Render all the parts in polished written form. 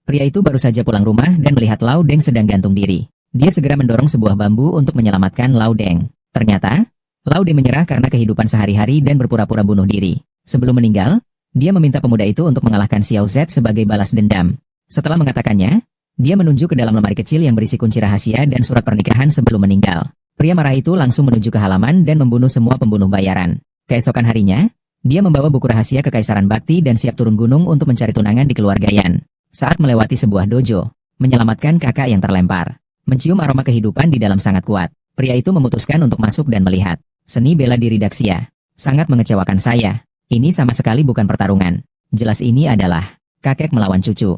Pria itu baru saja pulang rumah dan melihat Lao Deng sedang gantung diri. Dia segera mendorong sebuah bambu untuk menyelamatkan Lao Deng. Ternyata, Lao Deng menyerah karena kehidupan sehari-hari dan berpura-pura bunuh diri. Sebelum meninggal, dia meminta pemuda itu untuk mengalahkan Xiao Z sebagai balas dendam. Setelah mengatakannya, dia menunjuk ke dalam lemari kecil yang berisi kunci rahasia dan surat pernikahan sebelum meninggal. Pria marah itu langsung menuju ke halaman dan membunuh semua pembunuh bayaran. Keesokan harinya, dia membawa buku rahasia Kekaisaran Bakti dan siap turun gunung untuk mencari tunangan di keluarga Yan. Saat melewati sebuah dojo, menyelamatkan kakak yang terlempar. Mencium aroma kehidupan di dalam sangat kuat. Pria itu memutuskan untuk masuk dan melihat. Seni bela diri Daxia. Sangat mengecewakan saya. Ini sama sekali bukan pertarungan. Jelas ini adalah kakek melawan cucu.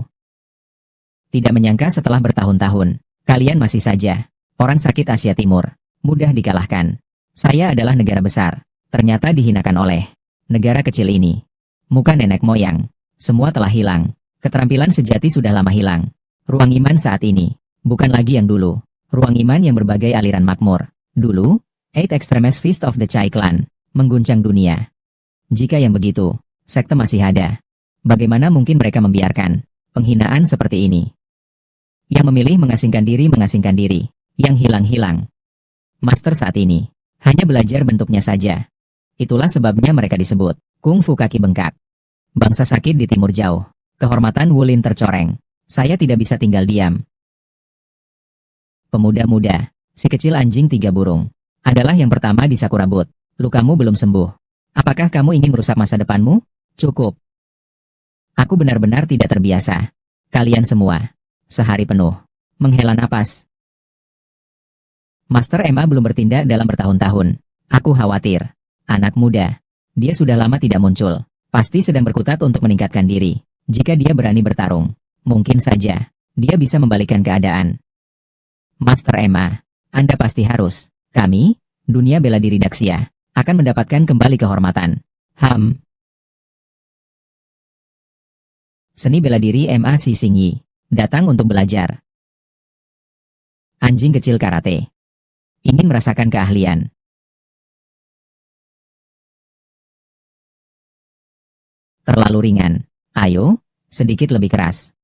Tidak menyangka setelah bertahun-tahun, kalian masih saja orang sakit Asia Timur. Mudah dikalahkan. Saya adalah negara besar. Ternyata dihinakan oleh negara kecil ini. Muka nenek moyang. Semua telah hilang. Keterampilan sejati sudah lama hilang. Ruang iman saat ini bukan lagi yang dulu. Ruang iman yang berbagai aliran makmur. Dulu, Eight Extremist Fist of the Chai Clan mengguncang dunia. Jika yang begitu, sekte masih ada. Bagaimana mungkin mereka membiarkan penghinaan seperti ini? Yang memilih mengasingkan diri, yang hilang-hilang. Master saat ini hanya belajar bentuknya saja. Itulah sebabnya mereka disebut Kung Fu kaki bengkak. Bangsa sakit di timur jauh. Kehormatan Wulin tercoreng. Saya tidak bisa tinggal diam. Pemuda-muda, si kecil anjing tiga burung, adalah yang pertama di Sakurabut. Lukamu belum sembuh. Apakah kamu ingin merusak masa depanmu? Cukup. Aku benar-benar tidak terbiasa. Kalian semua, sehari penuh, menghela napas. Master Emma belum bertindak dalam bertahun-tahun. Aku khawatir. Anak muda. Dia sudah lama tidak muncul. Pasti sedang berkutat untuk meningkatkan diri. Jika dia berani bertarung, mungkin saja dia bisa membalikkan keadaan. Master Emma, Anda pasti harus. Kami, dunia bela diri Daxia, akan mendapatkan kembali kehormatan. Seni bela diri MA Si Xingyi datang untuk belajar. Anjing kecil karate ingin merasakan keahlian. Terlalu ringan. Ayo, sedikit lebih keras.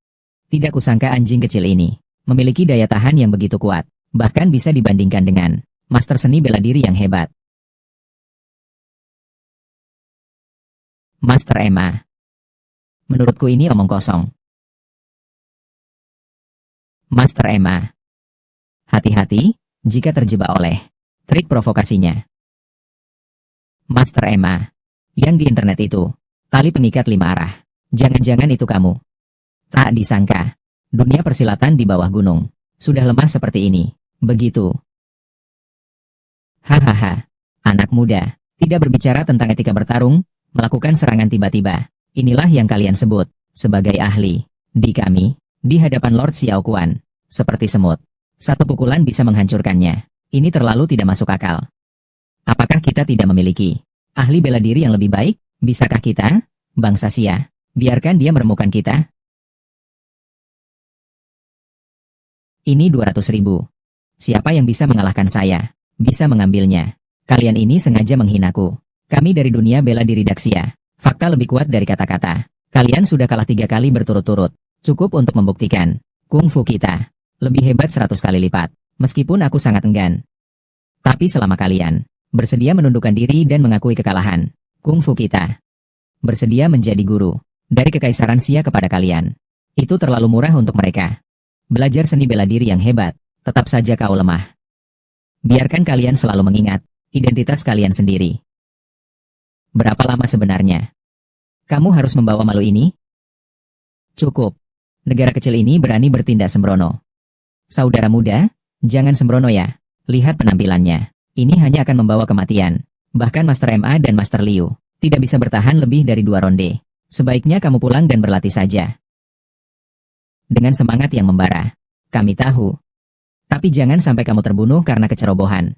Tidak kusangka anjing kecil ini memiliki daya tahan yang begitu kuat, bahkan bisa dibandingkan dengan master seni bela diri yang hebat. Master Emma. Menurutku ini omong kosong. Master Emma. Hati-hati jika terjebak oleh trik provokasinya. Master Emma. Yang di internet itu, tali pengikat 5 arah. Jangan-jangan itu kamu. Tak disangka, dunia persilatan di bawah gunung sudah lemah seperti ini. Begitu. Hahaha. Anak muda, tidak berbicara tentang etika bertarung, melakukan serangan tiba-tiba. Inilah yang kalian sebut sebagai ahli. Di kami, di hadapan Lord Xiao Quan, seperti semut. Satu pukulan bisa menghancurkannya. Ini terlalu tidak masuk akal. Apakah kita tidak memiliki ahli bela diri yang lebih baik? Bisakah kita, bangsa Xia, biarkan dia meremukkan kita? Ini 200.000. Siapa yang bisa mengalahkan saya? Bisa mengambilnya. Kalian ini sengaja menghinaku. Kami dari dunia bela diri Daxia. Fakta lebih kuat dari kata-kata. Kalian sudah kalah 3 kali berturut-turut. Cukup untuk membuktikan Kung Fu kita lebih hebat 100 kali lipat. Meskipun aku sangat enggan. Tapi selama kalian bersedia menundukkan diri dan mengakui kekalahan Kung Fu kita, bersedia menjadi guru dari Kekaisaran Xia kepada kalian, itu terlalu murah untuk mereka. Belajar seni bela diri yang hebat, tetap saja kau lemah. Biarkan kalian selalu mengingat identitas kalian sendiri. Berapa lama sebenarnya kamu harus membawa malu ini? Cukup. Negara kecil ini berani bertindak sembrono. Saudara muda, jangan sembrono ya. Lihat penampilannya. Ini hanya akan membawa kematian. Bahkan Master MA dan Master Liu tidak bisa bertahan lebih dari 2 ronde. Sebaiknya kamu pulang dan berlatih saja. Dengan semangat yang membara. Kami tahu. Tapi jangan sampai kamu terbunuh karena kecerobohan.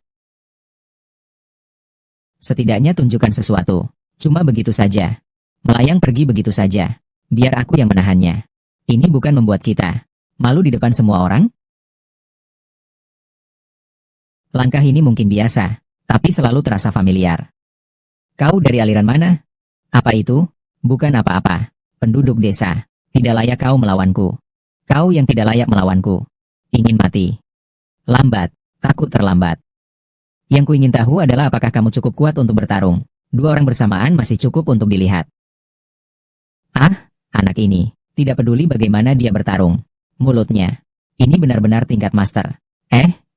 Setidaknya tunjukkan sesuatu. Cuma begitu saja. Melayang pergi begitu saja. Biar aku yang menahannya. Ini bukan membuat kita malu di depan semua orang? Langkah ini mungkin biasa, tapi selalu terasa familiar. Kau dari aliran mana? Apa itu? Bukan apa-apa. Penduduk desa. Tidak layak kau melawanku. Kau yang tidak layak melawanku. Ingin mati. Lambat. Takut terlambat. Yang ku ingin tahu adalah apakah kamu cukup kuat untuk bertarung. Dua orang bersamaan masih cukup untuk dilihat. Ah, anak ini. Tidak peduli bagaimana dia bertarung. Mulutnya. Ini benar-benar tingkat master.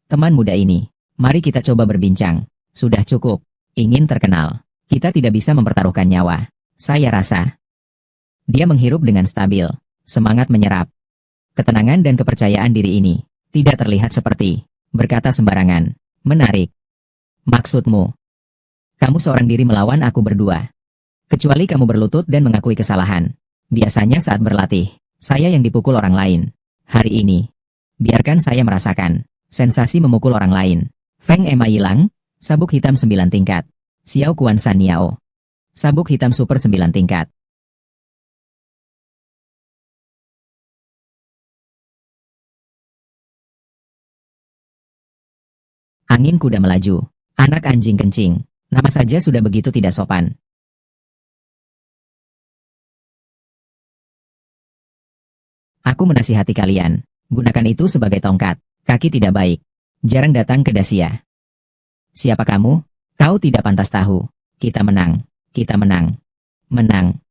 Teman muda ini. Mari kita coba berbincang. Sudah cukup. Ingin terkenal. Kita tidak bisa mempertaruhkan nyawa. Saya rasa. Dia menghirup dengan stabil. Semangat menyerap. Ketenangan dan kepercayaan diri ini. Tidak terlihat seperti berkata sembarangan. Menarik. Maksudmu? Kamu seorang diri melawan aku berdua. Kecuali kamu berlutut dan mengakui kesalahan. Biasanya saat berlatih, saya yang dipukul orang lain. Hari ini, biarkan saya merasakan sensasi memukul orang lain. Feng Ema hilang, sabuk hitam 9 tingkat. Xiao Kuan San Niao. Sabuk hitam super 9 tingkat. Angin kuda melaju. Anak anjing kencing. Nama saja sudah begitu tidak sopan. Aku menasihati kalian. Gunakan itu sebagai tongkat. Kaki tidak baik. Jarang datang ke Dacia. Siapa kamu? Kau tidak pantas tahu. Kita menang. Kita menang. Menang.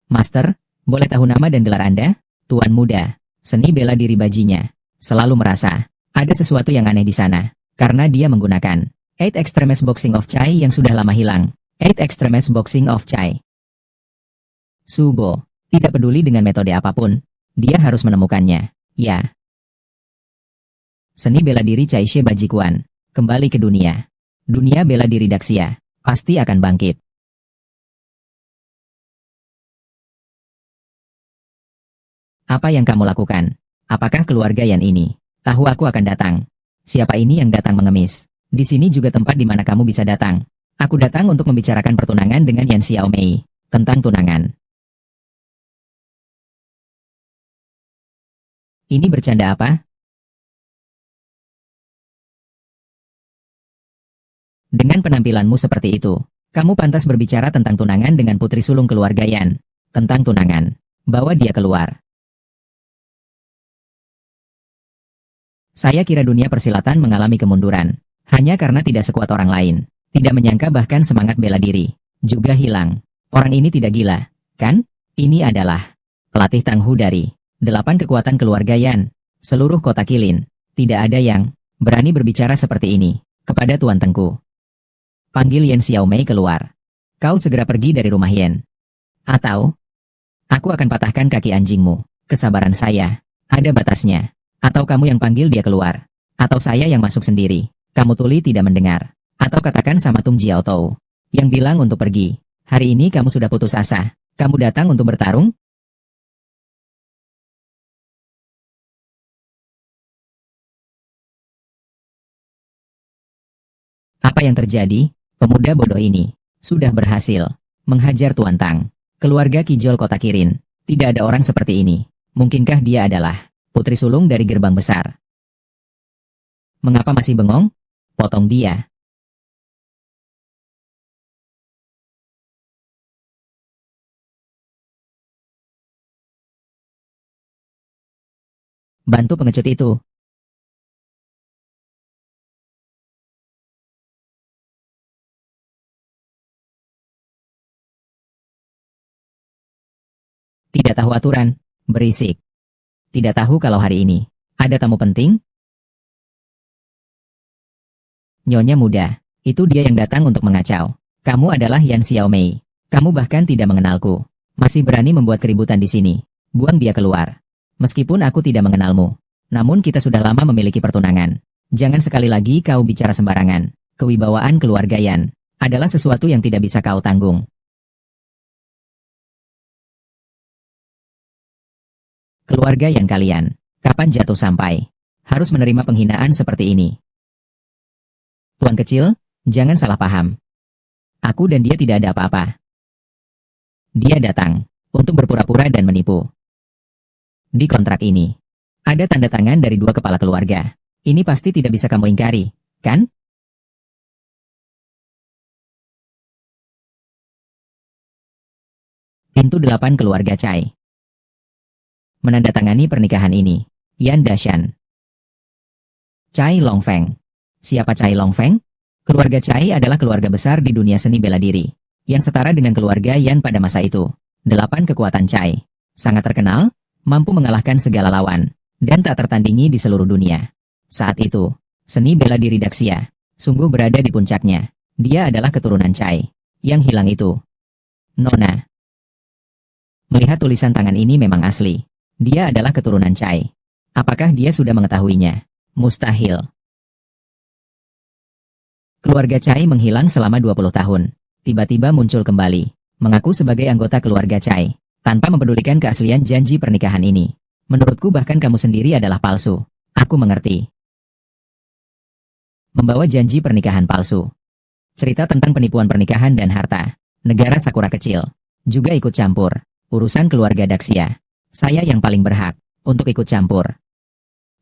Master, boleh tahu nama dan gelar Anda? Tuan muda. Seni bela diri bajinya. Selalu merasa ada sesuatu yang aneh di sana. Karena dia menggunakan Eight Extremes Boxing of Chai yang sudah lama hilang. Eight Extremes Boxing of Chai. Subo. Tidak peduli dengan metode apapun. Dia harus menemukannya. Ya. Seni bela diri Chai She Bajikuan. Kembali ke dunia. Dunia bela diri Daxia. Pasti akan bangkit. Apa yang kamu lakukan? Apakah keluarga Yan ini tahu aku akan datang? Siapa ini yang datang mengemis? Di sini juga tempat di mana kamu bisa datang. Aku datang untuk membicarakan pertunangan dengan Yan Xiaomei. Tentang tunangan. Ini bercanda apa? Dengan penampilanmu seperti itu, kamu pantas berbicara tentang tunangan dengan putri sulung keluarga Yan. Tentang tunangan. Bawa dia keluar. Saya kira dunia persilatan mengalami kemunduran. Hanya karena tidak sekuat orang lain. Tidak menyangka bahkan semangat bela diri juga hilang. Orang ini tidak gila, kan? Ini adalah pelatih Tanghu dari 8 kekuatan keluarga Yan. Seluruh kota Kilin. Tidak ada yang berani berbicara seperti ini kepada Tuan Tengku. Panggil Yan Xiaomei keluar. Kau segera pergi dari rumah Yan. Atau aku akan patahkan kaki anjingmu. Kesabaran saya ada batasnya. Atau kamu yang panggil dia keluar. Atau saya yang masuk sendiri. Kamu tuli tidak mendengar. Atau katakan sama Tung Jiaotou yang bilang untuk pergi. Hari ini kamu sudah putus asa. Kamu datang untuk bertarung? Apa yang terjadi? Pemuda bodoh ini sudah berhasil menghajar Tuan Tang. Keluarga Kijol Kota Kirin. Tidak ada orang seperti ini. Mungkinkah dia adalah putri sulung dari gerbang besar? Mengapa masih bengong? Potong dia. Bantu pengecut itu. Tidak tahu aturan. Berisik. Tidak tahu kalau hari ini ada tamu penting? Nyonya muda. Itu dia yang datang untuk mengacau. Kamu adalah Yan Xiaomei. Kamu bahkan tidak mengenalku. Masih berani membuat keributan di sini. Buang dia keluar. Meskipun aku tidak mengenalmu. Namun kita sudah lama memiliki pertunangan. Jangan sekali lagi kau bicara sembarangan. Kewibawaan keluarga Yan adalah sesuatu yang tidak bisa kau tanggung. Keluarga yang kalian, kapan jatuh sampai harus menerima penghinaan seperti ini? Tuan kecil, jangan salah paham. Aku dan dia tidak ada apa-apa. Dia datang untuk berpura-pura dan menipu. Di kontrak ini, ada tanda tangan dari 2 kepala keluarga. Ini pasti tidak bisa kamu ingkari, kan? Pintu 8 keluarga Chai menandatangani pernikahan ini. Yan Dashan. Cai Longfeng. Siapa Cai Longfeng? Keluarga Cai adalah keluarga besar di dunia seni bela diri, yang setara dengan keluarga Yan pada masa itu. 8 kekuatan Cai. Sangat terkenal, mampu mengalahkan segala lawan, dan tak tertandingi di seluruh dunia. Saat itu, seni bela diri Daxia sungguh berada di puncaknya. Dia adalah keturunan Cai. Yang hilang itu Nona. Melihat tulisan tangan ini memang asli. Dia adalah keturunan Cai. Apakah dia sudah mengetahuinya? Mustahil. Keluarga Cai menghilang selama 20 tahun. Tiba-tiba muncul kembali, mengaku sebagai anggota keluarga Cai, tanpa mempedulikan keaslian janji pernikahan ini. Menurutku bahkan kamu sendiri adalah palsu. Aku mengerti. Membawa janji pernikahan palsu. Cerita tentang penipuan pernikahan dan harta. Negara Sakura kecil juga ikut campur urusan keluarga Daxia. Saya yang paling berhak untuk ikut campur.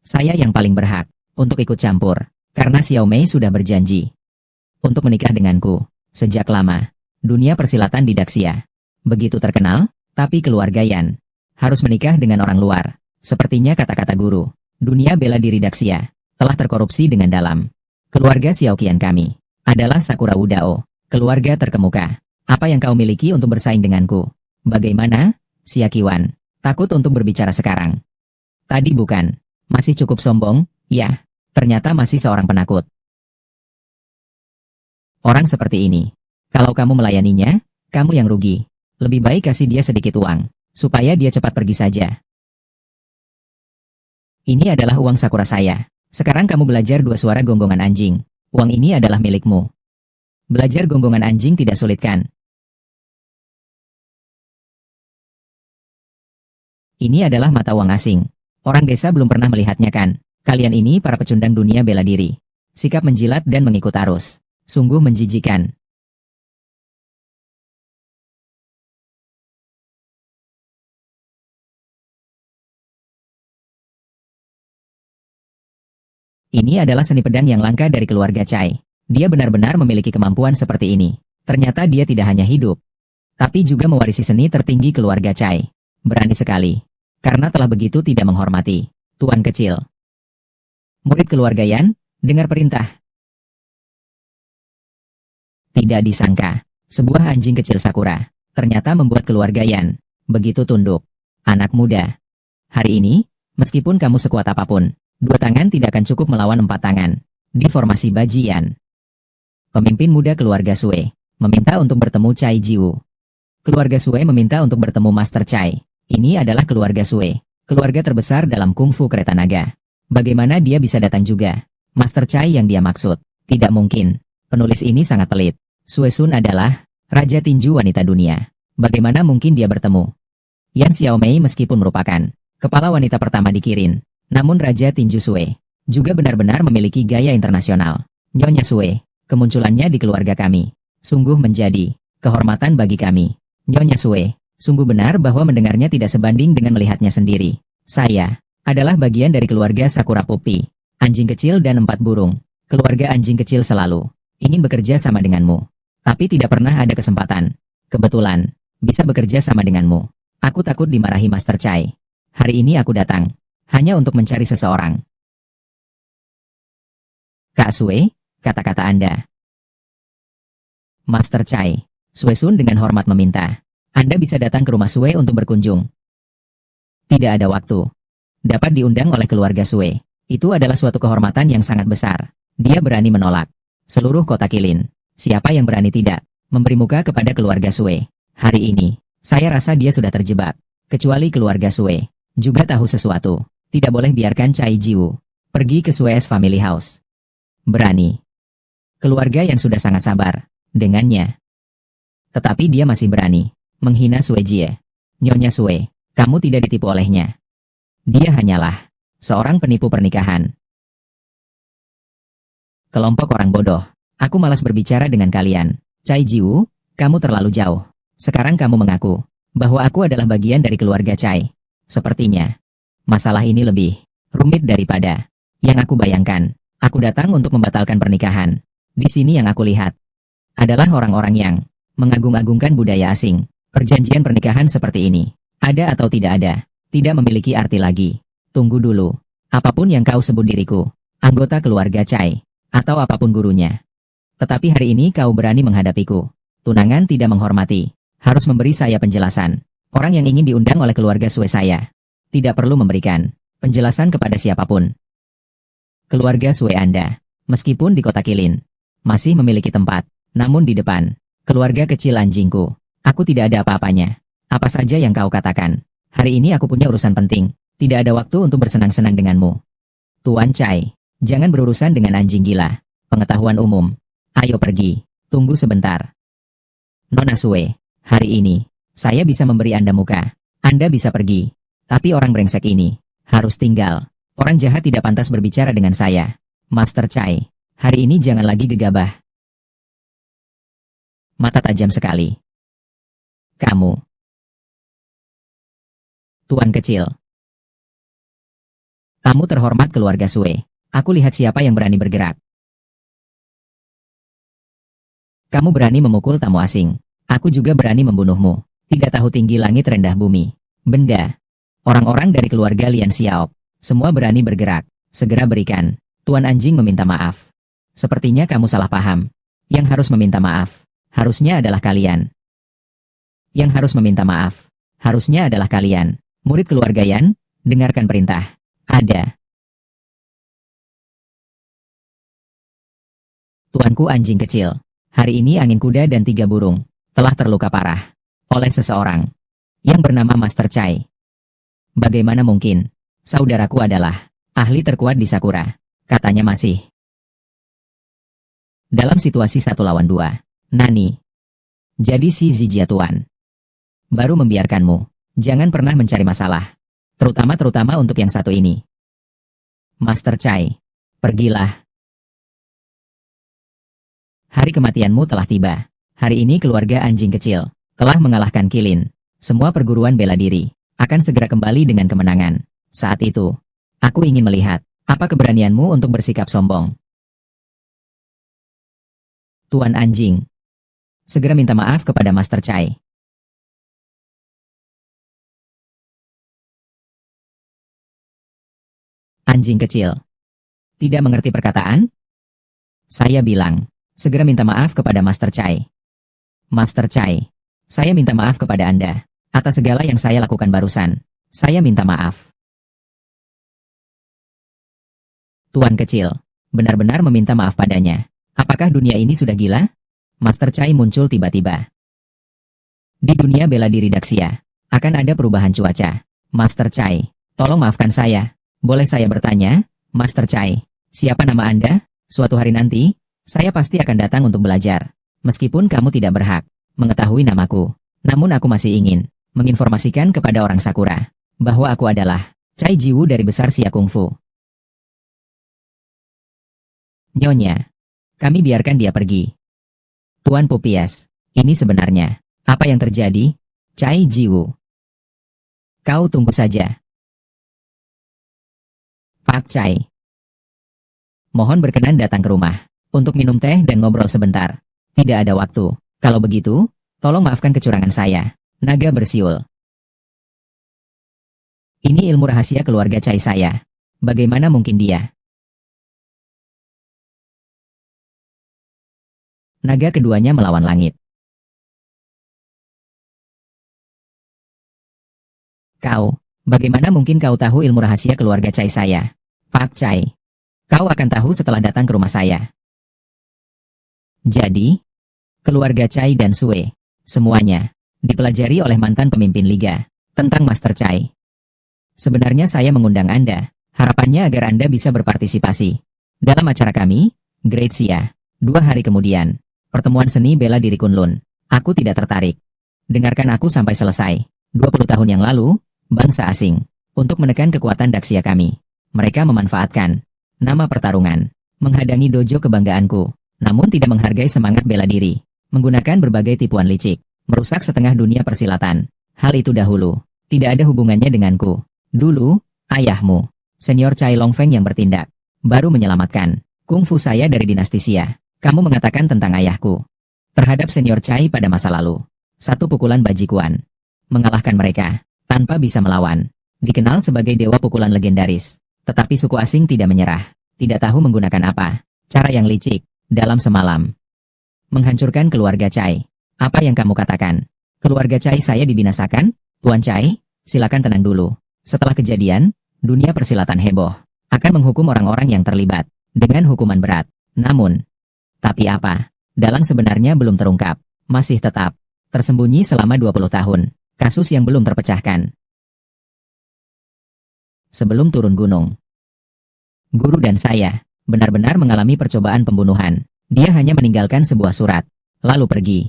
Saya yang paling berhak untuk ikut campur, karena Xiao Mei sudah berjanji untuk menikah denganku. Sejak lama, dunia persilatan di Daxia begitu terkenal, tapi keluarga Yan harus menikah dengan orang luar. Sepertinya kata-kata guru, dunia bela diri Daxia telah terkorupsi dengan dalam. Keluarga Xiaoqian kami adalah Sakura Wudao, keluarga terkemuka. Apa yang kau miliki untuk bersaing denganku? Bagaimana, Xiaqiwan? Takut untuk berbicara sekarang? Tadi bukan. Masih cukup sombong, ya. Ternyata masih seorang penakut. Orang seperti ini, kalau kamu melayaninya, kamu yang rugi. Lebih baik kasih dia sedikit uang, supaya dia cepat pergi saja. Ini adalah uang Sakura saya. Sekarang kamu belajar 2 suara gonggongan anjing. Uang ini adalah milikmu. Belajar gonggongan anjing tidak sulit kan? Ini adalah mata uang asing. Orang desa belum pernah melihatnya kan? Kalian ini para pecundang dunia bela diri. Sikap menjilat dan mengikut arus. Sungguh menjijikan. Ini adalah seni pedang yang langka dari keluarga Cai. Dia benar-benar memiliki kemampuan seperti ini. Ternyata dia tidak hanya hidup, tapi juga mewarisi seni tertinggi keluarga Cai. Berani sekali. Karena telah begitu tidak menghormati tuan kecil. Murid keluarga Yan, dengar perintah. Tidak disangka, sebuah anjing kecil Sakura ternyata membuat keluarga Yan begitu tunduk. Anak muda, hari ini, meskipun kamu sekuat apapun, 2 tangan tidak akan cukup melawan 4 tangan. Di formasi Bajian, pemimpin muda keluarga Sue meminta untuk bertemu Cai Jiwu. Keluarga Sue meminta untuk bertemu Master Cai. Ini adalah keluarga Sue, keluarga terbesar dalam kungfu kereta naga. Bagaimana dia bisa datang juga? Master Cai yang dia maksud. Tidak mungkin. Penulis ini sangat pelit. Sue Sun adalah raja tinju wanita dunia. Bagaimana mungkin dia bertemu? Yan Xiaomei meskipun merupakan kepala wanita pertama di Kirin, namun raja tinju Sue juga benar-benar memiliki gaya internasional. Nyonya Sue, kemunculannya di keluarga kami sungguh menjadi kehormatan bagi kami. Nyonya Sue, sungguh benar bahwa mendengarnya tidak sebanding dengan melihatnya sendiri. Saya adalah bagian dari keluarga Sakura Puppy, anjing kecil dan 4 burung. Keluarga anjing kecil selalu ingin bekerja sama denganmu, tapi tidak pernah ada kesempatan. Kebetulan, bisa bekerja sama denganmu. Aku takut dimarahi Master Cai. Hari ini aku datang hanya untuk mencari seseorang. Kak Sue, kata-kata Anda. Master Cai, Sue Sun dengan hormat meminta. Anda bisa datang ke rumah Sue untuk berkunjung. Tidak ada waktu. Dapat diundang oleh keluarga Sue. Itu adalah suatu kehormatan yang sangat besar. Dia berani menolak seluruh kota Kilin. Siapa yang berani tidak memberi muka kepada keluarga Sue? Hari ini, saya rasa dia sudah terjebak. Kecuali keluarga Sue juga tahu sesuatu. Tidak boleh biarkan Cai Jiwu pergi ke Sue's Family House. Berani. Keluarga yang sudah sangat sabar dengannya. Tetapi dia masih berani menghina Sue Jie. Nyonya Sue, kamu tidak ditipu olehnya. Dia hanyalah seorang penipu pernikahan. Kelompok orang bodoh. Aku malas berbicara dengan kalian. Cai Jiwu, kamu terlalu jauh. Sekarang kamu mengaku bahwa aku adalah bagian dari keluarga Cai. Sepertinya, masalah ini lebih rumit daripada yang aku bayangkan. Aku datang untuk membatalkan pernikahan. Di sini yang aku lihat adalah orang-orang yang mengagung-agungkan budaya asing. Perjanjian pernikahan seperti ini, ada atau tidak ada, Tidak memiliki arti lagi. Tunggu dulu. Apapun yang kau sebut diriku, anggota keluarga Chai, atau apapun gurunya. Tetapi hari ini kau berani menghadapiku. Tunangan tidak menghormati. Harus memberi saya penjelasan. Orang yang ingin diundang oleh keluarga Sue saya tidak perlu memberikan penjelasan kepada siapapun. Keluarga Sue Anda, meskipun di kota Kilin, masih memiliki tempat. Namun di depan, keluarga kecil anjingku, aku tidak ada apa-apanya. Apa saja yang kau katakan. Hari ini aku punya urusan penting. Tidak ada waktu untuk bersenang-senang denganmu. Tuan Chai, jangan berurusan dengan anjing gila. Pengetahuan umum. Ayo pergi. Tunggu sebentar. Nona Sue, hari ini, saya bisa memberi Anda muka. Anda bisa pergi. Tapi orang brengsek ini harus tinggal. Orang jahat tidak pantas berbicara dengan saya. Master Chai, hari ini jangan lagi gegabah. Mata tajam sekali. Kamu. Tuan kecil. Tamu terhormat keluarga Sue. Aku lihat siapa yang berani bergerak. Kamu berani memukul tamu asing. Aku juga berani membunuhmu. Tidak tahu tinggi langit rendah bumi. Benda. Orang-orang dari keluarga Lian Xiao, semua berani bergerak. Segera berikan. Tuan anjing meminta maaf. Sepertinya kamu salah paham. Yang harus meminta maaf, harusnya adalah kalian. Yang harus meminta maaf, harusnya adalah kalian. Murid keluarga Yan, dengarkan perintah. Ada. Tuanku anjing kecil. Hari ini angin kuda dan 3 burung telah terluka parah oleh seseorang yang bernama Master Chai. Bagaimana mungkin? Saudaraku adalah ahli terkuat di Sakura. Katanya masih dalam situasi 1 lawan 2. Nani. Jadi si Zijia Tuan baru membiarkanmu. Jangan pernah mencari masalah. Terutama untuk yang satu ini. Master Chai, pergilah. Hari kematianmu telah tiba. Hari ini keluarga anjing kecil telah mengalahkan Kilin. Semua perguruan bela diri akan segera kembali dengan kemenangan. Saat itu, aku ingin melihat apa keberanianmu untuk bersikap sombong. Tuan anjing, segera minta maaf kepada Master Chai. Anjing kecil. Tidak mengerti perkataan? Saya bilang, segera minta maaf kepada Master Chai. Master Chai, saya minta maaf kepada Anda atas segala yang saya lakukan barusan. Saya minta maaf. Tuan kecil, benar-benar meminta maaf padanya. Apakah dunia ini sudah gila? Master Chai muncul tiba-tiba. Di dunia bela diri Daxia, akan ada perubahan cuaca. Master Chai, tolong maafkan saya. Boleh saya bertanya, Master Chai, siapa nama Anda? Suatu hari nanti, saya pasti akan datang untuk belajar. Meskipun kamu tidak berhak mengetahui namaku, namun aku masih ingin menginformasikan kepada orang Sakura bahwa aku adalah Chai Jiwu dari Besar Sia Kung Fu. Nyonya, kami biarkan dia pergi. Tuan Pupias, ini sebenarnya apa yang terjadi? Chai Jiwu. Kau tunggu saja. Pak Chai. Mohon berkenan datang ke rumah untuk minum teh dan ngobrol sebentar. Tidak ada waktu. Kalau begitu, tolong maafkan kecurangan saya. Naga bersiul. Ini ilmu rahasia keluarga Chai saya. Bagaimana mungkin dia? Naga keduanya melawan langit. Kau, bagaimana mungkin kau tahu ilmu rahasia keluarga Chai saya? Pak Chai, kau akan tahu setelah datang ke rumah saya. Jadi, keluarga Chai dan Sue, semuanya dipelajari oleh mantan pemimpin liga tentang Master Chai. Sebenarnya saya mengundang Anda, harapannya agar Anda bisa berpartisipasi dalam acara kami, Great Sia. 2 hari kemudian, pertemuan seni bela diri Kunlun. Aku tidak tertarik. Dengarkan aku sampai selesai. 20 tahun yang lalu, bangsa asing, untuk menekan kekuatan Daxia kami. Mereka memanfaatkan nama pertarungan, menghadangi dojo kebanggaanku, namun tidak menghargai semangat bela diri, menggunakan berbagai tipuan licik, merusak setengah dunia persilatan. Hal itu dahulu tidak ada hubungannya denganku. Dulu, ayahmu, Senior Chai Longfeng yang bertindak, baru menyelamatkan kungfu saya dari dinasti Xia. Kamu mengatakan tentang ayahku terhadap Senior Chai pada masa lalu. 1 pukulan bajikuan mengalahkan mereka tanpa bisa melawan. Dikenal sebagai dewa pukulan legendaris. Tetapi suku asing tidak menyerah. Tidak tahu menggunakan apa. Cara yang licik. Dalam semalam. Menghancurkan keluarga Chai. Apa yang kamu katakan? Keluarga Chai saya dibinasakan? Tuan Chai, silakan tenang dulu. Setelah kejadian, dunia persilatan heboh. Akan menghukum orang-orang yang terlibat. Dengan hukuman berat. Namun, tapi apa? Dalang sebenarnya belum terungkap. Masih tetap tersembunyi selama 20 tahun. Kasus yang belum terpecahkan. Sebelum turun gunung, guru dan saya benar-benar mengalami percobaan pembunuhan. Dia hanya meninggalkan sebuah surat, lalu pergi.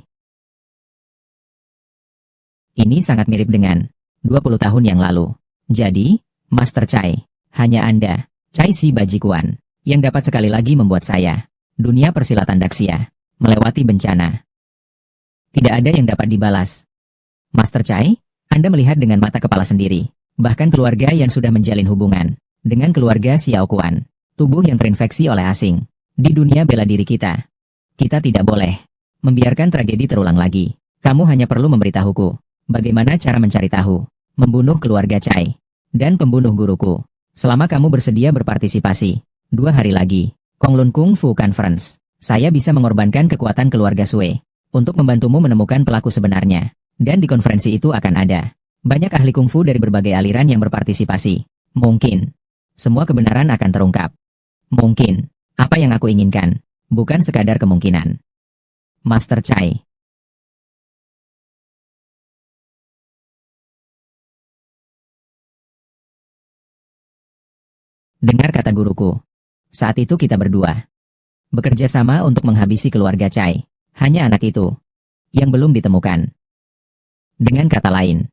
Ini sangat mirip dengan 20 tahun yang lalu. Jadi, Master Chai, hanya Anda, Chai si Bajikuan, yang dapat sekali lagi membuat saya, dunia persilatan Daxia, melewati bencana. Tidak ada yang dapat dibalas. Master Chai, Anda melihat dengan mata kepala sendiri. Bahkan keluarga yang sudah menjalin hubungan dengan keluarga Xiao Kuan, tubuh yang terinfeksi oleh asing. Di dunia bela diri kita tidak boleh membiarkan tragedi terulang lagi. Kamu hanya perlu memberitahuku bagaimana cara mencari tahu, membunuh keluarga Chai, dan pembunuh guruku. Selama kamu bersedia berpartisipasi, 2 hari lagi, Konglun Kung Fu Conference, saya bisa mengorbankan kekuatan keluarga Sui untuk membantumu menemukan pelaku sebenarnya. Dan di konferensi itu akan ada banyak ahli kungfu dari berbagai aliran yang berpartisipasi. Mungkin semua kebenaran akan terungkap. Mungkin apa yang aku inginkan bukan sekadar kemungkinan. Master Chai. Dengar kata guruku. Saat itu kita berdua bekerja sama untuk menghabisi keluarga Chai. Hanya anak itu yang belum ditemukan. Dengan kata lain,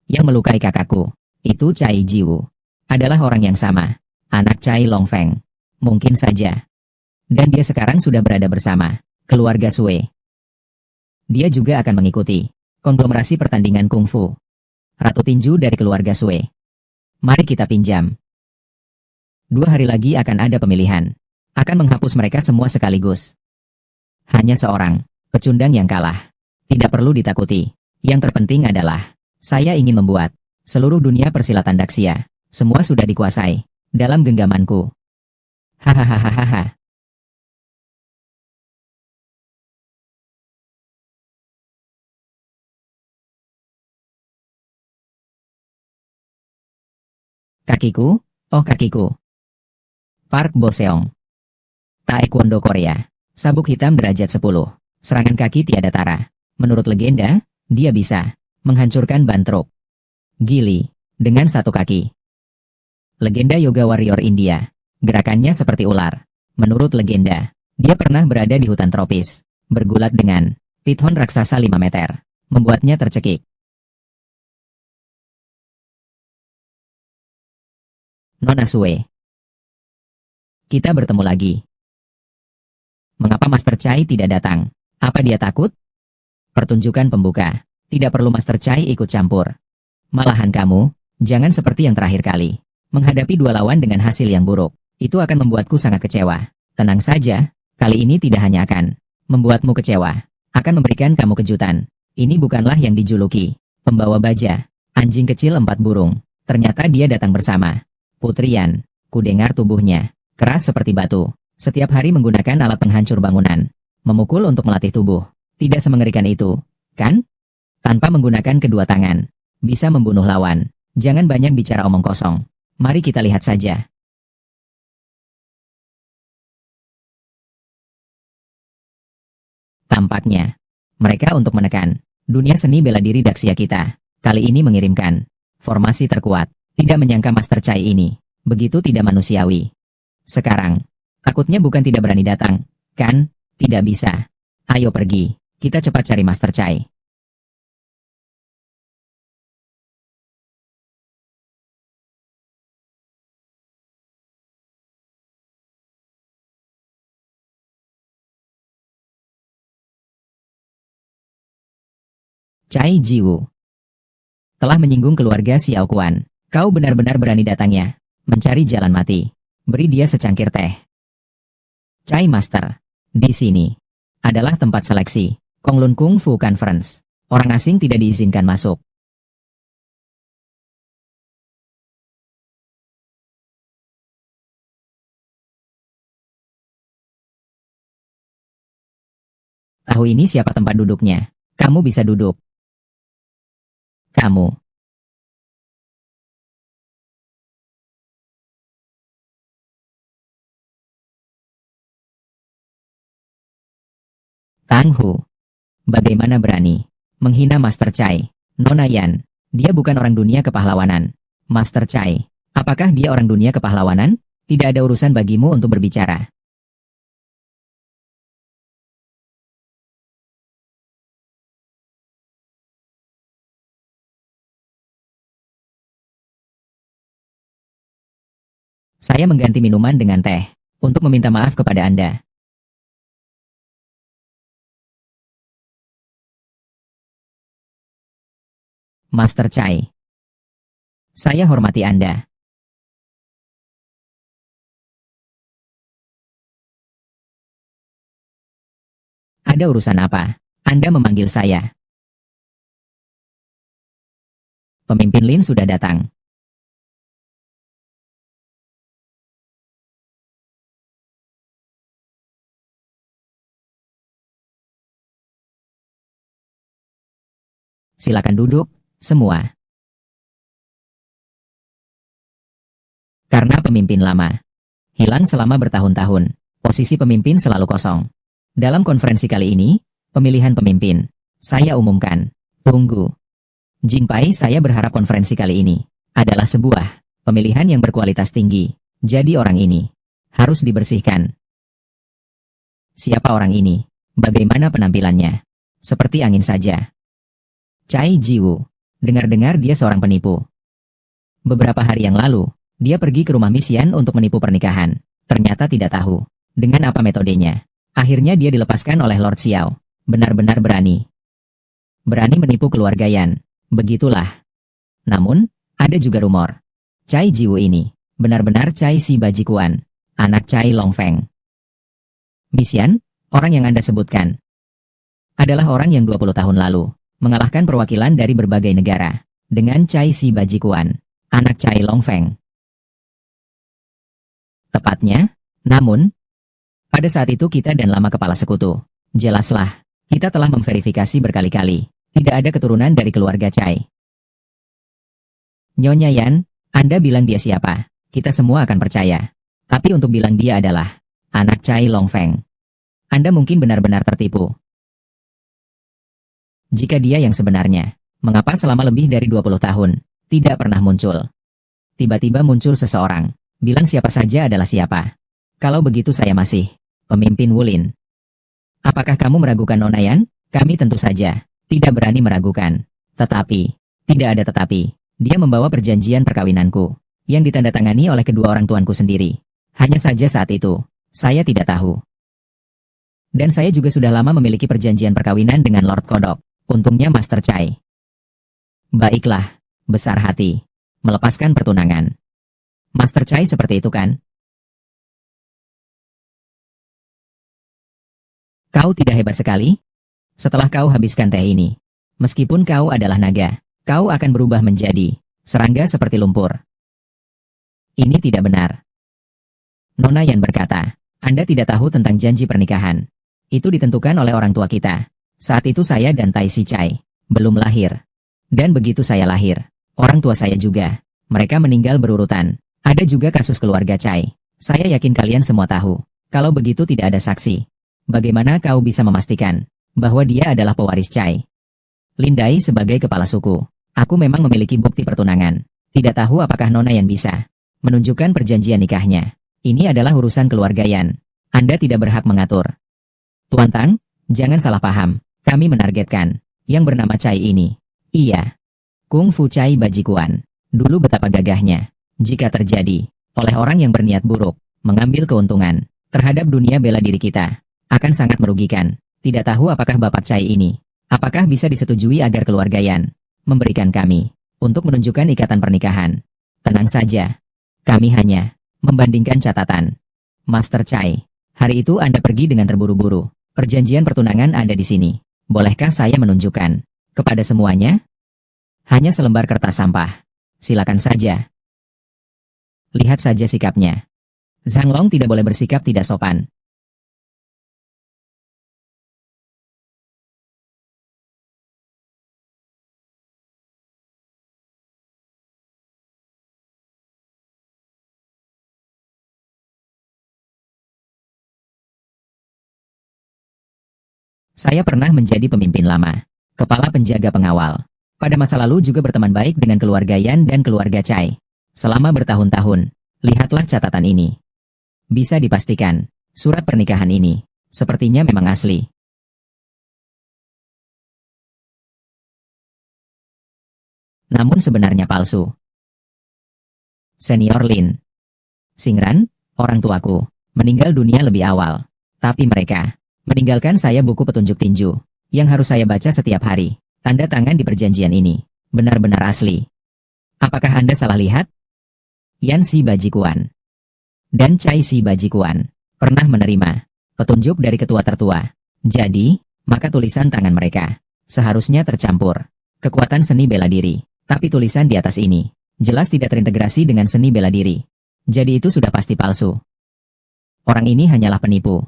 yang melukai kakakku, itu Chai Jiwu, adalah orang yang sama, anak Chai Longfeng. Mungkin saja. Dan dia sekarang sudah berada bersama keluarga Sui. Dia juga akan mengikuti konglomerasi pertandingan kungfu. Ratu tinju dari keluarga Sui. Mari kita pinjam. 2 hari lagi akan ada pemilihan. Akan menghapus mereka semua sekaligus. Hanya seorang pecundang yang kalah. Tidak perlu ditakuti. Yang terpenting adalah saya ingin membuat seluruh dunia persilatan Daxia. Semua sudah dikuasai dalam genggamanku. Hahaha. Kakiku, oh kakiku. Park Bo-seong. Taekwondo Korea. Sabuk hitam derajat 10. Serangan kaki tiada tara. Menurut legenda, dia bisa menghancurkan ban truk. Gili, dengan satu kaki. Legenda yoga warrior India. Gerakannya seperti ular. Menurut legenda, dia pernah berada di hutan tropis. Bergulat dengan pithon raksasa 5 meter. Membuatnya tercekik. Nona Sue. Kita bertemu lagi. Mengapa Master Chai tidak datang? Apa dia takut? Pertunjukan pembuka. Tidak perlu Master Chai ikut campur. Malahan kamu, jangan seperti yang terakhir kali. Menghadapi 2 lawan dengan hasil yang buruk. Itu akan membuatku sangat kecewa. Tenang saja, kali ini tidak hanya akan membuatmu kecewa. Akan memberikan kamu kejutan. Ini bukanlah yang dijuluki pembawa baja. Anjing kecil 4 burung. Ternyata dia datang bersama Putrian. Kudengar tubuhnya keras seperti batu. Setiap hari menggunakan alat penghancur bangunan. Memukul untuk melatih tubuh. Tidak semengerikan itu, kan? Tanpa menggunakan kedua tangan. Bisa membunuh lawan. Jangan banyak bicara omong kosong. Mari kita lihat saja. Tampaknya mereka untuk menekan dunia seni bela diri Daxia kita. Kali ini mengirimkan formasi terkuat. Tidak menyangka Master Chai ini begitu tidak manusiawi. Sekarang, takutnya bukan tidak berani datang, kan? Tidak bisa. Ayo pergi. Kita cepat cari Master Chai. Chai Jiwu telah menyinggung keluarga Xiao Kuan. Kau benar-benar berani datangnya. Mencari jalan mati. Beri dia secangkir teh. Chai Master. Di sini adalah tempat seleksi Konglun Kung Fu Conference. Orang asing tidak diizinkan masuk. Tahu ini siapa tempat duduknya? Kamu bisa duduk. Kamu. Tang Hu. Bagaimana berani menghina Master Chai? Nona Yan, dia bukan orang dunia kepahlawanan. Master Chai, apakah dia orang dunia kepahlawanan? Tidak ada urusan bagimu untuk berbicara. Saya mengganti minuman dengan teh untuk meminta maaf kepada Anda. Master Chai, saya hormati Anda. Ada urusan apa? Anda memanggil saya. Pemimpin Lin sudah datang. Silakan duduk, semua. Karena pemimpin lama hilang selama bertahun-tahun, posisi pemimpin selalu kosong. Dalam konferensi kali ini, pemilihan pemimpin, saya umumkan. Tunggu. Jingpai, saya berharap konferensi kali ini adalah sebuah pemilihan yang berkualitas tinggi. Jadi orang ini harus dibersihkan. Siapa orang ini? Bagaimana penampilannya? Seperti angin saja. Cai Jiwu. Dengar-dengar dia seorang penipu. Beberapa hari yang lalu, dia pergi ke rumah Misian untuk menipu pernikahan. Ternyata tidak tahu dengan apa metodenya. Akhirnya dia dilepaskan oleh Lord Xiao. Benar-benar berani. Berani menipu keluarga Yan. Begitulah. Namun, ada juga rumor. Cai Jiwu ini benar-benar Cai Si Bajikuan, anak Cai Longfeng. Misian, orang yang Anda sebutkan, adalah orang yang 20 tahun lalu mengalahkan perwakilan dari berbagai negara dengan Cai Si Bajikuan, anak Cai Longfeng. Tepatnya, namun, pada saat itu kita dan lama kepala sekutu. Jelaslah, kita telah memverifikasi berkali-kali. Tidak ada keturunan dari keluarga Cai. Nyonya Yan, Anda bilang dia siapa? Kita semua akan percaya. Tapi untuk bilang dia adalah anak Cai Longfeng, Anda mungkin benar-benar tertipu. Jika dia yang sebenarnya, mengapa selama lebih dari 20 tahun, tidak pernah muncul? Tiba-tiba muncul seseorang, bilang siapa saja adalah siapa. Kalau begitu saya masih pemimpin Wulin. Apakah kamu meragukan Nona Yan? Kami tentu saja tidak berani meragukan. Tetapi, tidak ada tetapi, dia membawa perjanjian perkawinanku, yang ditandatangani oleh kedua orang tuanku sendiri. Hanya saja saat itu, saya tidak tahu. Dan saya juga sudah lama memiliki perjanjian perkawinan dengan Lord Kodok. Untungnya Master Chai. Baiklah, besar hati. Melepaskan pertunangan. Master Chai seperti itu kan? Kau tidak hebat sekali? Setelah kau habiskan teh ini, meskipun kau adalah naga, kau akan berubah menjadi serangga seperti lumpur. Ini tidak benar. Nona Yan berkata, Anda tidak tahu tentang janji pernikahan. Itu ditentukan oleh orang tua kita. Saat itu saya dan Tai Si Chai belum lahir. Dan begitu saya lahir, orang tua saya juga. Mereka meninggal berurutan. Ada juga kasus keluarga Chai. Saya yakin kalian semua tahu. Kalau begitu tidak ada saksi. Bagaimana kau bisa memastikan bahwa dia adalah pewaris Chai? Lindai sebagai kepala suku, aku memang memiliki bukti pertunangan. Tidak tahu apakah Nona Yan bisa menunjukkan perjanjian nikahnya. Ini adalah urusan keluarga Yan. Anda tidak berhak mengatur. Tuan Tang, jangan salah paham. Kami menargetkan yang bernama Chai ini. Iya. Kung Fu Chai Bajikuan. Dulu betapa gagahnya. Jika terjadi oleh orang yang berniat buruk, mengambil keuntungan terhadap dunia bela diri kita, akan sangat merugikan. Tidak tahu apakah Bapak Chai ini, apakah bisa disetujui agar keluarga Yan memberikan kami untuk menunjukkan ikatan pernikahan. Tenang saja. Kami hanya membandingkan catatan. Master Chai, hari itu Anda pergi dengan terburu-buru. Perjanjian pertunangan ada di sini. Bolehkah saya menunjukkan kepada semuanya? Hanya selembar kertas sampah. Silakan saja. Lihat saja sikapnya. Zhang Long tidak boleh bersikap tidak sopan. Saya pernah menjadi pemimpin lama, kepala penjaga pengawal. Pada masa lalu juga berteman baik dengan keluarga Yan dan keluarga Chai. Selama bertahun-tahun, lihatlah catatan ini. Bisa dipastikan, surat pernikahan ini, sepertinya memang asli. Namun sebenarnya palsu. Senior Lin. Singran, orang tuaku, meninggal dunia lebih awal. Tapi mereka meninggalkan saya buku petunjuk tinju, yang harus saya baca setiap hari. Tanda tangan di perjanjian ini, benar-benar asli. Apakah Anda salah lihat? Yan Si Bajikuan dan Chai Si Bajikuan pernah menerima petunjuk dari ketua tertua. Jadi, maka tulisan tangan mereka seharusnya tercampur kekuatan seni bela diri. Tapi tulisan di atas ini jelas tidak terintegrasi dengan seni bela diri. Jadi itu sudah pasti palsu. Orang ini hanyalah penipu.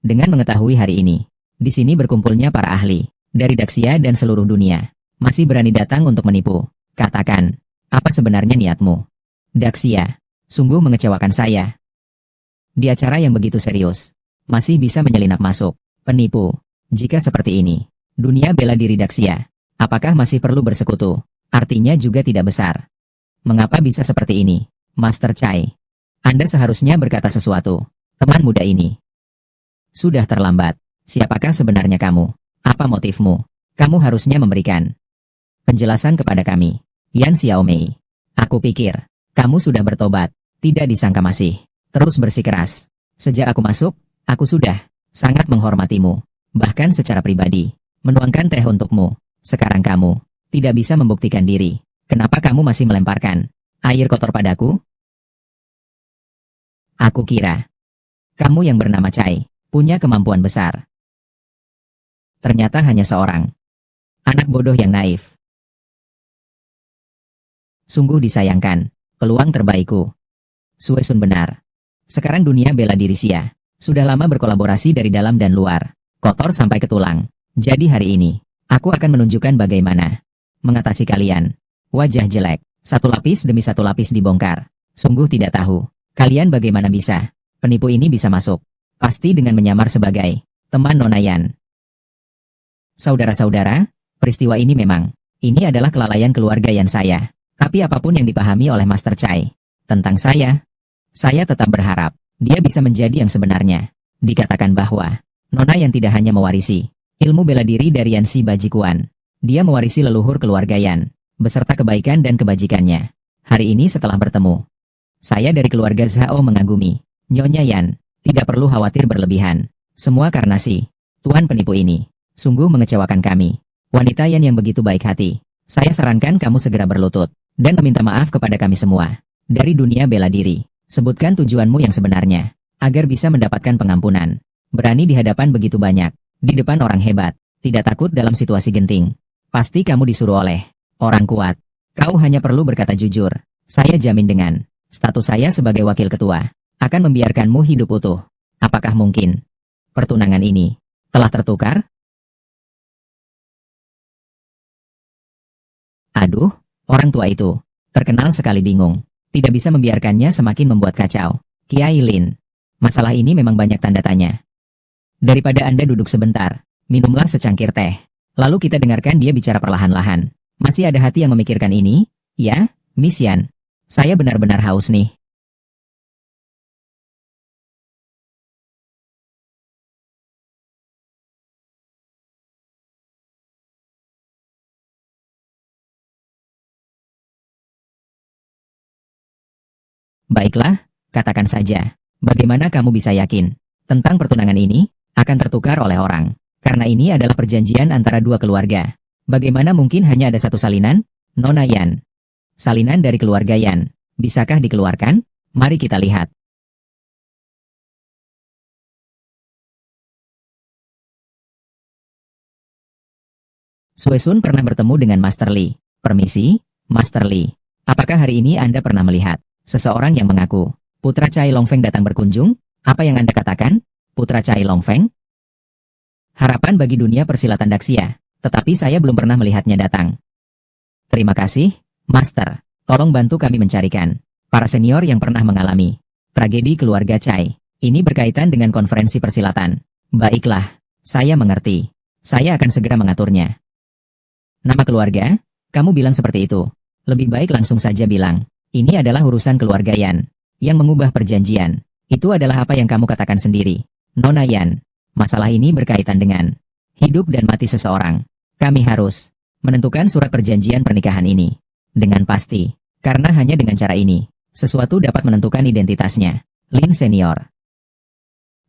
Dengan mengetahui hari ini, di sini berkumpulnya para ahli dari Daxia dan seluruh dunia, masih berani datang untuk menipu. Katakan, apa sebenarnya niatmu? Daxia, sungguh mengecewakan saya. Di acara yang begitu serius, masih bisa menyelinap masuk. Penipu. Jika seperti ini, dunia bela diri Daxia, apakah masih perlu bersekutu? Artinya juga tidak besar. Mengapa bisa seperti ini? Master Chai, Anda seharusnya berkata sesuatu. Teman muda ini. Sudah terlambat. Siapakah sebenarnya kamu? Apa motifmu? Kamu harusnya memberikan penjelasan kepada kami. Yan Xiaomei. Aku pikir, kamu sudah bertobat. Tidak disangka masih terus bersikeras. Sejak aku masuk, aku sudah sangat menghormatimu. Bahkan secara pribadi, menuangkan teh untukmu. Sekarang kamu tidak bisa membuktikan diri. Kenapa kamu masih melemparkan air kotor padaku? Aku kira kamu yang bernama Chai punya kemampuan besar. Ternyata hanya seorang anak bodoh yang naif. Sungguh disayangkan, peluang terbaikku. Suesun benar. Sekarang dunia bela diri Xia sudah lama berkolaborasi dari dalam dan luar, kotor sampai ke tulang. Jadi hari ini, aku akan menunjukkan bagaimana mengatasi kalian. Wajah jelek, satu lapis demi satu lapis dibongkar. Sungguh tidak tahu, kalian bagaimana bisa penipu ini bisa masuk. Pasti dengan menyamar sebagai teman Nona Yan. Saudara-saudara, peristiwa ini ini adalah kelalaian keluarga Yan saya. Tapi apapun yang dipahami oleh Master Chai tentang saya tetap berharap dia bisa menjadi yang sebenarnya. Dikatakan bahwa Nona Yan tidak hanya mewarisi ilmu bela diri dari Yan Si Bajikuan, dia mewarisi leluhur keluarga Yan, beserta kebaikan dan kebajikannya. Hari ini setelah bertemu, saya dari keluarga Zhao mengagumi Nyonya Yan. Tidak perlu khawatir berlebihan. Semua karena si tuan penipu ini. Sungguh mengecewakan kami. Wanita Yan yang begitu baik hati. Saya sarankan kamu segera berlutut dan meminta maaf kepada kami semua. Dari dunia bela diri, sebutkan tujuanmu yang sebenarnya, agar bisa mendapatkan pengampunan. Berani di hadapan begitu banyak, di depan orang hebat, tidak takut dalam situasi genting. Pasti kamu disuruh oleh orang kuat. Kau hanya perlu berkata jujur. Saya jamin dengan status saya sebagai wakil ketua, akan membiarkanmu hidup utuh. Apakah mungkin pertunangan ini telah tertukar? Aduh, orang tua itu terkenal sekali bingung. Tidak bisa membiarkannya semakin membuat kacau. Kiai Lin, masalah ini memang banyak tanda tanya. Daripada Anda duduk sebentar, minumlah secangkir teh. Lalu kita dengarkan dia bicara perlahan-lahan. Masih ada hati yang memikirkan ini? Ya, Miss Yan. Saya benar-benar haus nih. Baiklah, katakan saja. Bagaimana kamu bisa yakin tentang pertunangan ini akan tertukar oleh orang? Karena ini adalah perjanjian antara dua keluarga. Bagaimana mungkin hanya ada satu salinan? Nona Yan. Salinan dari keluarga Yan. Bisakah dikeluarkan? Mari kita lihat. Suesun pernah bertemu dengan Master Li. Permisi, Master Li. Apakah hari ini Anda pernah melihat seseorang yang mengaku Putra Chai Longfeng datang berkunjung? Apa yang Anda katakan? Putra Chai Longfeng? Harapan bagi dunia persilatan Daxia, tetapi saya belum pernah melihatnya datang. Terima kasih, Master. Tolong bantu kami mencarikan para senior yang pernah mengalami tragedi keluarga Chai. Ini berkaitan dengan konferensi persilatan. Baiklah, Saya mengerti. Saya akan segera mengaturnya. Nama keluarga? Kamu bilang seperti itu. Lebih baik langsung saja bilang. Ini adalah urusan keluarga Yan. Yang mengubah perjanjian. Itu adalah apa yang kamu katakan sendiri. Nona Yan. Masalah ini berkaitan dengan hidup dan mati seseorang. Kami harus menentukan surat perjanjian pernikahan ini. Dengan pasti. Karena hanya dengan cara ini, sesuatu dapat menentukan identitasnya. Lin Senior.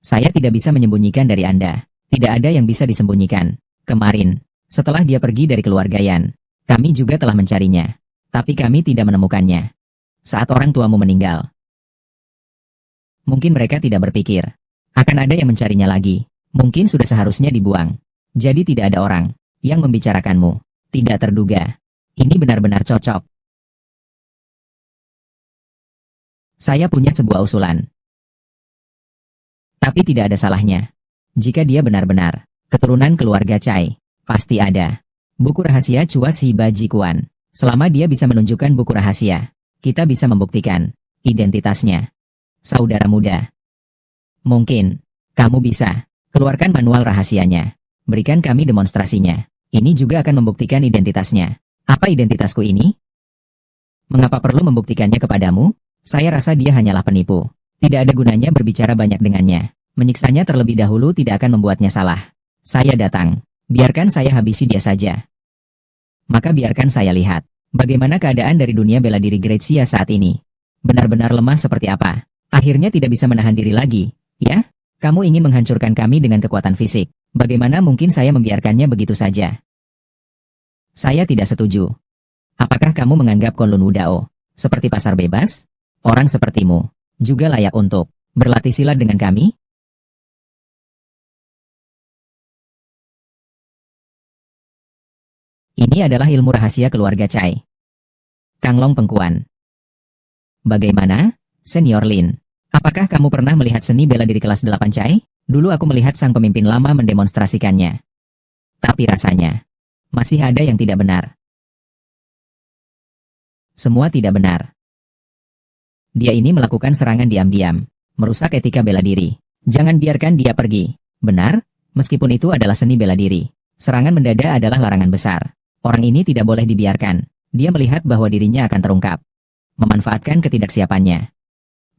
Saya tidak bisa menyembunyikan dari Anda. Tidak ada yang bisa disembunyikan. Kemarin, setelah dia pergi dari keluarga Yan, kami juga telah mencarinya. Tapi kami tidak menemukannya. Saat orang tuamu meninggal. Mungkin mereka tidak berpikir. Akan ada yang mencarinya lagi. Mungkin sudah seharusnya dibuang. Jadi tidak ada orang yang membicarakanmu. Tidak terduga. Ini benar-benar cocok. Saya punya sebuah usulan. Tapi tidak ada salahnya. Jika dia benar-benar keturunan keluarga Chai, pasti ada. Buku rahasia Chua Si Baji Kuan. Selama dia bisa menunjukkan buku rahasia, kita bisa membuktikan identitasnya. Saudara muda. Mungkin kamu bisa keluarkan manual rahasianya. Berikan kami demonstrasinya. Ini juga akan membuktikan identitasnya. Apa identitasku ini? Mengapa perlu membuktikannya kepadamu? Saya rasa dia hanyalah penipu. Tidak ada gunanya berbicara banyak dengannya. Menyiksanya terlebih dahulu tidak akan membuatnya salah. Saya datang. Biarkan saya habisi dia saja. Maka biarkan saya lihat. Bagaimana keadaan dari dunia bela diri Gretsia saat ini? Benar-benar lemah seperti apa? Akhirnya tidak bisa menahan diri lagi. Ya? Kamu ingin menghancurkan kami dengan kekuatan fisik. Bagaimana mungkin saya membiarkannya begitu saja? Saya tidak setuju. Apakah kamu menganggap Kunlun Wudao seperti pasar bebas? Orang sepertimu juga layak untuk berlatih silat dengan kami? Ini adalah ilmu rahasia keluarga Chai. Kang Long Pengkuan. Bagaimana, Senior Lin? Apakah kamu pernah melihat seni bela diri kelas 8 Chai? Dulu aku melihat sang pemimpin lama mendemonstrasikannya. Tapi rasanya masih ada yang tidak benar. Semua tidak benar. Dia ini melakukan serangan diam-diam, merusak etika bela diri. Jangan biarkan dia pergi. Benar, meskipun itu adalah seni bela diri. Serangan mendadak adalah larangan besar. Orang ini tidak boleh dibiarkan. Dia melihat bahwa dirinya akan terungkap. Memanfaatkan ketidaksiapannya.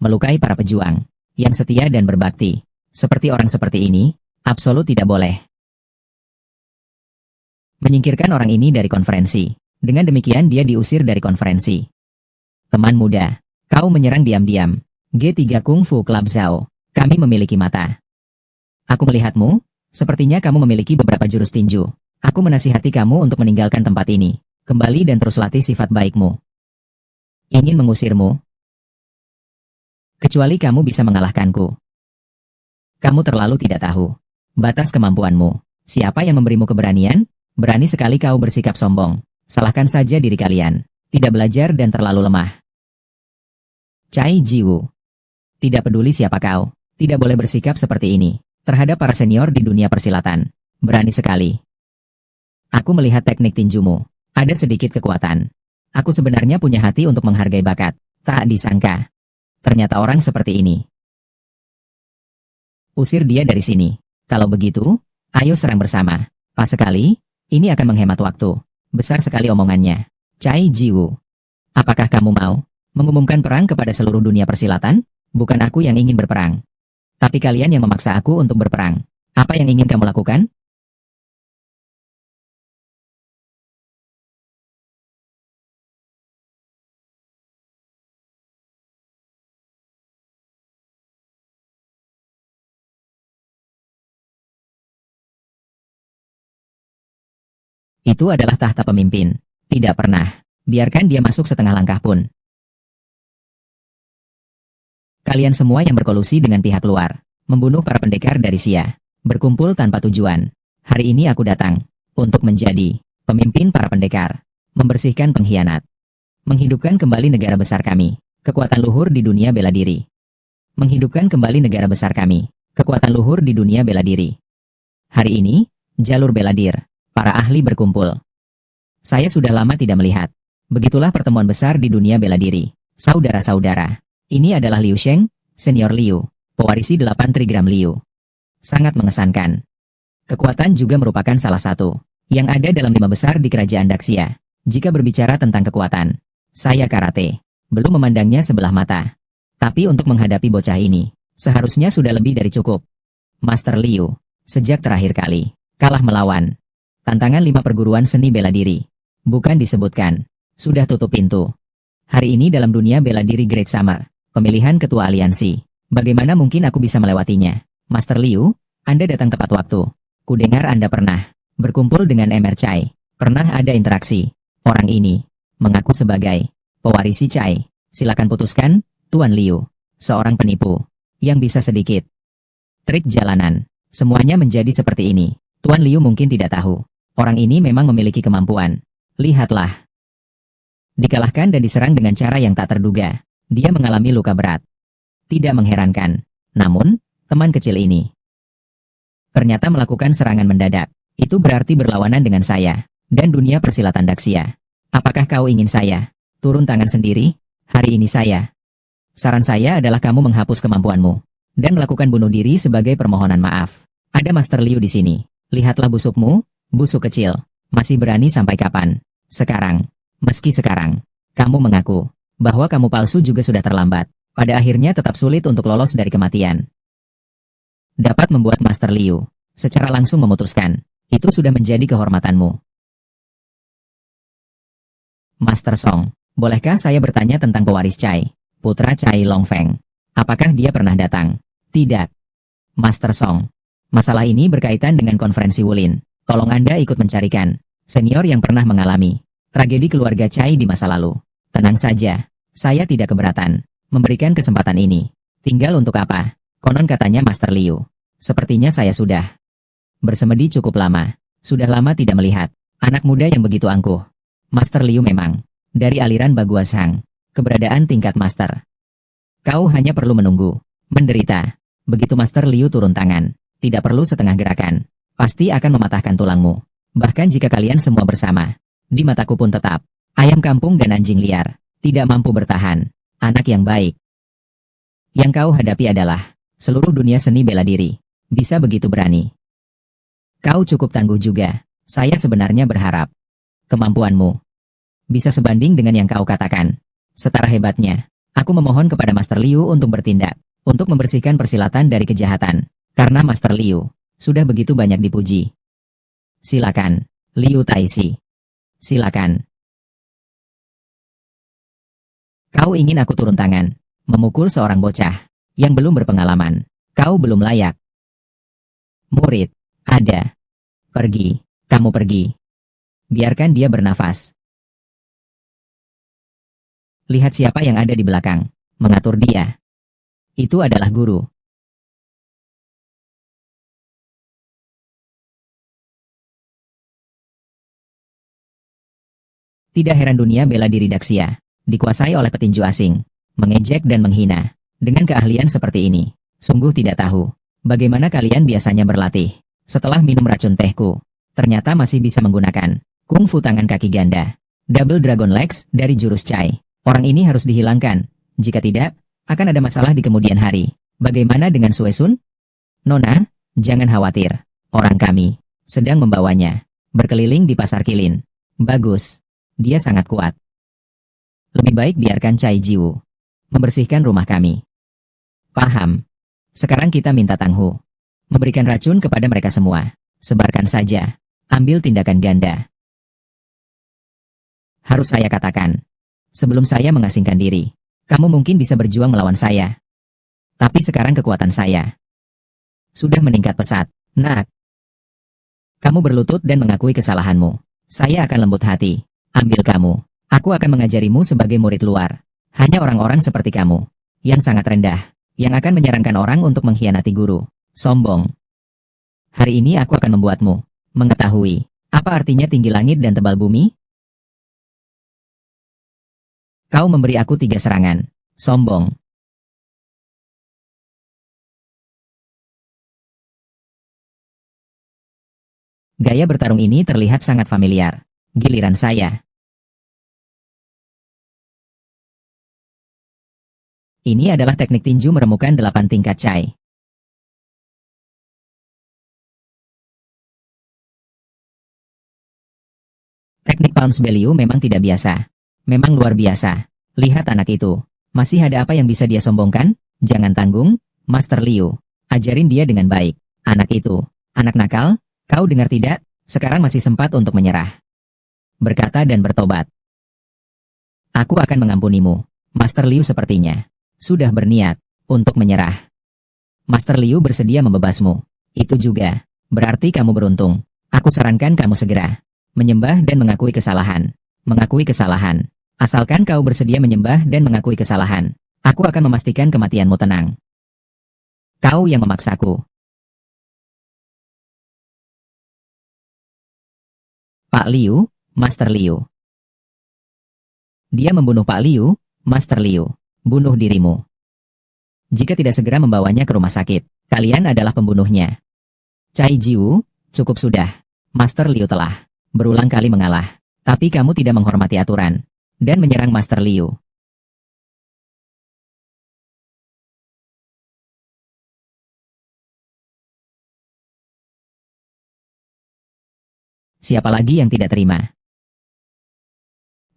Melukai para pejuang yang setia dan berbakti. Seperti orang seperti ini, absolut tidak boleh. Menyingkirkan orang ini dari konferensi. Dengan demikian dia diusir dari konferensi. Teman muda, kau menyerang diam-diam. G3 Kung Fu Club Zhao. Kami memiliki mata. Aku melihatmu, sepertinya kamu memiliki beberapa jurus tinju. Aku menasihati kamu untuk meninggalkan tempat ini. Kembali dan terus latih sifat baikmu. Ingin mengusirmu? Kecuali kamu bisa mengalahkanku. Kamu terlalu tidak tahu batas kemampuanmu. Siapa yang memberimu keberanian? Berani sekali kau bersikap sombong. Salahkan saja diri kalian. Tidak belajar dan terlalu lemah. Chai Jiwu. Tidak peduli siapa kau. Tidak boleh bersikap seperti ini terhadap para senior di dunia persilatan. Berani sekali. Aku melihat teknik tinjumu. Ada sedikit kekuatan. Aku sebenarnya punya hati untuk menghargai bakat. Tak disangka. Ternyata orang seperti ini. Usir dia dari sini. Kalau begitu, ayo serang bersama. Pas sekali, ini akan menghemat waktu. Besar sekali omongannya. Chai Jiwu. Apakah kamu mau mengumumkan perang kepada seluruh dunia persilatan? Bukan aku yang ingin berperang. Tapi kalian yang memaksa aku untuk berperang. Apa yang ingin kamu lakukan? Itu adalah tahta pemimpin. Tidak pernah. Biarkan dia masuk setengah langkah pun. Kalian semua yang berkolusi dengan pihak luar. Membunuh para pendekar dari Sia. Berkumpul tanpa tujuan. Hari ini aku datang. Untuk menjadi pemimpin para pendekar. Membersihkan pengkhianat. Menghidupkan kembali negara besar kami. Kekuatan luhur di dunia bela diri. Menghidupkan kembali negara besar kami. Kekuatan luhur di dunia bela diri. Hari ini, jalur bela diri. Para ahli berkumpul. Saya sudah lama tidak melihat. Begitulah pertemuan besar di dunia bela diri. Saudara-saudara. Ini adalah Liu Sheng, Senior Liu. Pewarisi 8 Trigram Liu. Sangat mengesankan. Kekuatan juga merupakan salah satu yang ada dalam 5 besar di kerajaan Daxia. Jika berbicara tentang kekuatan, saya karate belum memandangnya sebelah mata. Tapi untuk menghadapi bocah ini, seharusnya sudah lebih dari cukup. Master Liu, sejak terakhir kali kalah melawan tantangan 5 perguruan seni bela diri, bukan disebutkan sudah tutup pintu. Hari ini dalam dunia bela diri Great Summer, pemilihan ketua aliansi, bagaimana mungkin aku bisa melewatinya? Master Liu, Anda datang tepat waktu. Kudengar Anda pernah berkumpul dengan Emer Chai, pernah ada interaksi. Orang ini mengaku sebagai pewarisi Chai. Silakan putuskan, Tuan Liu. Seorang penipu yang bisa sedikit trik jalanan. Semuanya menjadi seperti ini. Tuan Liu mungkin tidak tahu. Orang ini memang memiliki kemampuan. Lihatlah. Dikalahkan dan diserang dengan cara yang tak terduga. Dia mengalami luka berat. Tidak mengherankan. Namun, teman kecil ini ternyata melakukan serangan mendadak. Itu berarti berlawanan dengan saya dan dunia persilatan Daxia. Apakah kau ingin saya turun tangan sendiri? Hari ini saran saya adalah kamu menghapus kemampuanmu dan melakukan bunuh diri sebagai permohonan maaf. Ada Master Liu di sini. Lihatlah busukmu, busuk kecil. Masih berani sampai kapan? Meski sekarang, kamu mengaku bahwa kamu palsu juga sudah terlambat. Pada akhirnya tetap sulit untuk lolos dari kematian. Dapat membuat Master Liu secara langsung memutuskan. Itu sudah menjadi kehormatanmu. Master Song, bolehkah saya bertanya tentang pewaris Chai, putra Chai Longfeng? Apakah dia pernah datang? Tidak. Master Song, masalah ini berkaitan dengan konferensi Wulin. Tolong Anda ikut mencarikan senior yang pernah mengalami tragedi keluarga Chai di masa lalu. Tenang saja, saya tidak keberatan memberikan kesempatan ini. Tinggal untuk apa? Konon katanya Master Liu. Sepertinya saya sudah bersemedi cukup lama. Sudah lama tidak melihat anak muda yang begitu angkuh. Master Liu memang dari aliran Baguazhang. Keberadaan tingkat Master. Kau hanya perlu menunggu, menderita. Begitu Master Liu turun tangan, tidak perlu setengah gerakan. Pasti akan mematahkan tulangmu. Bahkan jika kalian semua bersama, di mataku pun tetap ayam kampung dan anjing liar. Tidak mampu bertahan. Anak yang baik. Yang kau hadapi adalah seluruh dunia seni bela diri. Bisa begitu berani. Kau cukup tangguh juga. Saya sebenarnya berharap kemampuanmu bisa sebanding dengan yang kau katakan. Setara hebatnya, aku memohon kepada Master Liu untuk bertindak, untuk membersihkan persilatan dari kejahatan. Karena Master Liu sudah begitu banyak dipuji. Silakan, Liu Taixi. Silakan. Kau ingin aku turun tangan, memukul seorang bocah yang belum berpengalaman. Kau belum layak. Murid, ada. Pergi, kamu pergi. Biarkan dia bernafas. Lihat siapa yang ada di belakang. Mengatur dia. Itu adalah guru. Tidak heran dunia bela diri Daxia dikuasai oleh petinju asing, mengejek dan menghina. Dengan keahlian seperti ini, sungguh tidak tahu bagaimana kalian biasanya berlatih. Setelah minum racun tehku, ternyata masih bisa menggunakan kungfu tangan kaki ganda, double dragon legs dari jurus Chai. Orang ini harus dihilangkan. Jika tidak, akan ada masalah di kemudian hari. Bagaimana dengan Suesun? Nona, jangan khawatir. Orang kami sedang membawanya berkeliling di pasar Kilin. Bagus. Dia sangat kuat. Lebih baik biarkan Chai Jiwu membersihkan rumah kami. Paham. Sekarang kita minta Tanghu memberikan racun kepada mereka semua. Sebarkan saja. Ambil tindakan ganda. Harus saya katakan, sebelum saya mengasingkan diri, kamu mungkin bisa berjuang melawan saya. Tapi sekarang kekuatan saya sudah meningkat pesat. Nak, kamu berlutut dan mengakui kesalahanmu. Saya akan lembut hati. Ambil kamu. Aku akan mengajarimu sebagai murid luar. Hanya orang-orang seperti kamu, yang sangat rendah, yang akan menyarankan orang untuk mengkhianati guru. Sombong. Hari ini aku akan membuatmu mengetahui apa artinya tinggi langit dan tebal bumi. Kau memberi aku 3 serangan. Sombong. Gaya bertarung ini terlihat sangat familiar. Giliran saya. Ini adalah teknik tinju meremukan 8 tingkat Chai. pounds value memang tidak biasa. Memang luar biasa. Lihat anak itu. Masih ada apa yang bisa dia sombongkan? Jangan tanggung, Master Liu. Ajarin dia dengan baik. Anak itu. Anak nakal, kau dengar tidak? Sekarang masih sempat untuk menyerah. Berkata dan bertobat. Aku akan mengampunimu. Master Liu sepertinya sudah berniat untuk menyerah. Master Liu bersedia membebasmu. Itu juga berarti kamu beruntung. Aku sarankan kamu segera menyembah dan mengakui kesalahan. Mengakui kesalahan. Asalkan kau bersedia menyembah dan mengakui kesalahan, aku akan memastikan kematianmu tenang. Kau yang memaksaku. Pak Liu, Master Liu. Dia membunuh Pak Liu, Master Liu. Bunuh dirimu. Jika tidak segera membawanya ke rumah sakit, kalian adalah pembunuhnya. Cai Jiwu, cukup sudah. Master Liu telah berulang kali mengalah, tapi kamu tidak menghormati aturan dan menyerang Master Liu. Siapa lagi yang tidak terima?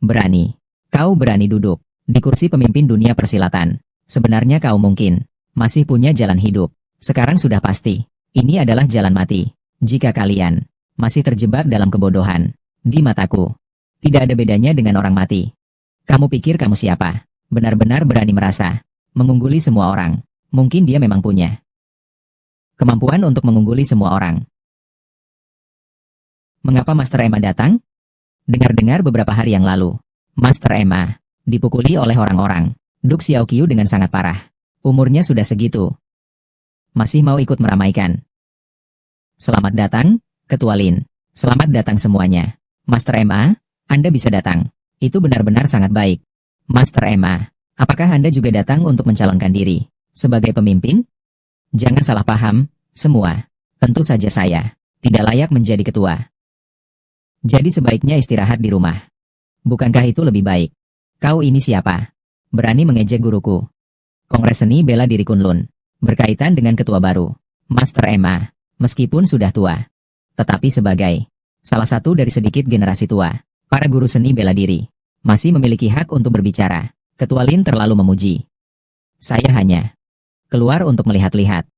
Berani. Kau berani duduk di kursi pemimpin dunia persilatan. Sebenarnya kau mungkin masih punya jalan hidup. Sekarang sudah pasti, ini adalah jalan mati. Jika kalian masih terjebak dalam kebodohan, di mataku, tidak ada bedanya dengan orang mati. Kamu pikir kamu siapa? Benar-benar berani merasa mengungguli semua orang. Mungkin dia memang punya kemampuan untuk mengungguli semua orang. Mengapa Master Emma datang? Dengar-dengar beberapa hari yang lalu, Master Emma dipukuli oleh orang-orang Duk Xiaoqiu dengan sangat parah. Umurnya sudah segitu. Masih mau ikut meramaikan. Selamat datang, Ketua Lin. Selamat datang semuanya. Master Emma, Anda bisa datang. Itu benar-benar sangat baik. Master Emma, apakah Anda juga datang untuk mencalonkan diri sebagai pemimpin? Jangan salah paham, semua. Tentu saja saya tidak layak menjadi ketua. Jadi sebaiknya istirahat di rumah. Bukankah itu lebih baik? Kau ini siapa? Berani mengejek guruku. Kongres seni bela diri Kunlun berkaitan dengan ketua baru, Master Emma, meskipun sudah tua. Tetapi sebagai salah satu dari sedikit generasi tua, para guru seni bela diri masih memiliki hak untuk berbicara. Ketua Lin terlalu memuji. Saya hanya keluar untuk melihat-lihat.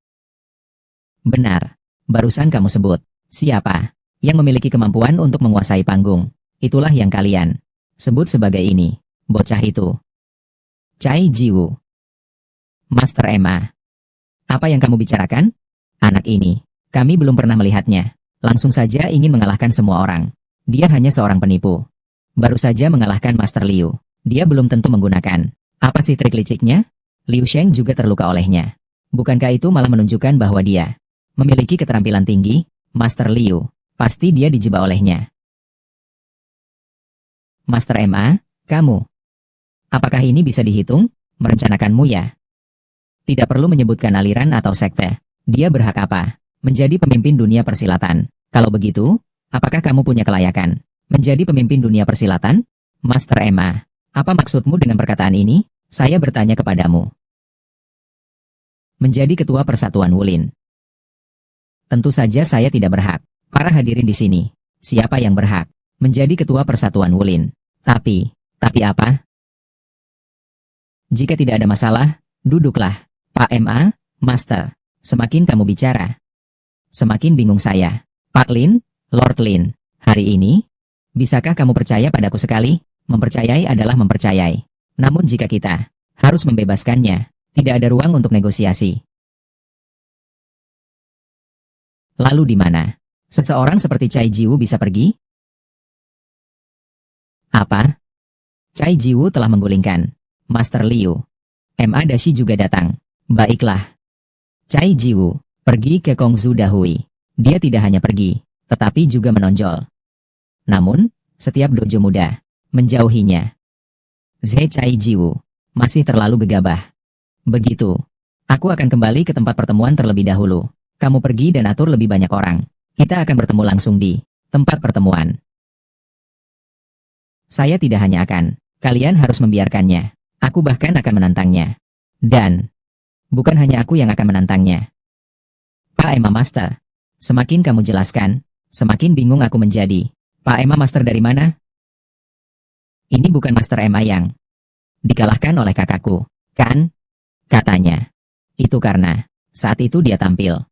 Benar, barusan kamu sebut. Siapa yang memiliki kemampuan untuk menguasai panggung? Itulah yang kalian sebut sebagai ini, bocah itu. Cai Jiwu. Master Emma. Apa yang kamu bicarakan? Anak ini, kami belum pernah melihatnya. Langsung saja ingin mengalahkan semua orang. Dia hanya seorang penipu. Baru saja mengalahkan Master Liu. Dia belum tentu menggunakan. Apa sih trik liciknya? Liu Sheng juga terluka olehnya. Bukankah itu malah menunjukkan bahwa dia memiliki keterampilan tinggi? Master Liu, pasti dia dijebak olehnya. Master Emma, kamu. Apakah ini bisa dihitung? Merencanakanmu ya? Tidak perlu menyebutkan aliran atau sekte. Dia berhak apa? Menjadi pemimpin dunia persilatan. Kalau begitu, apakah kamu punya kelayakan menjadi pemimpin dunia persilatan? Master Emma, apa maksudmu dengan perkataan ini? Saya bertanya kepadamu. Menjadi ketua persatuan Wulin. Tentu saja saya tidak berhak. Para hadirin di sini, siapa yang berhak menjadi ketua persatuan Wulin? Tapi apa? Jika tidak ada masalah, duduklah. Pak MA, Master. Semakin kamu bicara, semakin bingung saya. Pak Lin, Lord Lin, hari ini, bisakah kamu percaya padaku sekali? Mempercayai adalah mempercayai. Namun jika kita harus membebaskannya, tidak ada ruang untuk negosiasi. Lalu di mana seseorang seperti Cai Jiwu bisa pergi? Apa? Cai Jiwu telah menggulingkan Master Liu. MA Dashi juga datang. Baiklah. Cai Jiwu pergi ke Kongzu Dahui. Dia tidak hanya pergi, tetapi juga menonjol. Namun, setiap dojo muda menjauhinya. Zhe Cai Jiwu masih terlalu gegabah. Begitu. Aku akan kembali ke tempat pertemuan terlebih dahulu. Kamu pergi dan atur lebih banyak orang. Kita akan bertemu langsung di tempat pertemuan. Saya tidak hanya akan. Kalian harus membiarkannya. Aku bahkan akan menantangnya. Dan bukan hanya aku yang akan menantangnya. Pak Emma Master, semakin kamu jelaskan, semakin bingung aku menjadi. Pak Emma Master dari mana? Ini bukan Master Emma yang dikalahkan oleh kakakku, kan? Katanya. Itu karena saat itu dia tampil.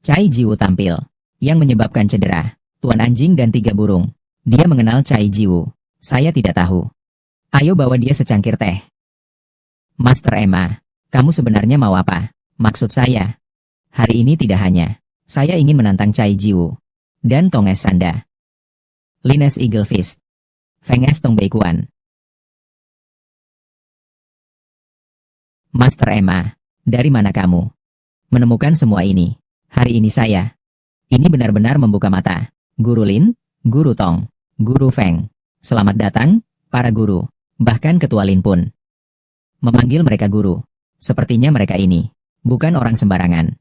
Cai Jiwu tampil, yang menyebabkan cedera. Tuan anjing dan 3 burung. Dia mengenal Cai Jiwu. Saya tidak tahu. Ayo bawa dia secangkir teh. Master Emma, kamu sebenarnya mau apa? Maksud saya, hari ini tidak hanya saya ingin menantang Cai Jiwu dan Tonges Sanda. Lines Eagle Fist. Fenges Tong Beikuan. Master Emma, dari mana kamu menemukan semua ini? Hari ini saya. Ini benar-benar membuka mata. Guru Lin, Guru Tong, Guru Feng. Selamat datang, para guru. Bahkan Ketua Lin pun memanggil mereka guru. Sepertinya mereka ini bukan orang sembarangan.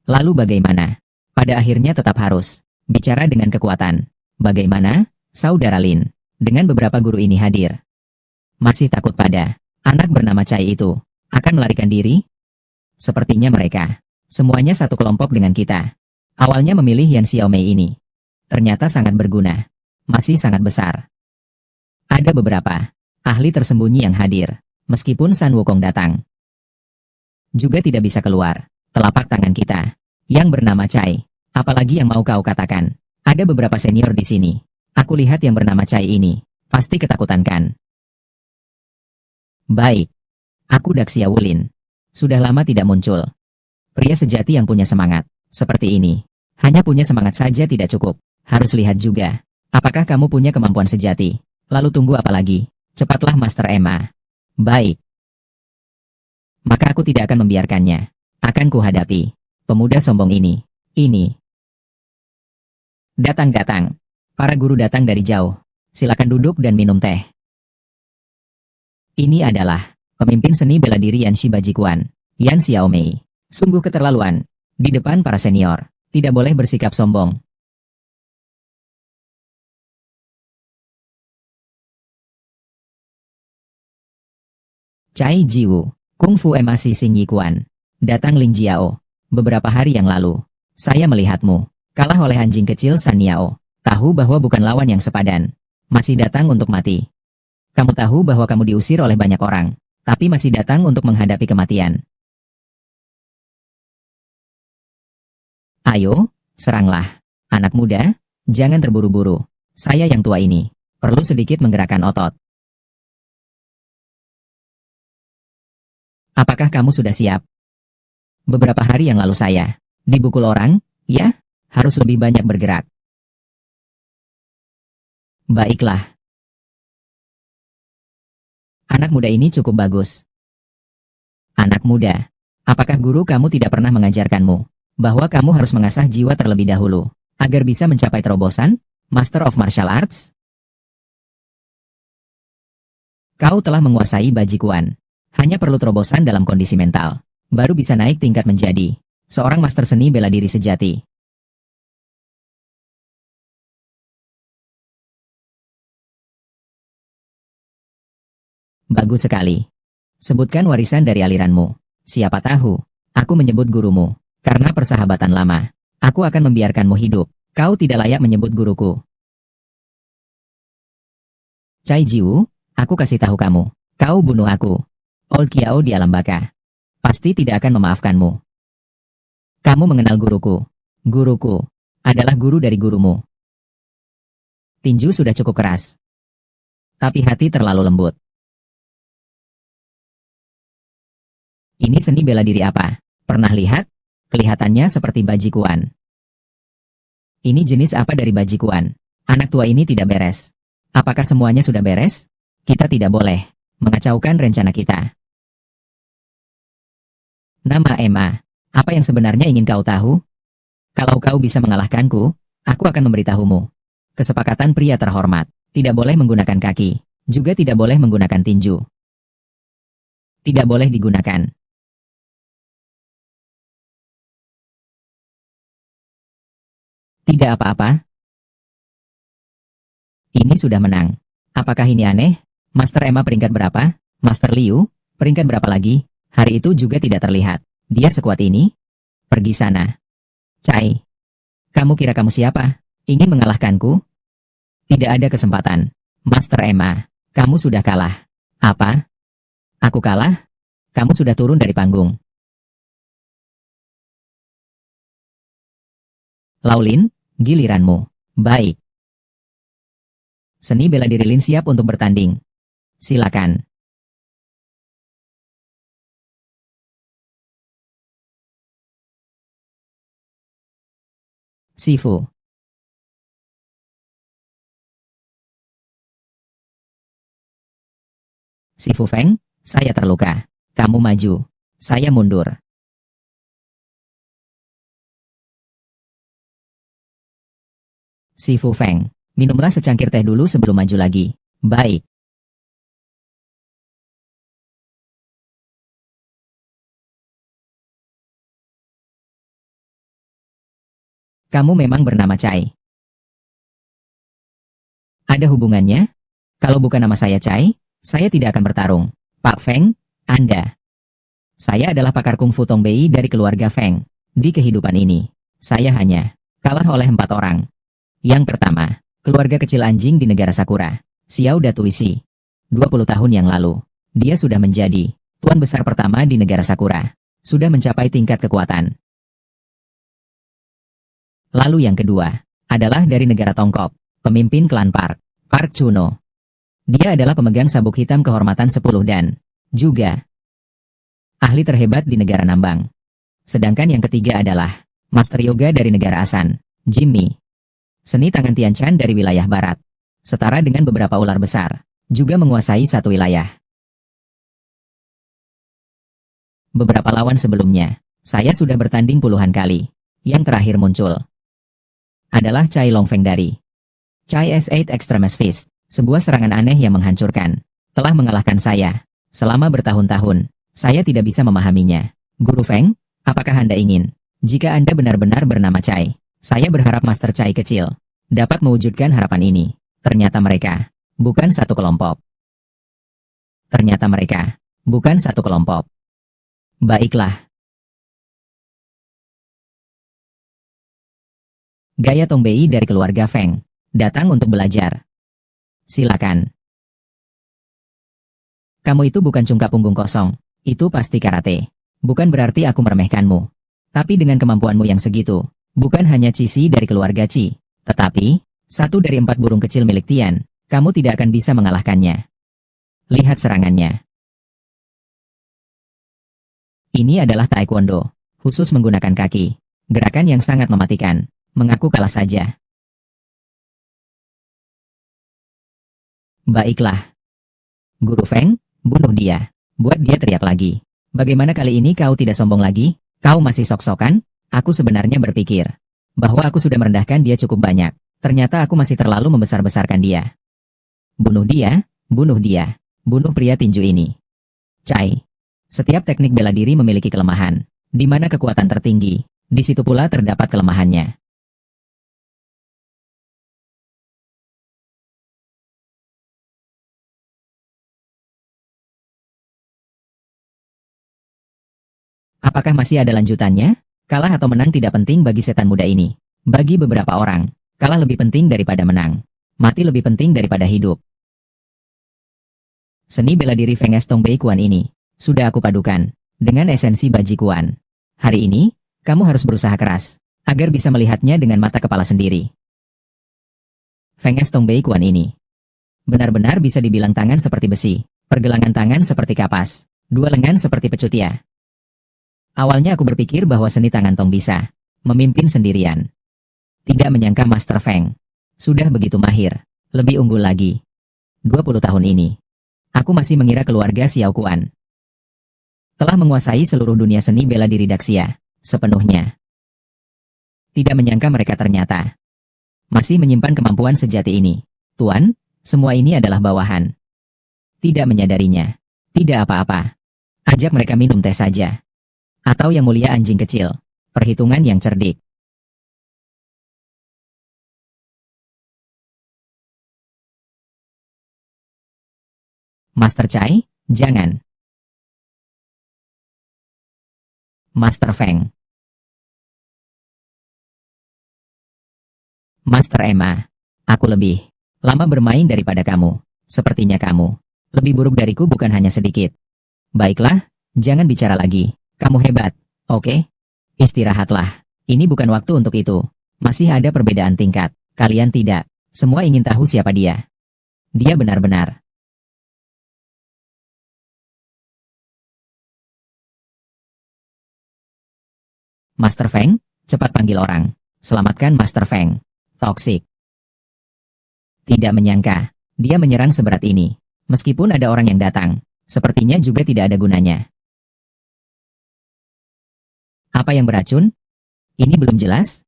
Lalu bagaimana? Pada akhirnya tetap harus bicara dengan kekuatan. Bagaimana, Saudara Lin? Dengan beberapa guru ini hadir. Masih takut pada anak bernama Cai itu akan melarikan diri? Sepertinya mereka semuanya satu kelompok dengan kita. Awalnya memilih Yan Xiaomei ini. Ternyata sangat berguna. Masih sangat besar. Ada beberapa ahli tersembunyi yang hadir. Meskipun San Wukong datang, juga tidak bisa keluar telapak tangan kita. Yang bernama Cai. Apalagi yang mau kau katakan? Ada beberapa senior di sini. Aku lihat yang bernama Cai ini pasti ketakutan kan? Baik. Aku Daxia Wulin. Sudah lama tidak muncul. Pria sejati yang punya semangat seperti ini. Hanya punya semangat saja tidak cukup. Harus lihat juga. Apakah kamu punya kemampuan sejati? Lalu tunggu apa lagi? Cepatlah Master Emma. Baik. Maka aku tidak akan membiarkannya. Akan kuhadapi pemuda sombong ini. Ini. Datang. Para guru datang dari jauh. Silakan duduk dan minum teh. Ini adalah pemimpin seni bela diri Yan Shi Bajikuan, Yan Xiaomei. Sungguh keterlaluan. Di depan para senior. Tidak boleh bersikap sombong. Cai Jiwu, Kung Fu Emasi Xing Yikuan. Datang Lin Jiao. Beberapa hari yang lalu, saya melihatmu kalah oleh anjing kecil San Niao. Tahu bahwa bukan lawan yang sepadan. Masih datang untuk mati. Kamu tahu bahwa kamu diusir oleh banyak orang, tapi masih datang untuk menghadapi kematian. Ayo, seranglah. Anak muda, jangan terburu-buru. Saya yang tua ini perlu sedikit menggerakkan otot. Apakah kamu sudah siap? Beberapa hari yang lalu saya dibukul orang, ya? Harus lebih banyak bergerak. Baiklah. Anak muda ini cukup bagus. Anak muda, apakah guru kamu tidak pernah mengajarkanmu bahwa kamu harus mengasah jiwa terlebih dahulu agar bisa mencapai terobosan Master of Martial Arts? Kau telah menguasai Bajikuan. Hanya perlu terobosan dalam kondisi mental, baru bisa naik tingkat menjadi seorang master seni bela diri sejati. Bagus sekali. Sebutkan warisan dari aliranmu. Siapa tahu, aku menyebut gurumu. Karena persahabatan lama, aku akan membiarkanmu hidup. Kau tidak layak menyebut guruku. Cai Jiwu, aku kasih tahu kamu. Kau bunuh aku. Old Kiao di alam baka pasti tidak akan memaafkanmu. Kamu mengenal guruku. Guruku adalah guru dari gurumu. Tinju sudah cukup keras, tapi hati terlalu lembut. Ini seni bela diri apa? Pernah lihat? Kelihatannya seperti Bajikuan. Ini jenis apa dari Bajikuan? Anak tua ini tidak beres. Apakah semuanya sudah beres? Kita tidak boleh mengacaukan rencana kita. Nama Emma. Apa yang sebenarnya ingin kau tahu? Kalau kau bisa mengalahkanku, aku akan memberitahumu. Kesepakatan pria terhormat. Tidak boleh menggunakan kaki. Juga tidak boleh menggunakan tinju. Tidak boleh digunakan. Tidak apa-apa. Ini sudah menang. Apakah ini aneh? Master Emma peringkat berapa? Master Liu, peringkat berapa lagi? Hari itu juga tidak terlihat. Dia sekuat ini? Pergi sana. Cai. Kamu kira kamu siapa? Ingin mengalahkanku? Tidak ada kesempatan. Master Emma, kamu sudah kalah. Apa? Aku kalah? Kamu sudah turun dari panggung. Laulin, giliranmu. Baik. Seni bela diri Lin siap untuk bertanding. Silakan. Sifu. Sifu Feng, saya terluka. Kamu maju. Saya mundur. Sifu Feng, minumlah secangkir teh dulu sebelum maju lagi. Baik. Kamu memang bernama Chai. Ada hubungannya? Kalau bukan nama saya Chai, saya tidak akan bertarung. Pak Feng, Anda. Saya adalah pakar kungfu Tongbei dari keluarga Feng. Di kehidupan ini, saya hanya kalah oleh 4 orang. Yang pertama, keluarga kecil anjing di negara Sakura, Xiao Datuisi. 20 tahun yang lalu, dia sudah menjadi tuan besar pertama di negara Sakura. Sudah mencapai tingkat kekuatan. Lalu yang kedua, adalah dari negara Tongkop, pemimpin klan Park Chuno. Dia adalah pemegang sabuk hitam kehormatan 10 dan juga ahli terhebat di negara Nambang. Sedangkan yang ketiga adalah Master Yoga dari negara Asan, Jimmy. Seni tangan Tianchan dari wilayah barat. Setara dengan beberapa ular besar. Juga menguasai satu wilayah. Beberapa lawan sebelumnya, saya sudah bertanding puluhan kali. Yang terakhir muncul adalah Chai Longfeng dari Chai S8 Extremis Fist. Sebuah serangan aneh yang menghancurkan. Telah mengalahkan saya. Selama bertahun-tahun, saya tidak bisa memahaminya. Guru Feng, apakah Anda ingin? Jika Anda benar-benar bernama Chai, saya berharap Master Chai kecil dapat mewujudkan harapan ini. Ternyata mereka bukan satu kelompok. Ternyata mereka bukan satu kelompok. Baiklah. Gaya Tongbei dari keluarga Feng datang untuk belajar. Silakan. Kamu itu bukan cungkap punggung kosong. Itu pasti karate. Bukan berarti aku meremehkanmu. Tapi dengan kemampuanmu yang segitu, bukan hanya Cici dari keluarga Ci, tetapi satu dari 4 burung kecil milik Tian, kamu tidak akan bisa mengalahkannya. Lihat serangannya. Ini adalah taekwondo, khusus menggunakan kaki. Gerakan yang sangat mematikan. Mengaku kalah saja. Baiklah. Guru Feng, bunuh dia. Buat dia teriak lagi. Bagaimana kali ini kau tidak sombong lagi? Kau masih sok-sokan? Aku sebenarnya berpikir bahwa aku sudah merendahkan dia cukup banyak. Ternyata aku masih terlalu membesar-besarkan dia. Bunuh dia, bunuh dia. Bunuh pria tinju ini. Chai. Setiap teknik bela diri memiliki kelemahan. Di mana kekuatan tertinggi, di situ pula terdapat kelemahannya. Apakah masih ada lanjutannya? Kalah atau menang tidak penting bagi setan muda ini. Bagi beberapa orang, kalah lebih penting daripada menang. Mati lebih penting daripada hidup. Seni bela diri Feng Es Tongbei Kuan ini sudah aku padukan dengan esensi Baji Kuan. Hari ini, kamu harus berusaha keras agar bisa melihatnya dengan mata kepala sendiri. Feng Es Tongbei Kuan ini benar-benar bisa dibilang tangan seperti besi, pergelangan tangan seperti kapas, 2 lengan seperti pecutia. Awalnya aku berpikir bahwa seni tangan Tong bisa memimpin sendirian. Tidak menyangka Master Feng sudah begitu mahir, lebih unggul lagi. 20 tahun ini, aku masih mengira keluarga Xiao Kuan telah menguasai seluruh dunia seni bela diri Daxia sepenuhnya. Tidak menyangka mereka ternyata masih menyimpan kemampuan sejati ini. Tuan, semua ini adalah bawahan. Tidak menyadarinya. Tidak apa-apa. Ajak mereka minum teh saja. Atau yang mulia anjing kecil. Perhitungan yang cerdik. Master Chai, jangan. Master Feng. Master Emma. Aku lebih Lama bermain daripada kamu. Sepertinya kamu lebih buruk dariku bukan hanya sedikit. Baiklah, jangan bicara lagi. Kamu hebat, oke? Istirahatlah. Ini bukan waktu untuk itu. Masih ada perbedaan tingkat. Kalian tidak. Semua ingin tahu siapa dia. Dia benar-benar. Master Feng, cepat panggil orang. Selamatkan Master Feng. Toksik. Tidak menyangka, dia menyerang seberat ini. Meskipun ada orang yang datang, sepertinya juga tidak ada gunanya. Apa yang beracun? Ini belum jelas?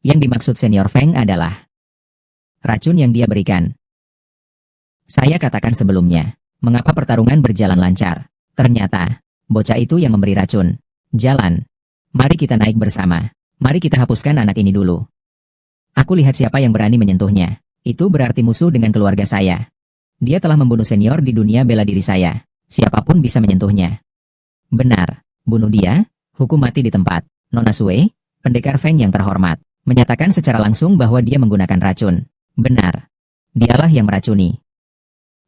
Yang dimaksud Senior Feng adalah racun yang dia berikan. Saya katakan sebelumnya, mengapa pertarungan berjalan lancar? Ternyata, bocah itu yang memberi racun. Jalan. Mari kita naik bersama. Mari kita hapuskan anak ini dulu. Aku lihat siapa yang berani menyentuhnya. Itu berarti musuh dengan keluarga saya. Dia telah membunuh senior di dunia bela diri saya. Siapapun bisa menyentuhnya. Benar, bunuh dia, hukum mati di tempat. Nona Sue, pendekar Feng yang terhormat, menyatakan secara langsung bahwa dia menggunakan racun. Benar. Dialah yang meracuni.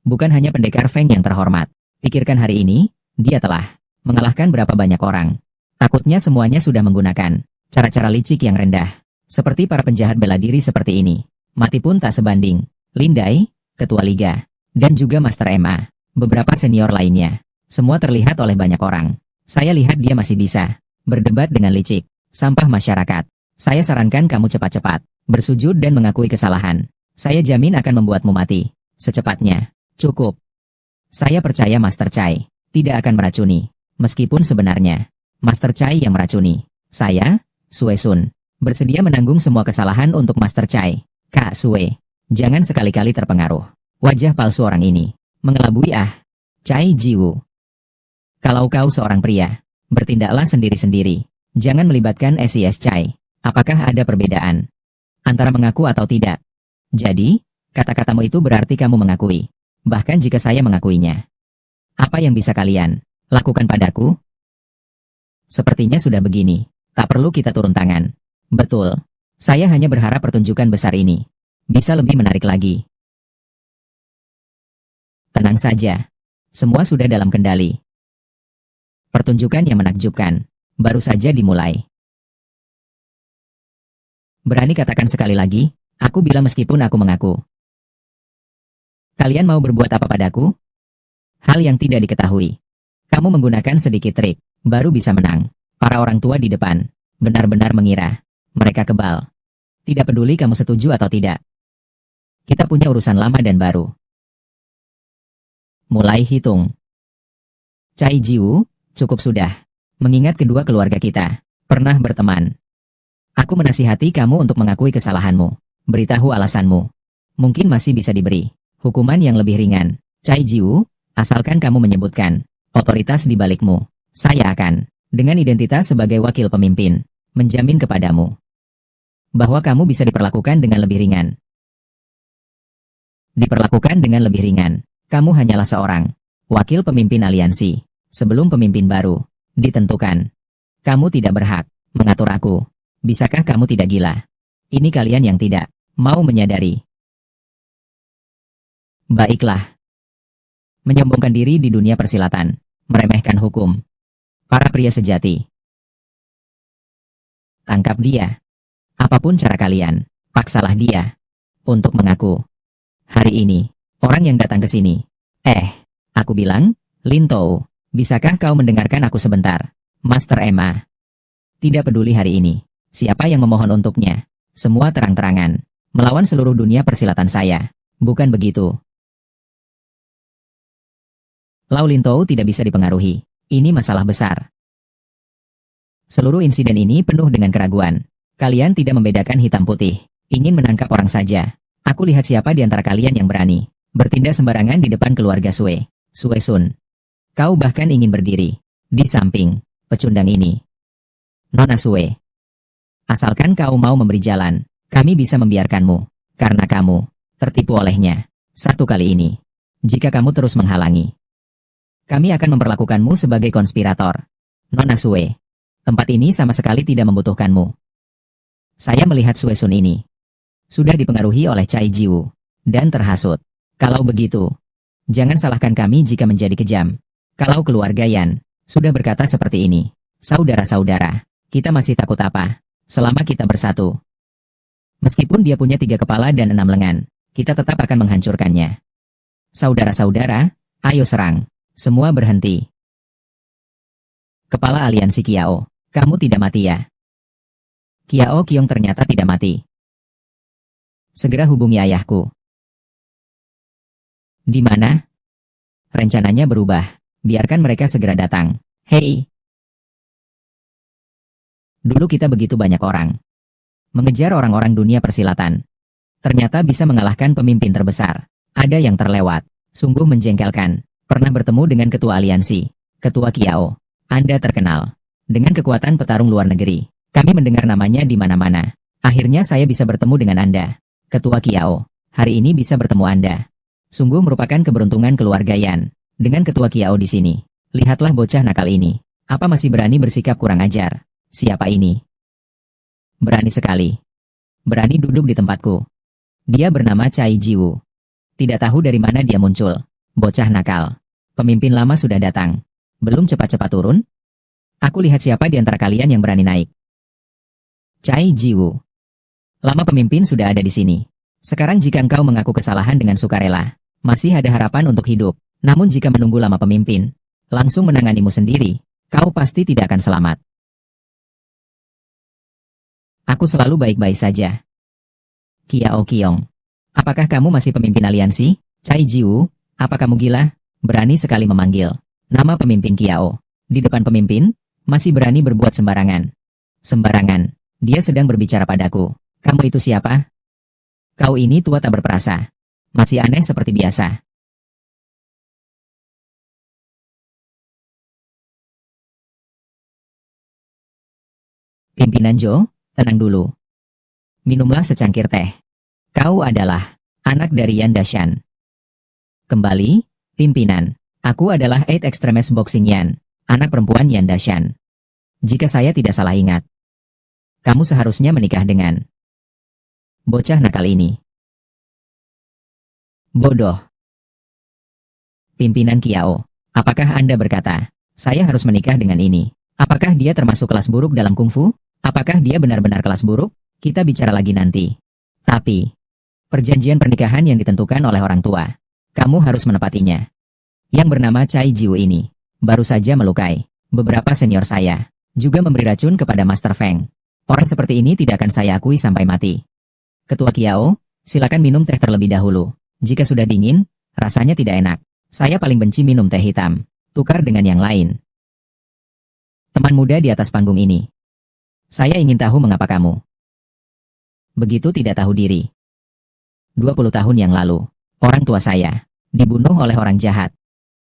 Bukan hanya pendekar Feng yang terhormat. Pikirkan hari ini, dia telah mengalahkan berapa banyak orang. Takutnya semuanya sudah menggunakan cara-cara licik yang rendah. Seperti para penjahat bela diri seperti ini. Mati pun tak sebanding. Lindai, Ketua Liga, dan juga Master MA, beberapa senior lainnya. Semua terlihat oleh banyak orang. Saya lihat dia masih bisa berdebat dengan licik. Sampah masyarakat. Saya sarankan kamu cepat-cepat bersujud dan mengakui kesalahan. Saya jamin akan membuatmu mati. Secepatnya. Cukup. Saya percaya Master Chai tidak akan meracuni. Meskipun sebenarnya Master Chai yang meracuni. Saya, Sue Sun, bersedia menanggung semua kesalahan untuk Master Chai. Kak Sue, jangan sekali-kali terpengaruh. Wajah palsu orang ini mengelabui Chai Jiwu. Kalau kau seorang pria, bertindaklah sendiri-sendiri. Jangan melibatkan SIS Chai. Apakah ada perbedaan antara mengaku atau tidak? Jadi, kata-katamu itu berarti kamu mengakui. Bahkan jika saya mengakuinya. Apa yang bisa kalian lakukan padaku? Sepertinya sudah begini. Tak perlu kita turun tangan. Betul. Saya hanya berharap pertunjukan besar ini bisa lebih menarik lagi. Tenang saja. Semua sudah dalam kendali. Pertunjukan yang menakjubkan baru saja dimulai. Berani katakan sekali lagi, aku bilang meskipun aku mengaku. Kalian mau berbuat apa padaku? Hal yang tidak diketahui. Kamu menggunakan sedikit trik, baru bisa menang. Para orang tua di depan benar-benar mengira mereka kebal. Tidak peduli kamu setuju atau tidak. Kita punya urusan lama dan baru. Mulai hitung. Chai Jiwu, cukup sudah. Mengingat kedua keluarga kita pernah berteman. Aku menasihati kamu untuk mengakui kesalahanmu. Beritahu alasanmu. Mungkin masih bisa diberi hukuman yang lebih ringan. Chai Jiwu, asalkan kamu menyebutkan otoritas di balikmu. Saya akan, dengan identitas sebagai wakil pemimpin, menjamin kepadamu bahwa kamu bisa diperlakukan dengan lebih ringan. Diperlakukan dengan lebih ringan. Kamu hanyalah seorang wakil pemimpin aliansi. Sebelum pemimpin baru ditentukan, kamu tidak berhak mengatur aku. Bisakah kamu tidak gila? Ini kalian yang tidak mau menyadari. Baiklah. Menyombongkan diri di dunia persilatan, meremehkan hukum. Para pria sejati. Tangkap dia. Apapun cara kalian, paksalah dia untuk mengaku. Hari ini, orang yang datang ke sini. Aku bilang, Lin Tou, bisakah kau mendengarkan aku sebentar? Master Emma. Tidak peduli hari ini, siapa yang memohon untuknya. Semua terang-terangan, melawan seluruh dunia persilatan saya. Bukan begitu? Lau Lin Tou tidak bisa dipengaruhi. Ini masalah besar. Seluruh insiden ini penuh dengan keraguan. Kalian tidak membedakan hitam putih. Ingin menangkap orang saja. Aku lihat siapa di antara kalian yang berani bertindak sembarangan di depan keluarga Sue Sun. Kau bahkan ingin berdiri di samping pecundang ini. Nona Sue. Asalkan kau mau memberi jalan, kami bisa membiarkanmu. Karena kamu tertipu olehnya. Satu kali ini. Jika kamu terus menghalangi, kami akan memperlakukanmu sebagai konspirator. Nona Sue. Tempat ini sama sekali tidak membutuhkanmu. Saya melihat Sue Sun ini. sudah dipengaruhi oleh Cai Jiwu dan terhasut. Kalau begitu, jangan salahkan kami jika menjadi kejam. Kalau keluarga Yan sudah berkata seperti ini, saudara-saudara, kita masih takut apa? Selama kita bersatu. Meskipun dia punya 3 kepala dan 6 lengan, kita tetap akan menghancurkannya. Saudara-saudara, ayo serang. Semua berhenti. Kepala aliansi Kiao, kamu tidak mati ya? Kiao Kiong ternyata tidak mati. Segera hubungi ayahku. Di mana? Rencananya berubah. Biarkan mereka segera datang. Hei! Dulu kita begitu banyak orang. Mengejar orang-orang dunia persilatan. Ternyata bisa mengalahkan pemimpin terbesar. Ada yang terlewat. Sungguh menjengkelkan. Pernah bertemu dengan ketua aliansi. Ketua Kiao. Anda terkenal. Dengan kekuatan petarung luar negeri. Kami mendengar namanya di mana-mana. Akhirnya saya bisa bertemu dengan Anda. Ketua Kiao. Hari ini bisa bertemu Anda. Sungguh merupakan keberuntungan keluarga Yan. Dengan ketua Kiao di sini. Lihatlah bocah nakal ini. Apa masih berani bersikap kurang ajar? Siapa ini? Berani sekali. Berani duduk di tempatku. Dia bernama Cai Jiwu. Tidak tahu dari mana dia muncul. Bocah nakal. Pemimpin lama sudah datang. Belum cepat-cepat turun? Aku lihat siapa di antara kalian yang berani naik. Cai Jiwu. Lama pemimpin sudah ada di sini. Sekarang jika engkau mengaku kesalahan dengan sukarela, masih ada harapan untuk hidup. Namun jika menunggu lama pemimpin, langsung menanganimu sendiri, kau pasti tidak akan selamat. Aku selalu baik-baik saja. Kiao Kiong. Apakah kamu masih pemimpin aliansi? Cai Jiwu, apa kamu gila? Berani sekali memanggil nama pemimpin Kiao. Di depan pemimpin, masih berani berbuat sembarangan. Sembarangan. Dia sedang berbicara padaku. Kamu itu siapa? Kau ini tua tak berperasa. Masih aneh seperti biasa. Pimpinan Jo, tenang dulu. Minumlah secangkir teh. Kau adalah anak dari Yan Dashan. Kembali, pimpinan. Aku adalah Eight Extremes Boxing Yan, anak perempuan Yan Dashan. Jika saya tidak salah ingat, kamu seharusnya menikah dengan bocah nakal ini. Bodoh. Pimpinan Kiao, apakah Anda berkata, saya harus menikah dengan ini? Apakah dia termasuk kelas buruk dalam kungfu? Apakah dia benar-benar kelas buruk? Kita bicara lagi nanti. Tapi, perjanjian pernikahan yang ditentukan oleh orang tua, kamu harus menepatinya. Yang bernama Cai Jiwu ini, baru saja melukai beberapa senior saya, juga memberi racun kepada Master Feng. Orang seperti ini tidak akan saya akui sampai mati. Ketua Kiao, silakan minum teh terlebih dahulu. Jika sudah dingin, rasanya tidak enak. Saya paling benci minum teh hitam. Tukar dengan yang lain. Teman muda di atas panggung ini. Saya ingin tahu mengapa kamu begitu tidak tahu diri. 20 tahun yang lalu, orang tua saya dibunuh oleh orang jahat.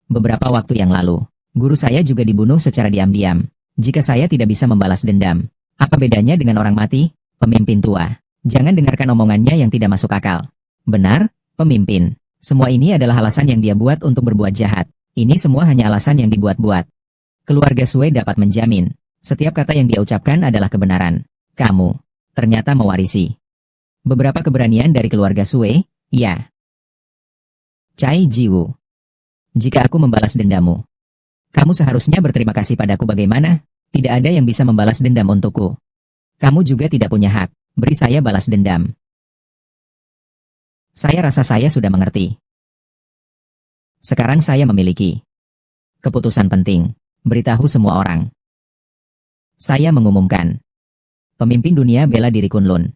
Beberapa waktu yang lalu, guru saya juga dibunuh secara diam-diam. Jika saya tidak bisa membalas dendam, apa bedanya dengan orang mati? Pemimpin tua, jangan dengarkan omongannya yang tidak masuk akal. Benar, pemimpin. Semua ini adalah alasan yang dia buat untuk berbuat jahat. Ini semua hanya alasan yang dibuat-buat. Keluarga Sue dapat menjamin, setiap kata yang dia ucapkan adalah kebenaran. Kamu ternyata mewarisi beberapa keberanian dari keluarga Sue, ya. Cai Jiwu. Jika aku membalas dendamu, kamu seharusnya berterima kasih padaku bagaimana? Tidak ada yang bisa membalas dendam untukku. Kamu juga tidak punya hak beri saya balas dendam. Saya rasa saya sudah mengerti. Sekarang saya memiliki keputusan penting. Beritahu semua orang. Saya mengumumkan. Pemimpin dunia bela diri Kunlun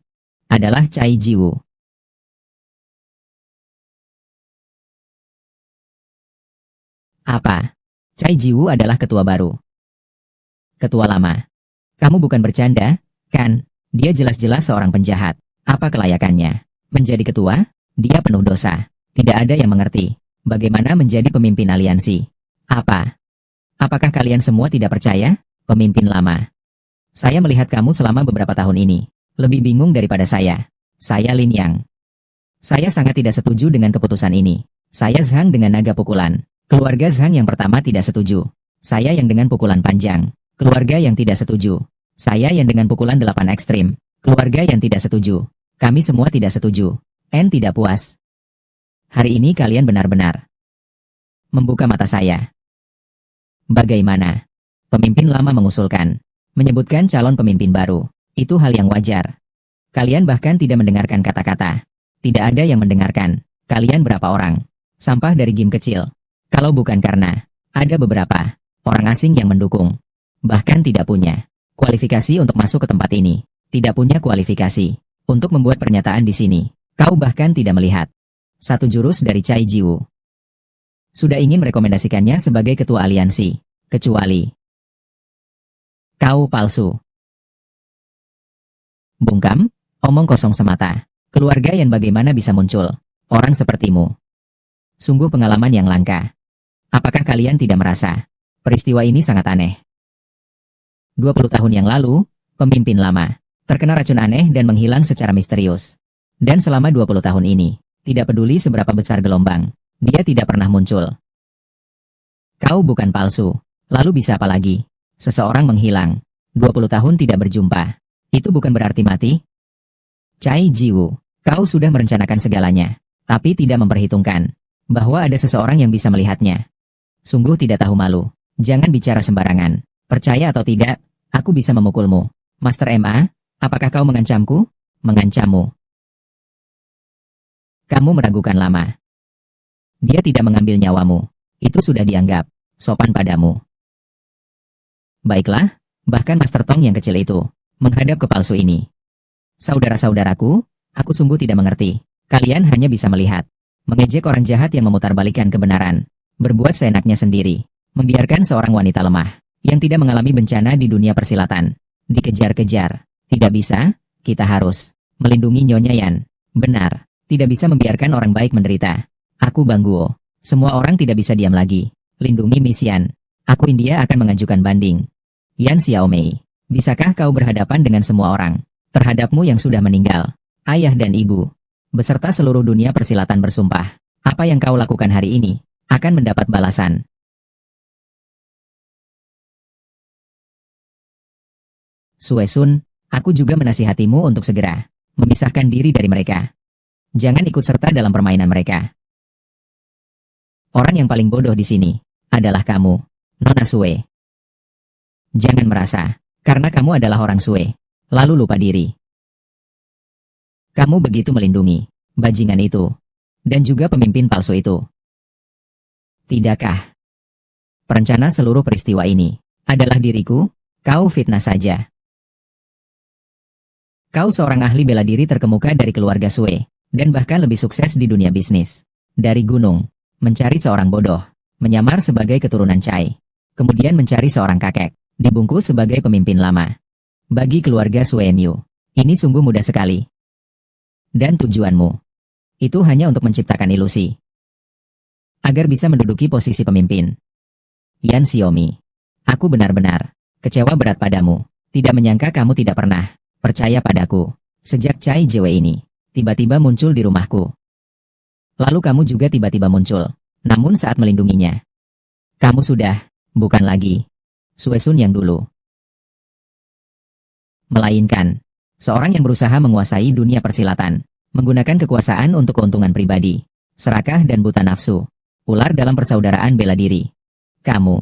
adalah Cai Jiwu. Apa? Cai Jiwu adalah ketua baru. Ketua lama. Kamu bukan bercanda, kan? Dia jelas-jelas seorang penjahat. Apa kelayakannya? Menjadi ketua? Dia penuh dosa. Tidak ada yang mengerti bagaimana menjadi pemimpin aliansi. Apa? Apakah kalian semua tidak percaya? Pemimpin lama. Saya melihat kamu selama beberapa tahun ini. Lebih bingung daripada saya. Saya Lin Yang. Saya sangat tidak setuju dengan keputusan ini. Saya Zhang dengan naga pukulan. Keluarga Zhang yang pertama tidak setuju. Saya yang dengan pukulan panjang. Keluarga yang tidak setuju. Saya yang dengan pukulan 8 ekstrim. Keluarga yang tidak setuju. Kami semua tidak setuju. N tidak puas. Hari ini kalian benar-benar membuka mata saya. Bagaimana? Pemimpin lama mengusulkan. Menyebutkan calon pemimpin baru. Itu hal yang wajar. Kalian bahkan tidak mendengarkan kata-kata. Tidak ada yang mendengarkan. Kalian berapa orang? Sampah dari game kecil. Kalau bukan karena ada beberapa orang asing yang mendukung. Bahkan tidak punya kualifikasi untuk masuk ke tempat ini. Tidak punya kualifikasi untuk membuat pernyataan di sini. Kau bahkan tidak melihat satu jurus dari Cai Jiwu. Sudah ingin merekomendasikannya sebagai ketua aliansi. Kecuali kau palsu. Bungkam, omong kosong semata. Keluarga yang bagaimana bisa muncul orang sepertimu? Sungguh pengalaman yang langka. Apakah kalian tidak merasa peristiwa ini sangat aneh? 20 tahun yang lalu, pemimpin lama terkena racun aneh dan menghilang secara misterius. Dan selama 20 tahun ini, tidak peduli seberapa besar gelombang, dia tidak pernah muncul. Kau bukan palsu. Lalu bisa apa lagi? Seseorang menghilang. 20 tahun tidak berjumpa. Itu bukan berarti mati. Cai Jiwu, kau sudah merencanakan segalanya, tapi tidak memperhitungkan bahwa ada seseorang yang bisa melihatnya. Sungguh tidak tahu malu. Jangan bicara sembarangan. Percaya atau tidak, aku bisa memukulmu. Master MA, apakah kau mengancamku? Mengancammu. Kamu meragukan lama. Dia tidak mengambil nyawamu. Itu sudah dianggap sopan padamu. Baiklah, bahkan Master Tong yang kecil itu menghadap ke palsu ini. Saudara-saudaraku, aku sungguh tidak mengerti. Kalian hanya bisa melihat, mengejek orang jahat yang memutarbalikkan kebenaran, berbuat seenaknya sendiri, membiarkan seorang wanita lemah yang tidak mengalami bencana di dunia persilatan dikejar-kejar. Tidak bisa, kita harus melindungi Nyonya Yan. Benar, tidak bisa membiarkan orang baik menderita. Aku Bang Guo. Semua orang tidak bisa diam lagi. Lindungi Miss Yan. Aku India akan mengajukan banding. Yan Xiaomei, bisakah kau berhadapan dengan semua orang terhadapmu yang sudah meninggal, ayah dan ibu, beserta seluruh dunia persilatan bersumpah, apa yang kau lakukan hari ini akan mendapat balasan. Sue Sun, aku juga menasihatimu untuk segera memisahkan diri dari mereka. Jangan ikut serta dalam permainan mereka. Orang yang paling bodoh di sini adalah kamu, Nona Sue. Jangan merasa, karena kamu adalah orang Sue, lalu lupa diri. Kamu begitu melindungi bajingan itu, dan juga pemimpin palsu itu. Tidakkah? Perencana seluruh peristiwa ini adalah diriku, kau fitnah saja. Kau seorang ahli bela diri terkemuka dari keluarga Sue, dan bahkan lebih sukses di dunia bisnis. Dari gunung, mencari seorang bodoh, menyamar sebagai keturunan Cai, kemudian mencari seorang kakek, dibungkus sebagai pemimpin lama. Bagi keluarga Sue Miu, ini sungguh mudah sekali. Dan tujuanmu itu hanya untuk menciptakan ilusi agar bisa menduduki posisi pemimpin. Yan Xiaomi, aku benar-benar kecewa berat padamu. Tidak menyangka kamu tidak pernah percaya padaku. Sejak Cai Jwe ini tiba-tiba muncul di rumahku. Lalu kamu juga tiba-tiba muncul. Namun saat melindunginya, kamu sudah bukan lagi Sue Sun yang dulu. Melainkan seorang yang berusaha menguasai dunia persilatan, menggunakan kekuasaan untuk keuntungan pribadi, serakah dan buta nafsu, ular dalam persaudaraan bela diri. Kamu,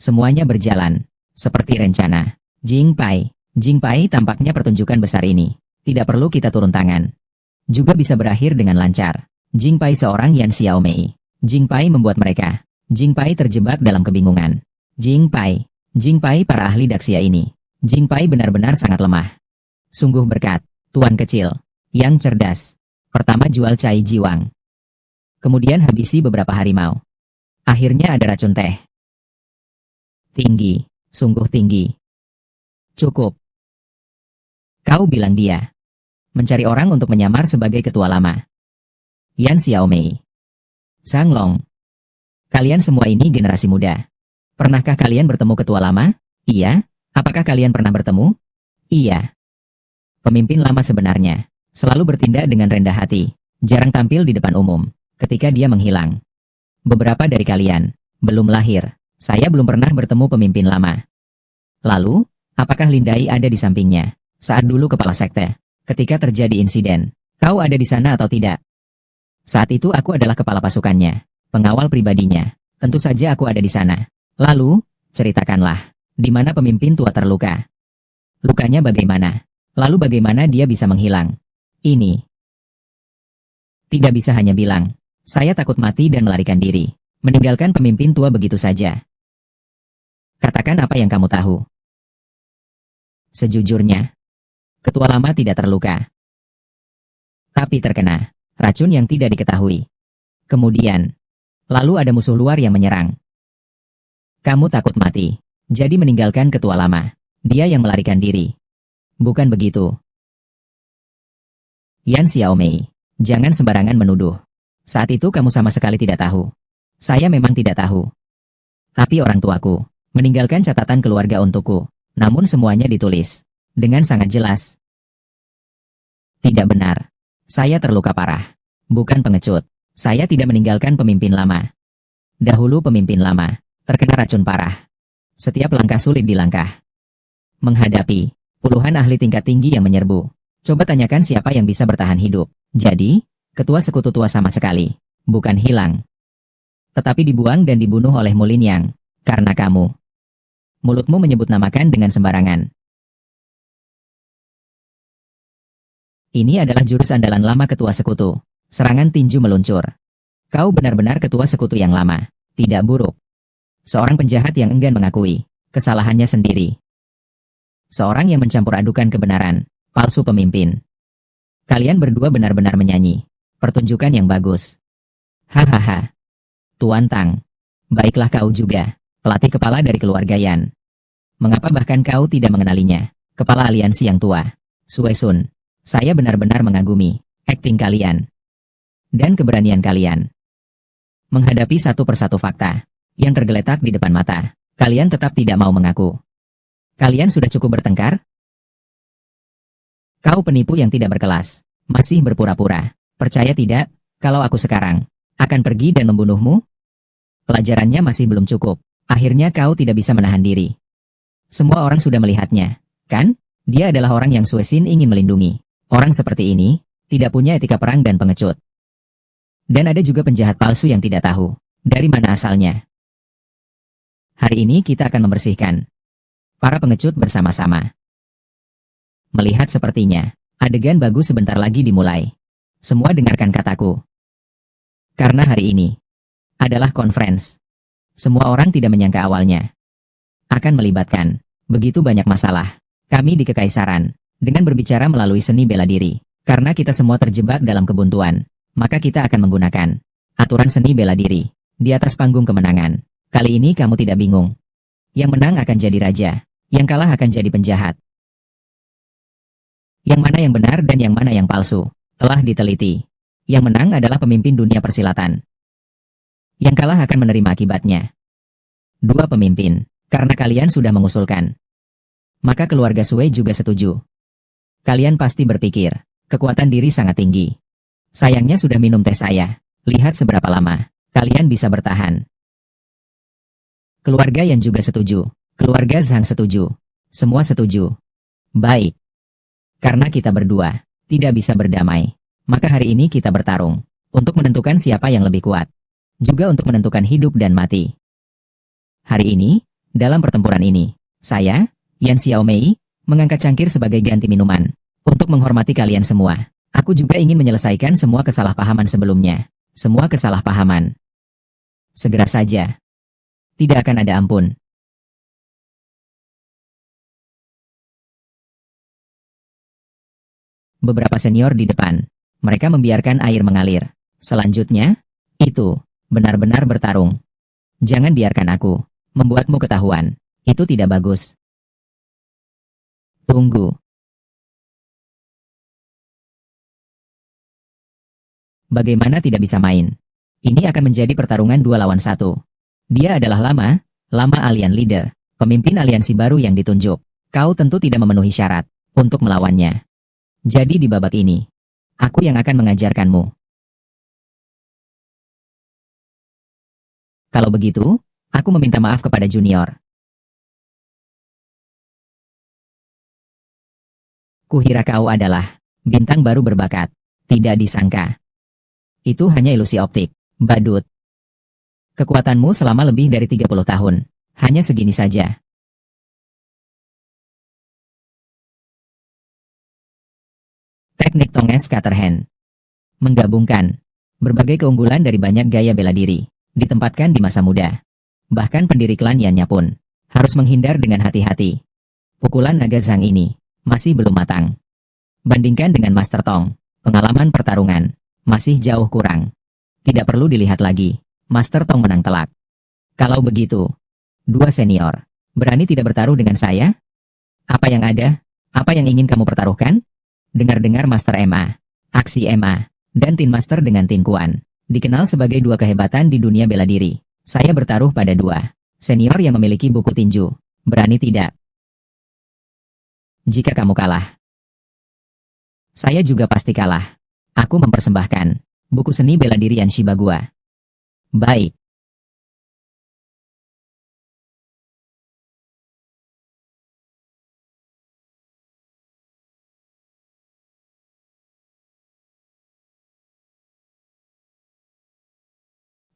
semuanya berjalan seperti rencana. Jing Pai tampaknya pertunjukan besar ini tidak perlu kita turun tangan. Juga bisa berakhir dengan lancar. Jing Pai seorang Yan Xiaomei. Jing Pai membuat mereka. Jing Pai terjebak dalam kebingungan. Jing Pai para ahli daksia ini. Jing Pai benar-benar sangat lemah. Sungguh berkat, tuan kecil, yang cerdas. Pertama jual Cai Jiwang. Kemudian habisi beberapa harimau. Akhirnya ada racun teh. Tinggi, sungguh tinggi. Cukup. Kau bilang dia mencari orang untuk menyamar sebagai ketua lama. Yan Xiaomei. Sang Long. Kalian semua ini generasi muda. Pernahkah kalian bertemu ketua lama? Iya. Apakah kalian pernah bertemu? Iya. Pemimpin lama sebenarnya selalu bertindak dengan rendah hati, jarang tampil di depan umum. Ketika dia menghilang, beberapa dari kalian belum lahir. Saya belum pernah bertemu pemimpin lama. Lalu, apakah Lindai ada di sampingnya saat dulu kepala sekte? ketika terjadi insiden. Kau ada di sana atau tidak? Saat itu aku adalah kepala pasukannya, pengawal pribadinya. Tentu saja aku ada di sana. Lalu, ceritakanlah, di mana pemimpin tua terluka? Lukanya bagaimana? Lalu bagaimana dia bisa menghilang? Ini. Tidak bisa hanya bilang, saya takut mati dan melarikan diri. Meninggalkan pemimpin tua begitu saja. Katakan apa yang kamu tahu. Sejujurnya, ketua lama tidak terluka. Tapi terkena racun yang tidak diketahui. Kemudian, lalu ada musuh luar yang menyerang. Kamu takut mati, jadi meninggalkan ketua lama. Dia yang melarikan diri. Bukan begitu? Yan Xiaomei, jangan sembarangan menuduh. Saat itu kamu sama sekali tidak tahu. Saya memang tidak tahu. Tapi orang tuaku meninggalkan catatan keluarga untukku. Namun semuanya ditulis dengan sangat jelas. Tidak benar. Saya terluka parah. Bukan pengecut. Saya tidak meninggalkan pemimpin lama. Dahulu pemimpin lama terkena racun parah. Setiap langkah sulit dilangkah. Menghadapi puluhan ahli tingkat tinggi yang menyerbu. Coba tanyakan siapa yang bisa bertahan hidup. Jadi, ketua sekutu tua sama sekali. Bukan hilang. Tetapi dibuang dan dibunuh oleh Mulin Yang. Karena kamu. Mulutmu menyebut namakan dengan sembarangan. Ini adalah jurus andalan lama ketua sekutu. Serangan tinju meluncur. Kau benar-benar ketua sekutu yang lama. Tidak buruk. Seorang penjahat yang enggan mengakui kesalahannya sendiri. Seorang yang mencampur adukan kebenaran. Palsu pemimpin. Kalian berdua benar-benar menyanyi. Pertunjukan yang bagus. Hahaha. Tuan Tang. Baiklah kau juga. Pelatih kepala dari keluarga Yan. Mengapa bahkan kau tidak mengenalinya? Kepala aliansi yang tua. Sue Sun. Saya benar-benar mengagumi akting kalian. Dan keberanian kalian. Menghadapi satu persatu fakta yang tergeletak di depan mata. Kalian tetap tidak mau mengaku. Kalian sudah cukup bertengkar? Kau penipu yang tidak berkelas. Masih berpura-pura. Percaya tidak, kalau aku sekarang akan pergi dan membunuhmu? Pelajarannya masih belum cukup. Akhirnya kau tidak bisa menahan diri. Semua orang sudah melihatnya, kan? Dia adalah orang yang Sue Sin ingin melindungi. Orang seperti ini tidak punya etika perang dan pengecut. Dan ada juga penjahat palsu yang tidak tahu dari mana asalnya. Hari ini kita akan membersihkan para pengecut bersama-sama. Melihat sepertinya, adegan bagus sebentar lagi dimulai. Semua dengarkan kataku. Karena hari ini adalah conference. Semua orang tidak menyangka awalnya akan melibatkan begitu banyak masalah. Kami di Kekaisaran dengan berbicara melalui seni bela diri. Karena kita semua terjebak dalam kebuntuan, maka kita akan menggunakan aturan seni bela diri di atas panggung kemenangan. Kali ini kamu tidak bingung. Yang menang akan jadi raja, yang kalah akan jadi penjahat. Yang mana yang benar dan yang mana yang palsu telah diteliti. Yang menang adalah pemimpin dunia persilatan. Yang kalah akan menerima akibatnya. Dua pemimpin, karena kalian sudah mengusulkan. Maka keluarga Sue juga setuju. Kalian pasti berpikir, kekuatan diri sangat tinggi. Sayangnya sudah minum teh saya. Lihat seberapa lama kalian bisa bertahan. Keluarga yang juga setuju. Keluarga Zhang setuju. Semua setuju. Baik. Karena kita berdua tidak bisa berdamai, maka hari ini kita bertarung untuk menentukan siapa yang lebih kuat. Juga untuk menentukan hidup dan mati. Hari ini, dalam pertempuran ini, saya, Yan Xiaomei, mengangkat cangkir sebagai ganti minuman. Untuk menghormati kalian semua, aku juga ingin menyelesaikan semua kesalahpahaman sebelumnya. Semua kesalahpahaman. Segera saja. Tidak akan ada ampun. Beberapa senior di depan. Mereka membiarkan air mengalir. Selanjutnya, itu benar-benar bertarung. Jangan biarkan aku membuatmu ketahuan. Itu tidak bagus. Tunggu. Bagaimana tidak bisa main? Ini akan menjadi pertarungan 2 lawan 1. Dia adalah lama alien leader, pemimpin aliansi baru yang ditunjuk. Kau tentu tidak memenuhi syarat untuk melawannya. Jadi di babak ini, aku yang akan mengajarkanmu. Kalau begitu, aku meminta maaf kepada junior. Kuhira kau adalah Bintang baru berbakat. Tidak disangka. Itu hanya ilusi optik. Badut. Kekuatanmu selama lebih dari 30 tahun. Hanya segini saja. Teknik Tonges Cutterhand. Menggabungkan berbagai keunggulan dari banyak gaya bela diri. Ditempatkan di masa muda. Bahkan pendiri klan Yannya pun harus menghindar dengan hati-hati. Pukulan naga Zhang ini masih belum matang. Bandingkan dengan Master Tong, pengalaman pertarungan masih jauh kurang. Tidak perlu dilihat lagi, Master Tong menang telak. Kalau begitu, dua senior berani tidak bertaruh dengan saya? Apa yang ada? Apa yang ingin kamu pertaruhkan? Dengar-dengar Master MA, Aksi MA, dan Tin Master dengan Tin Kuan dikenal sebagai dua kehebatan di dunia bela diri. Saya bertaruh pada dua senior yang memiliki buku tinju. Berani tidak? Jika kamu kalah, saya juga pasti kalah. Aku mempersembahkan buku seni bela diri Yan Shibagua. Baik.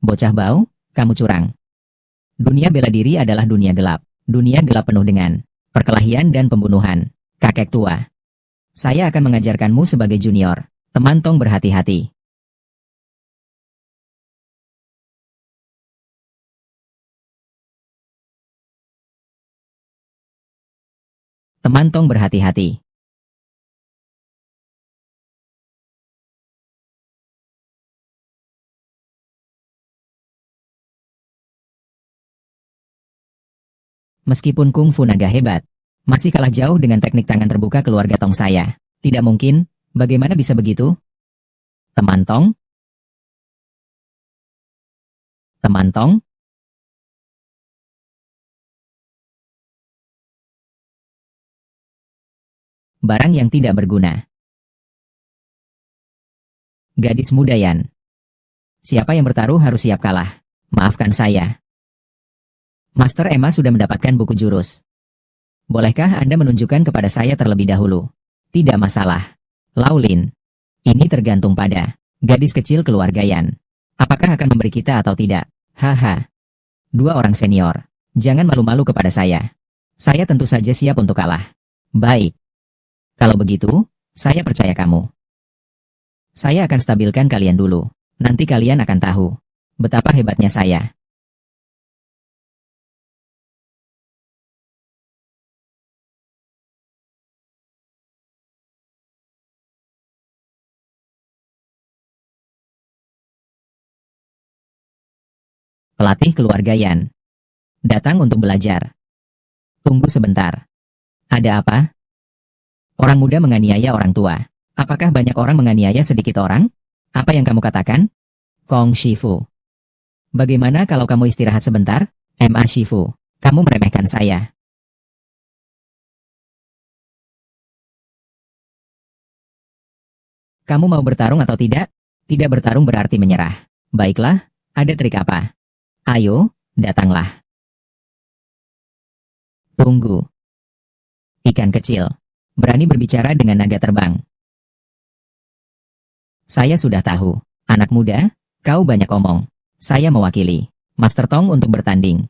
Bocah bau, kamu curang. Dunia bela diri adalah dunia gelap. Dunia gelap penuh dengan perkelahian dan pembunuhan. Kakek tua. Saya akan mengajarkanmu sebagai junior. Teman Tong berhati-hati. Teman Tong berhati-hati. Meskipun kungfu naga hebat, masih kalah jauh dengan teknik tangan terbuka keluarga Tong saya. Tidak mungkin, bagaimana bisa begitu? Teman Tong? Teman Tong? Barang yang tidak berguna. Gadis muda Yan. Siapa yang bertaruh harus siap kalah. Maafkan saya. Master Emma sudah mendapatkan buku jurus. Bolehkah Anda menunjukkan kepada saya terlebih dahulu? Tidak masalah. Laulin. Ini tergantung pada gadis kecil keluarga Yan. Apakah akan memberi kita atau tidak? Haha. Dua orang senior. Jangan malu-malu kepada saya. Saya tentu saja siap untuk kalah. Baik. Kalau begitu, saya percaya kamu. Saya akan stabilkan kalian dulu. Nanti kalian akan tahu betapa hebatnya saya. Pelatih keluarga Yan. Datang untuk belajar. Tunggu sebentar. Ada apa? Orang muda menganiaya orang tua. Apakah banyak orang menganiaya sedikit orang? Apa yang kamu katakan? Kong Shifu. Bagaimana kalau kamu istirahat sebentar? Ma Shifu, kamu meremehkan saya. Kamu mau bertarung atau tidak? Tidak bertarung berarti menyerah. Baiklah, ada trik apa? Ayo, datanglah. Tunggu. Ikan kecil. Berani berbicara dengan naga terbang. Saya sudah tahu. Anak muda, kau banyak omong. Saya mewakili Master Tong untuk bertanding.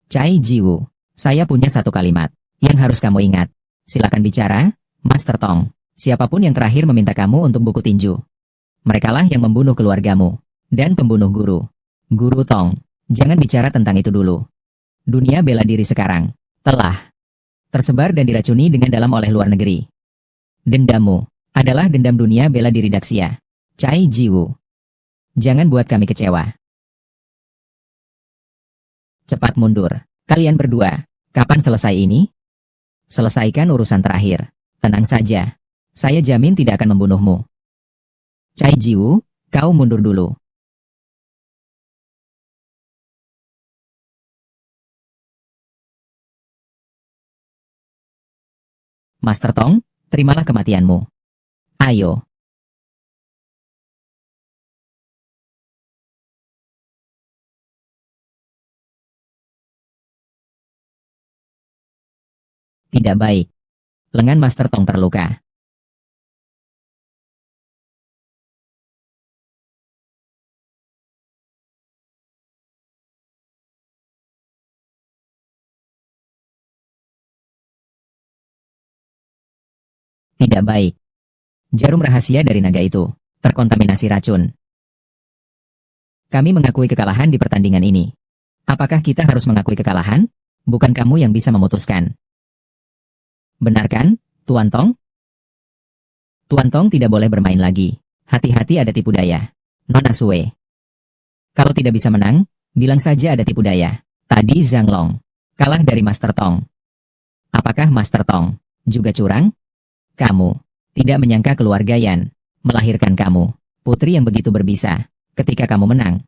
Cai Jiwu, saya punya satu kalimat yang harus kamu ingat. Silakan bicara, Master Tong. Siapapun yang terakhir meminta kamu untuk buku tinju. Merekalah yang membunuh keluargamu. Dan pembunuh guru. Guru Tong, jangan bicara tentang itu dulu. Dunia bela diri sekarang telah tersebar dan diracuni dengan dalam oleh luar negeri. Dendammu adalah dendam dunia bela diri Daxia. Cai Jiwu. Jangan buat kami kecewa. Cepat mundur. Kalian berdua, kapan selesai ini? Selesaikan urusan terakhir. Tenang saja. Saya jamin tidak akan membunuhmu. Cai Jiwu, kau mundur dulu. Master Tong, terimalah kematianmu. Ayo. Tidak baik. Lengan Master Tong terluka. Tidak baik. Jarum rahasia dari naga itu terkontaminasi racun. Kami mengakui kekalahan di pertandingan ini. Apakah kita harus mengakui kekalahan? Bukan kamu yang bisa memutuskan. Benar kan, Tuan Tong? Tuan Tong tidak boleh bermain lagi. Hati-hati ada tipu daya. Nona Sue. Kalau tidak bisa menang, bilang saja ada tipu daya. Tadi Zhang Long kalah dari Master Tong. Apakah Master Tong juga curang? Kamu tidak menyangka keluarga Yan melahirkan kamu, putri yang begitu berbisa. Ketika kamu menang,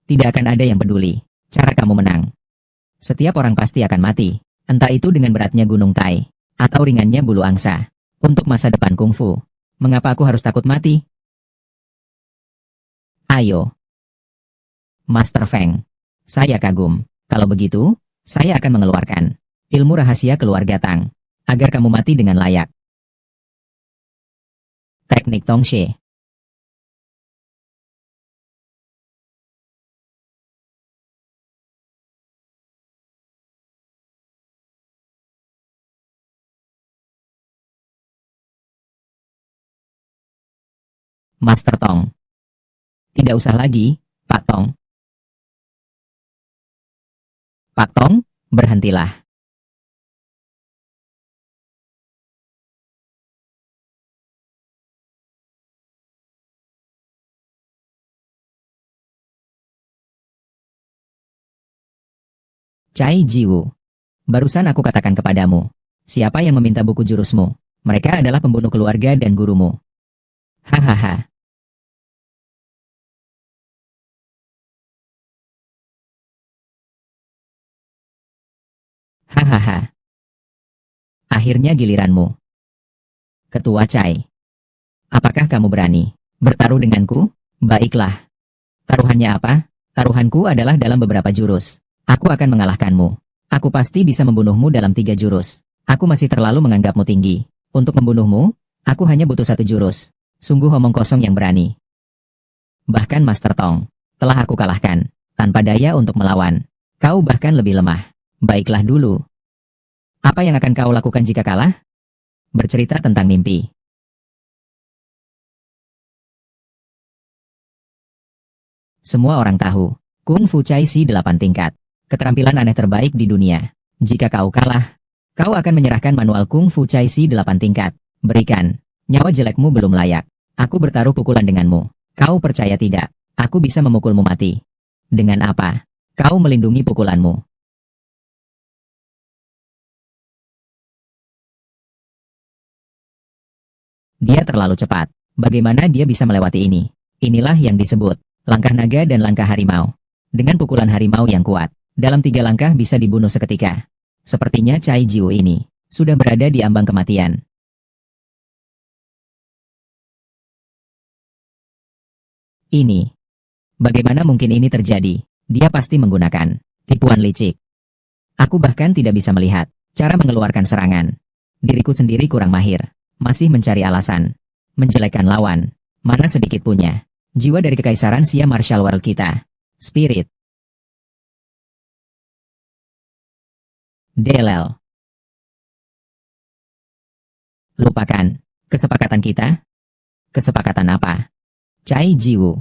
tidak akan ada yang peduli cara kamu menang. Setiap orang pasti akan mati, entah itu dengan beratnya Gunung Tai, atau ringannya bulu angsa. Untuk masa depan kungfu, mengapa aku harus takut mati? Ayo. Master Feng, saya kagum. Kalau begitu, saya akan mengeluarkan ilmu rahasia keluarga Tang, agar kamu mati dengan layak. Teknik Tongxie. Master Tong. Tidak usah lagi, Pak Tong. Pak Tong, berhentilah. Cai Jiwu. Barusan aku katakan kepadamu, siapa yang meminta buku jurusmu? Mereka adalah pembunuh keluarga dan gurumu. Hahaha. Hahaha. Akhirnya giliranmu. Ketua Cai. Apakah kamu berani bertaruh denganku? Baiklah. Taruhannya apa? Taruhanku adalah dalam beberapa jurus. Aku akan mengalahkanmu. Aku pasti bisa membunuhmu dalam 3 jurus. Aku masih terlalu menganggapmu tinggi. Untuk membunuhmu, aku hanya butuh 1 jurus. Sungguh omong kosong yang berani. Bahkan Master Tong telah aku kalahkan, tanpa daya untuk melawan. Kau bahkan lebih lemah. Baiklah dulu. Apa yang akan kau lakukan jika kalah? Bercerita tentang mimpi. Semua orang tahu, Kung Fu Cai Si 8 tingkat. Keterampilan aneh terbaik di dunia. Jika kau kalah, kau akan menyerahkan manual Kung Fu Cai Si 8 tingkat. Berikan. Nyawa jelekmu belum layak. Aku bertaruh pukulan denganmu. Kau percaya tidak? Aku bisa memukulmu mati. Dengan apa? Kau melindungi pukulanmu. Dia terlalu cepat. Bagaimana dia bisa melewati ini? Inilah yang disebut langkah naga dan langkah harimau. Dengan pukulan harimau yang kuat, dalam 3 langkah bisa dibunuh seketika. Sepertinya Cai Jiwu ini sudah berada di ambang kematian. Ini. Bagaimana mungkin ini terjadi? Dia pasti menggunakan tipuan licik. Aku bahkan tidak bisa melihat cara mengeluarkan serangan. Diriku sendiri kurang mahir. Masih mencari alasan. Menjelekkan lawan. Mana sedikit punya jiwa dari kekaisaran Sia Martial World kita. Spirit. DLL. Lupakan. Kesepakatan kita? Kesepakatan apa? Cai Jiwu.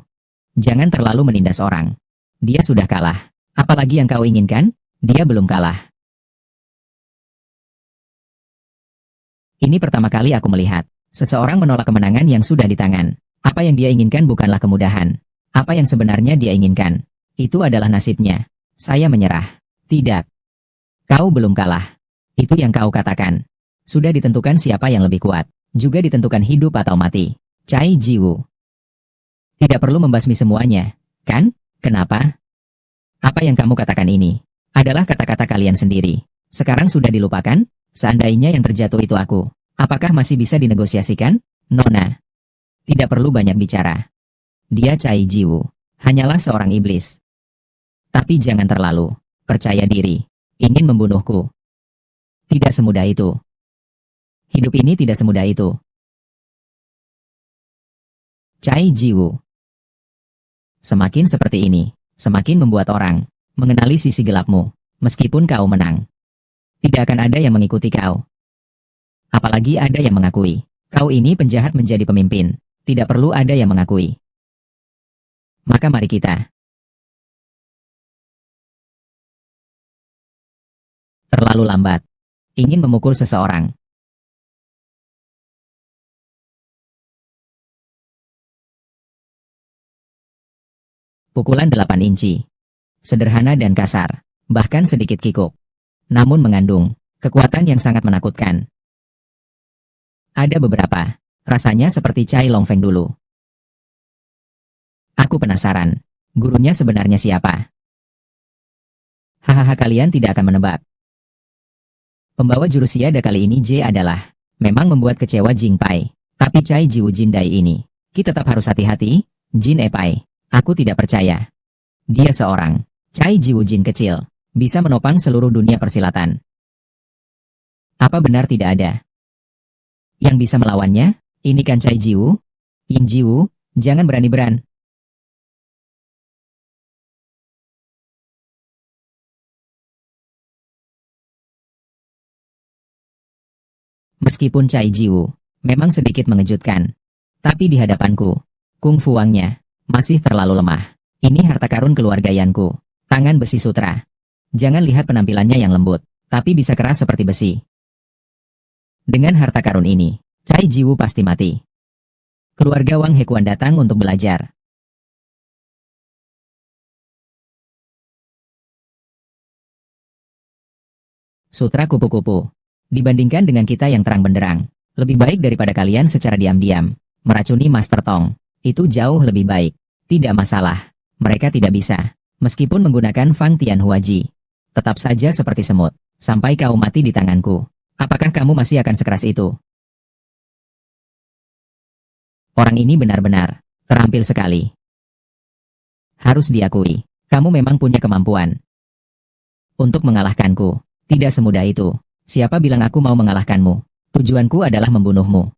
Jangan terlalu menindas orang. Dia sudah kalah. Apalagi yang kau inginkan? Dia belum kalah. Ini pertama kali aku melihat seseorang menolak kemenangan yang sudah di tangan. Apa yang dia inginkan bukanlah kemudahan. Apa yang sebenarnya dia inginkan, itu adalah nasibnya. Saya menyerah. Tidak. Kau belum kalah. Itu yang kau katakan. Sudah ditentukan siapa yang lebih kuat. Juga ditentukan hidup atau mati. Cai Jiwu. Tidak perlu membasmi semuanya, kan? Kenapa? Apa yang kamu katakan ini adalah kata-kata kalian sendiri. Sekarang sudah dilupakan? Seandainya yang terjatuh itu aku, apakah masih bisa dinegosiasikan? Nona. Tidak perlu banyak bicara. Dia Cai Jiwu. Hanyalah seorang iblis. Tapi jangan terlalu percaya diri. Ingin membunuhku. Tidak semudah itu. Hidup ini tidak semudah itu. Cai Jiwu. Semakin seperti ini, semakin membuat orang mengenali sisi gelapmu. Meskipun kau menang, tidak akan ada yang mengikuti kau. Apalagi ada yang mengakui Kau ini penjahat menjadi pemimpin. Tidak perlu ada yang mengakui. Maka mari kita. Terlalu lambat. Ingin memukul seseorang. Pukulan 8 inci. Sederhana dan kasar. Bahkan sedikit kikuk. Namun mengandung kekuatan yang sangat menakutkan. Ada beberapa. Rasanya seperti Cai Longfeng dulu. Aku penasaran. Gurunya sebenarnya siapa? Hahaha, kalian tidak akan menebak. Pembawa jurus siada kali ini J adalah memang membuat kecewa Jing Pai. Tapi Cai Jiwu Jindai ini, kita tetap harus hati-hati. Jin Epai, aku tidak percaya. Dia seorang Cai Jiwu Jin kecil, bisa menopang seluruh dunia persilatan. Apa benar tidak ada yang bisa melawannya? Ini kan Cai Jiwu? Yin Jiwu, jangan berani-berani. Meskipun Cai Jiwu memang sedikit mengejutkan, tapi di hadapanku, kungfu Wangnya masih terlalu lemah. Ini harta karun keluarga Yanku, tangan besi sutra. Jangan lihat penampilannya yang lembut, tapi bisa keras seperti besi. Dengan harta karun ini, Cai Jiwu pasti mati. Keluarga Wang Hekuan datang untuk belajar. Sutra kupu-kupu. Dibandingkan dengan kita yang terang benderang, lebih baik daripada kalian secara diam-diam meracuni Master Tong. Itu jauh lebih baik. Tidak masalah. Mereka tidak bisa. Meskipun menggunakan Fang Tian Huaji. Tetap saja seperti semut. Sampai kau mati di tanganku. Apakah kamu masih akan sekeras itu? Orang ini benar-benar terampil sekali. Harus diakui, kamu memang punya kemampuan untuk mengalahkanku. Tidak semudah itu. Siapa bilang aku mau mengalahkanmu? Tujuanku adalah membunuhmu.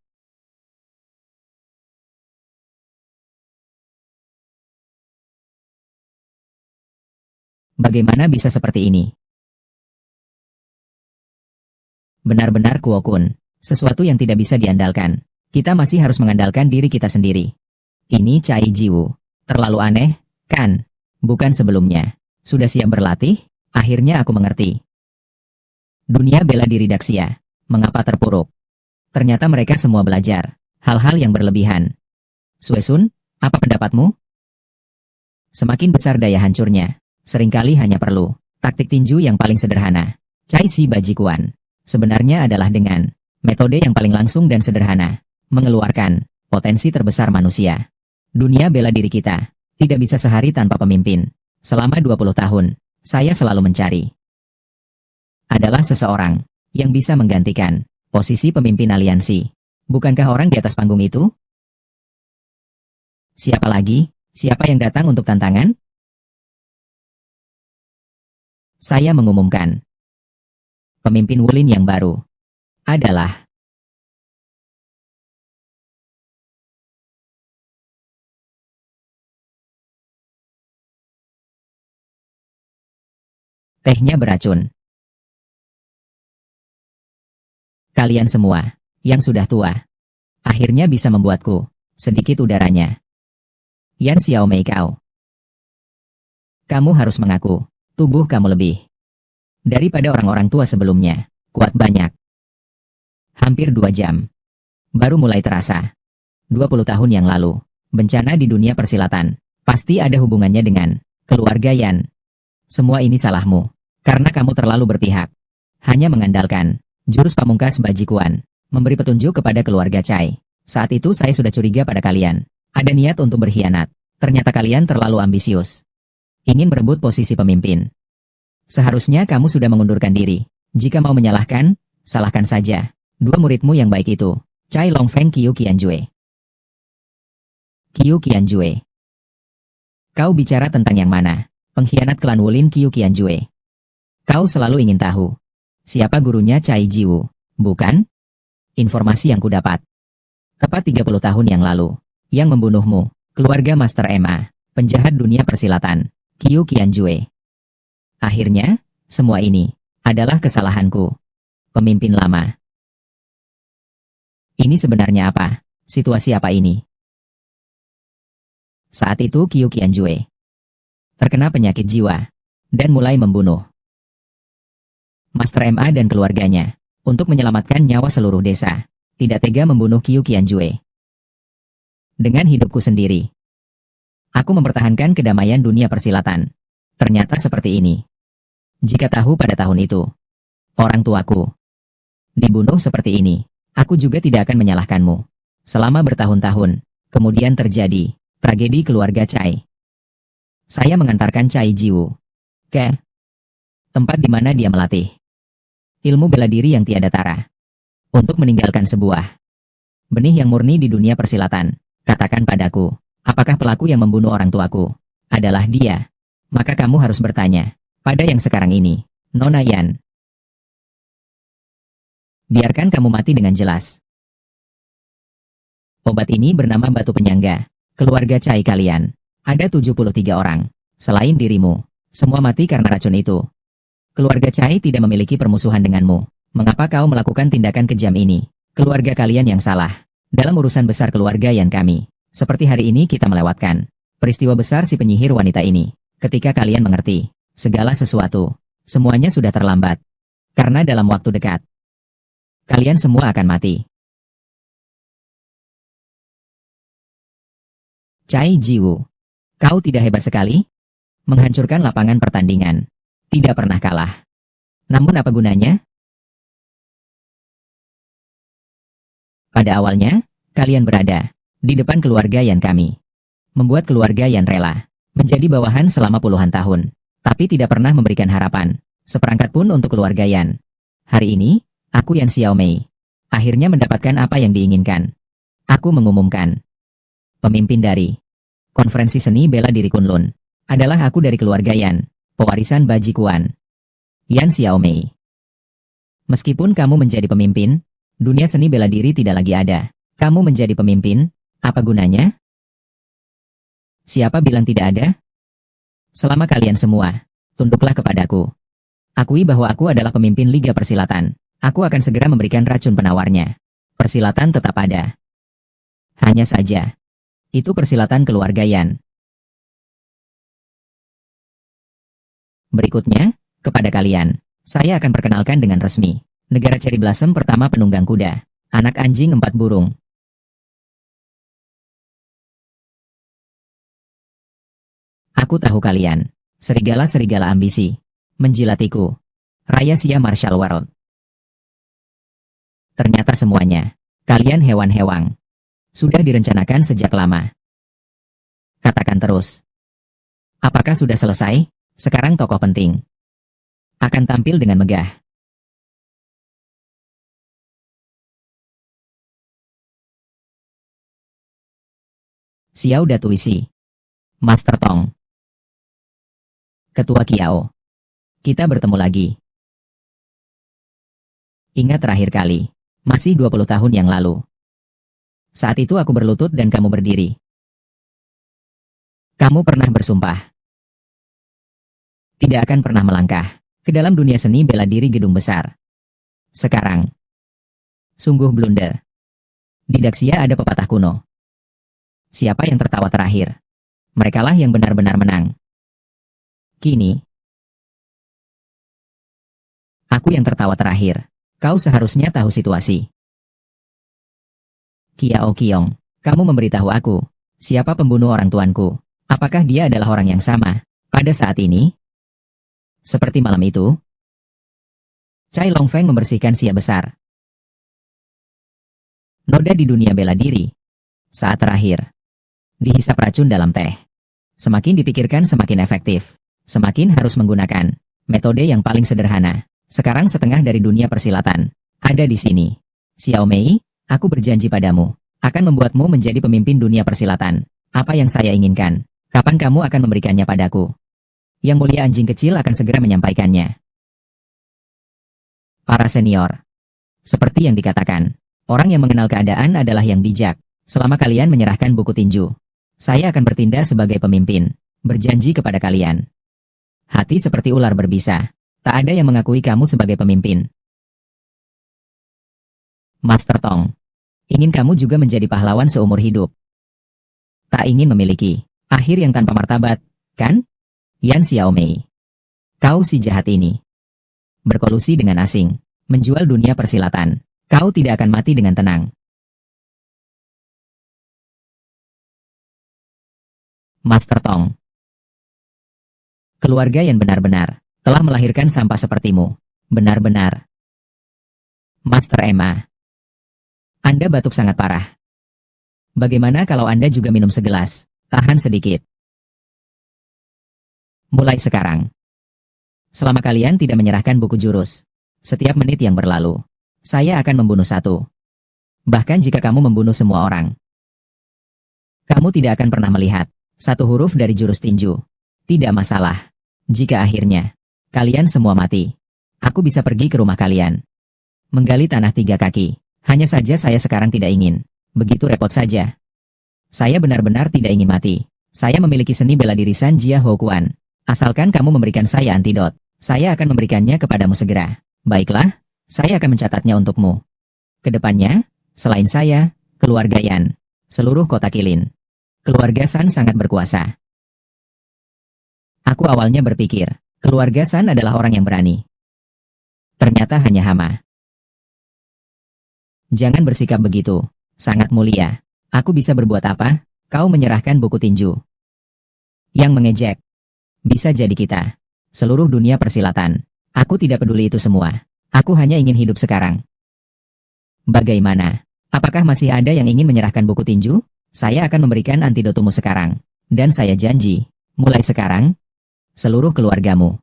Bagaimana bisa seperti ini? Benar-benar Kuokun. Sesuatu yang tidak bisa diandalkan. Kita masih harus mengandalkan diri kita sendiri. Ini Cai Jiwu. Terlalu aneh, kan? Bukan sebelumnya. Sudah siap berlatih? Akhirnya aku mengerti. Dunia bela diri Daxia. Mengapa terpuruk? Ternyata mereka semua belajar hal-hal yang berlebihan. Suesun, apa pendapatmu? Semakin besar daya hancurnya. Seringkali hanya perlu taktik tinju yang paling sederhana. Cai Si Bajikuan sebenarnya adalah dengan metode yang paling langsung dan sederhana, mengeluarkan potensi terbesar manusia. Dunia bela diri kita tidak bisa sehari tanpa pemimpin. Selama 20 tahun, saya selalu mencari adalah seseorang yang bisa menggantikan posisi pemimpin aliansi. Bukankah orang di atas panggung itu? Siapa lagi? Siapa yang datang untuk tantangan? Saya mengumumkan. Pemimpin Wulin yang baru adalah tehnya beracun. Kalian semua yang sudah tua akhirnya bisa membuatku sedikit udaranya. Yan Xiao Mei Kau. Kamu harus mengaku tubuh kamu lebih daripada orang-orang tua sebelumnya. Kuat banyak. Hampir 2 jam. Baru mulai terasa. 20 tahun yang lalu. Bencana di dunia persilatan. Pasti ada hubungannya dengan keluarga Yan. Semua ini salahmu. Karena kamu terlalu berpihak. Hanya mengandalkan jurus pamungkas Bajikuan. Memberi petunjuk kepada keluarga Cai. Saat itu saya sudah curiga pada kalian. Ada niat untuk berkhianat. Ternyata kalian terlalu ambisius. Ingin merebut posisi pemimpin. Seharusnya kamu sudah mengundurkan diri. Jika mau menyalahkan, salahkan saja. 2 muridmu yang baik itu. Cai Longfeng Qiu Qianjue. Qiu Qianjue. Kau bicara tentang yang mana? Pengkhianat klan Wulin Qiu Qianjue. Kau selalu ingin tahu. Siapa gurunya Cai Jiwu? Bukan? Informasi yang kudapat. Tepat 30 tahun yang lalu. Yang membunuhmu. Keluarga Master MA. Penjahat dunia persilatan. Qiu Qianjue. Akhirnya, semua ini adalah kesalahanku. Pemimpin lama. Ini sebenarnya apa? Situasi apa ini? Saat itu Qiu Qianjue terkena penyakit jiwa dan mulai membunuh Master MA dan keluarganya. Untuk menyelamatkan nyawa seluruh desa, tidak tega membunuh Qiu Qianjue. Dengan hidupku sendiri, aku mempertahankan kedamaian dunia persilatan. Ternyata seperti ini. Jika tahu pada tahun itu, orang tuaku dibunuh seperti ini, aku juga tidak akan menyalahkanmu. Selama bertahun-tahun, kemudian terjadi tragedi keluarga Cai. Saya mengantarkan Cai Jiwu ke tempat di mana dia melatih ilmu bela diri yang tiada tara untuk meninggalkan sebuah benih yang murni di dunia persilatan. Katakan padaku, apakah pelaku yang membunuh orang tuaku adalah dia? Maka kamu harus bertanya pada yang sekarang ini, Nona Yan. Biarkan kamu mati dengan jelas. Obat ini bernama batu penyangga. Keluarga Cai kalian ada 73 orang. Selain dirimu, semua mati karena racun itu. Keluarga Cai tidak memiliki permusuhan denganmu. Mengapa kau melakukan tindakan kejam ini? Keluarga kalian yang salah. Dalam urusan besar keluarga yang kami, seperti hari ini kita melewatkan peristiwa besar si penyihir wanita ini. Ketika kalian mengerti segala sesuatu, semuanya sudah terlambat. Karena dalam waktu dekat, kalian semua akan mati. Cai Jiwu, kau tidak hebat sekali? Menghancurkan lapangan pertandingan. Tidak pernah kalah. Namun apa gunanya? Pada awalnya, kalian berada di depan keluarga yang kami. Membuat keluarga yang rela menjadi bawahan selama puluhan tahun. Tapi tidak pernah memberikan harapan seperangkat pun untuk keluarga Yan. Hari ini, aku Yan Xiaomei akhirnya mendapatkan apa yang diinginkan. Aku mengumumkan, pemimpin dari konferensi seni bela diri Kunlun adalah aku dari keluarga Yan, pewarisan Baji Kuan, Yan Xiaomei. Meskipun kamu menjadi pemimpin, dunia seni bela diri tidak lagi ada. Kamu menjadi pemimpin, apa gunanya? Siapa bilang tidak ada? Selama kalian semua, tunduklah kepadaku. Akui bahwa aku adalah pemimpin Liga Persilatan. Aku akan segera memberikan racun penawarnya. Persilatan tetap ada. Hanya saja, itu persilatan keluarga Yan. Berikutnya, kepada kalian, saya akan perkenalkan dengan resmi negara Cherry Blossom pertama penunggang kuda, anak anjing 4 burung. Aku tahu kalian, serigala-serigala ambisi, menjilatiku. Raya Sia Martial World. Ternyata semuanya, kalian hewan-hewang, sudah direncanakan sejak lama. Katakan terus. Apakah sudah selesai? Sekarang tokoh penting akan tampil dengan megah. Xiao Datuisi, Master Tong, Ketua Kiao. Kita bertemu lagi. Ingat terakhir kali, masih 20 tahun yang lalu. Saat itu aku berlutut dan kamu berdiri. Kamu pernah bersumpah tidak akan pernah melangkah ke dalam dunia seni bela diri gedung besar. Sekarang, sungguh blunder. Di Daxia ada pepatah kuno. Siapa yang tertawa terakhir? Merekalah yang benar-benar menang. Kini, aku yang tertawa terakhir. Kau seharusnya tahu situasi. Kiao Kiong, kamu memberitahu aku, siapa pembunuh orang tuanku? Apakah dia adalah orang yang sama pada saat ini? Seperti malam itu, Cai Longfeng membersihkan sia besar. Noda di dunia bela diri. Saat terakhir, dihisap racun dalam teh. Semakin dipikirkan semakin efektif. Semakin harus menggunakan metode yang paling sederhana. Sekarang setengah dari dunia persilatan ada di sini. Xiaomei, aku berjanji padamu, akan membuatmu menjadi pemimpin dunia persilatan. Apa yang saya inginkan, kapan kamu akan memberikannya padaku? Yang mulia anjing kecil akan segera menyampaikannya. Para senior. Seperti yang dikatakan, orang yang mengenal keadaan adalah yang bijak. Selama kalian menyerahkan buku tinju, saya akan bertindak sebagai pemimpin, berjanji kepada kalian. Hati seperti ular berbisa, tak ada yang mengakui kamu sebagai pemimpin. Master Tong, Ingin kamu juga menjadi pahlawan seumur hidup. Tak ingin memiliki akhir yang tanpa martabat, kan? Yan Xiaomei. Kau si jahat ini. Berkolusi dengan asing. Menjual dunia persilatan. Kau tidak akan mati dengan tenang. Master Tong. Keluarga yang benar-benar telah melahirkan sampah sepertimu. Benar-benar. Master Emma. Anda batuk sangat parah. Bagaimana kalau Anda juga minum segelas? Tahan sedikit. Mulai sekarang. Selama kalian tidak menyerahkan buku jurus, setiap menit yang berlalu, saya akan membunuh satu. Bahkan jika kamu membunuh semua orang, kamu tidak akan pernah melihat satu huruf dari jurus tinju. Tidak masalah. Jika akhirnya kalian semua mati, aku bisa pergi ke rumah kalian. Menggali tanah 3 kaki. Hanya saja saya sekarang tidak ingin. Begitu repot saja. Saya benar-benar tidak ingin mati. Saya memiliki seni bela diri San Jia Ho Kuan. Asalkan kamu memberikan saya antidot, saya akan memberikannya kepadamu segera. Baiklah, saya akan mencatatnya untukmu. Kedepannya, selain saya, keluarga Yan, seluruh kota Kilin, keluarga San sangat berkuasa. Aku awalnya berpikir, keluarga San adalah orang yang berani. Ternyata hanya hama. Jangan bersikap begitu, sangat mulia. Aku bisa berbuat apa? Kau menyerahkan buku tinju. Yang mengejek. Bisa jadi kita. Seluruh dunia persilatan. Aku tidak peduli itu semua. Aku hanya ingin hidup sekarang. Bagaimana? Apakah masih ada yang ingin menyerahkan buku tinju? Saya akan memberikan antidotumu sekarang. Dan saya janji, mulai sekarang, seluruh keluargamu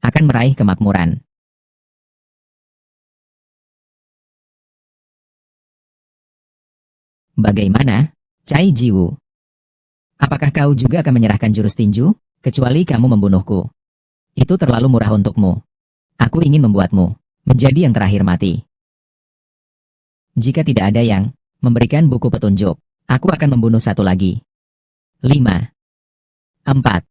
akan meraih kemakmuran. Bagaimana, Cai Jiwu? Apakah kau juga akan menyerahkan jurus tinju, kecuali kamu membunuhku? Itu terlalu murah untukmu. Aku ingin membuatmu menjadi yang terakhir mati. Jika tidak ada yang memberikan buku petunjuk, aku akan membunuh satu lagi. 5. 4.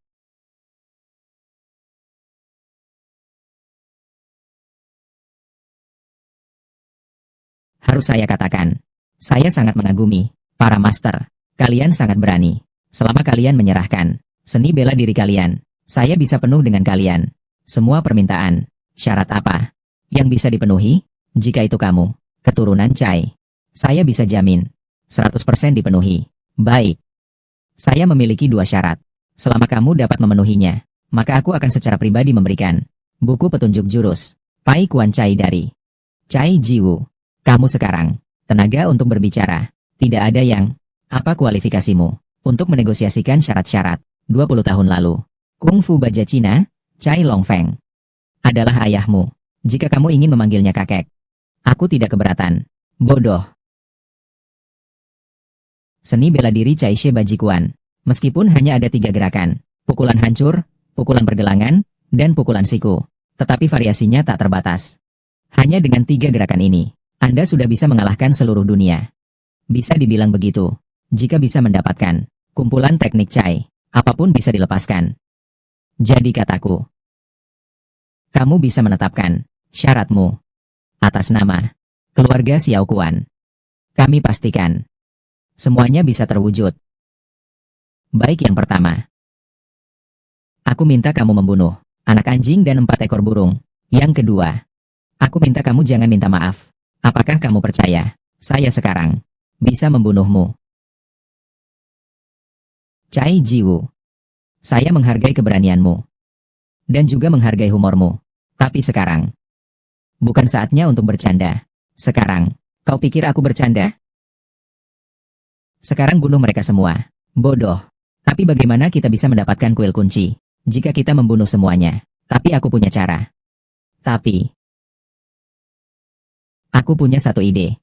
Harus saya katakan, saya sangat mengagumi para master. Kalian sangat berani. Selama kalian menyerahkan seni bela diri kalian, saya bisa penuh dengan kalian. Semua permintaan, syarat apa yang bisa dipenuhi? Jika itu kamu, keturunan Cai, saya bisa jamin 100% dipenuhi. Baik. Saya memiliki 2 syarat. Selama kamu dapat memenuhinya, maka aku akan secara pribadi memberikan buku petunjuk jurus Pai Kuan Cai dari Cai Jiwu. Kamu sekarang tenaga untuk berbicara. Tidak ada yang apa kualifikasimu untuk menegosiasikan syarat-syarat. 20 tahun lalu, Kung Fu Baja Cina, Cai Longfeng adalah ayahmu. Jika kamu ingin memanggilnya kakek, aku tidak keberatan. Bodoh. Seni bela diri Cai She Bajikuan. Meskipun hanya ada 3 gerakan, pukulan hancur, pukulan pergelangan, dan pukulan siku, tetapi variasinya tak terbatas. Hanya dengan 3 gerakan ini, Anda sudah bisa mengalahkan seluruh dunia. Bisa dibilang begitu. Jika bisa mendapatkan kumpulan teknik Cai, apapun bisa dilepaskan. Jadi kataku, kamu bisa menetapkan syaratmu atas nama keluarga Xiao Kuan. Kami pastikan semuanya bisa terwujud. Baik, yang pertama, aku minta kamu membunuh anak anjing dan 4 ekor burung. Yang kedua, aku minta kamu jangan minta maaf. Apakah kamu percaya saya sekarang bisa membunuhmu? Cai Jiwu, saya menghargai keberanianmu dan juga menghargai humormu. Tapi sekarang bukan saatnya untuk bercanda. Sekarang, kau pikir aku bercanda? Sekarang bunuh mereka semua. Bodoh. Tapi bagaimana kita bisa mendapatkan kuil kunci jika kita membunuh semuanya? Tapi aku punya cara. Tapi aku punya satu ide.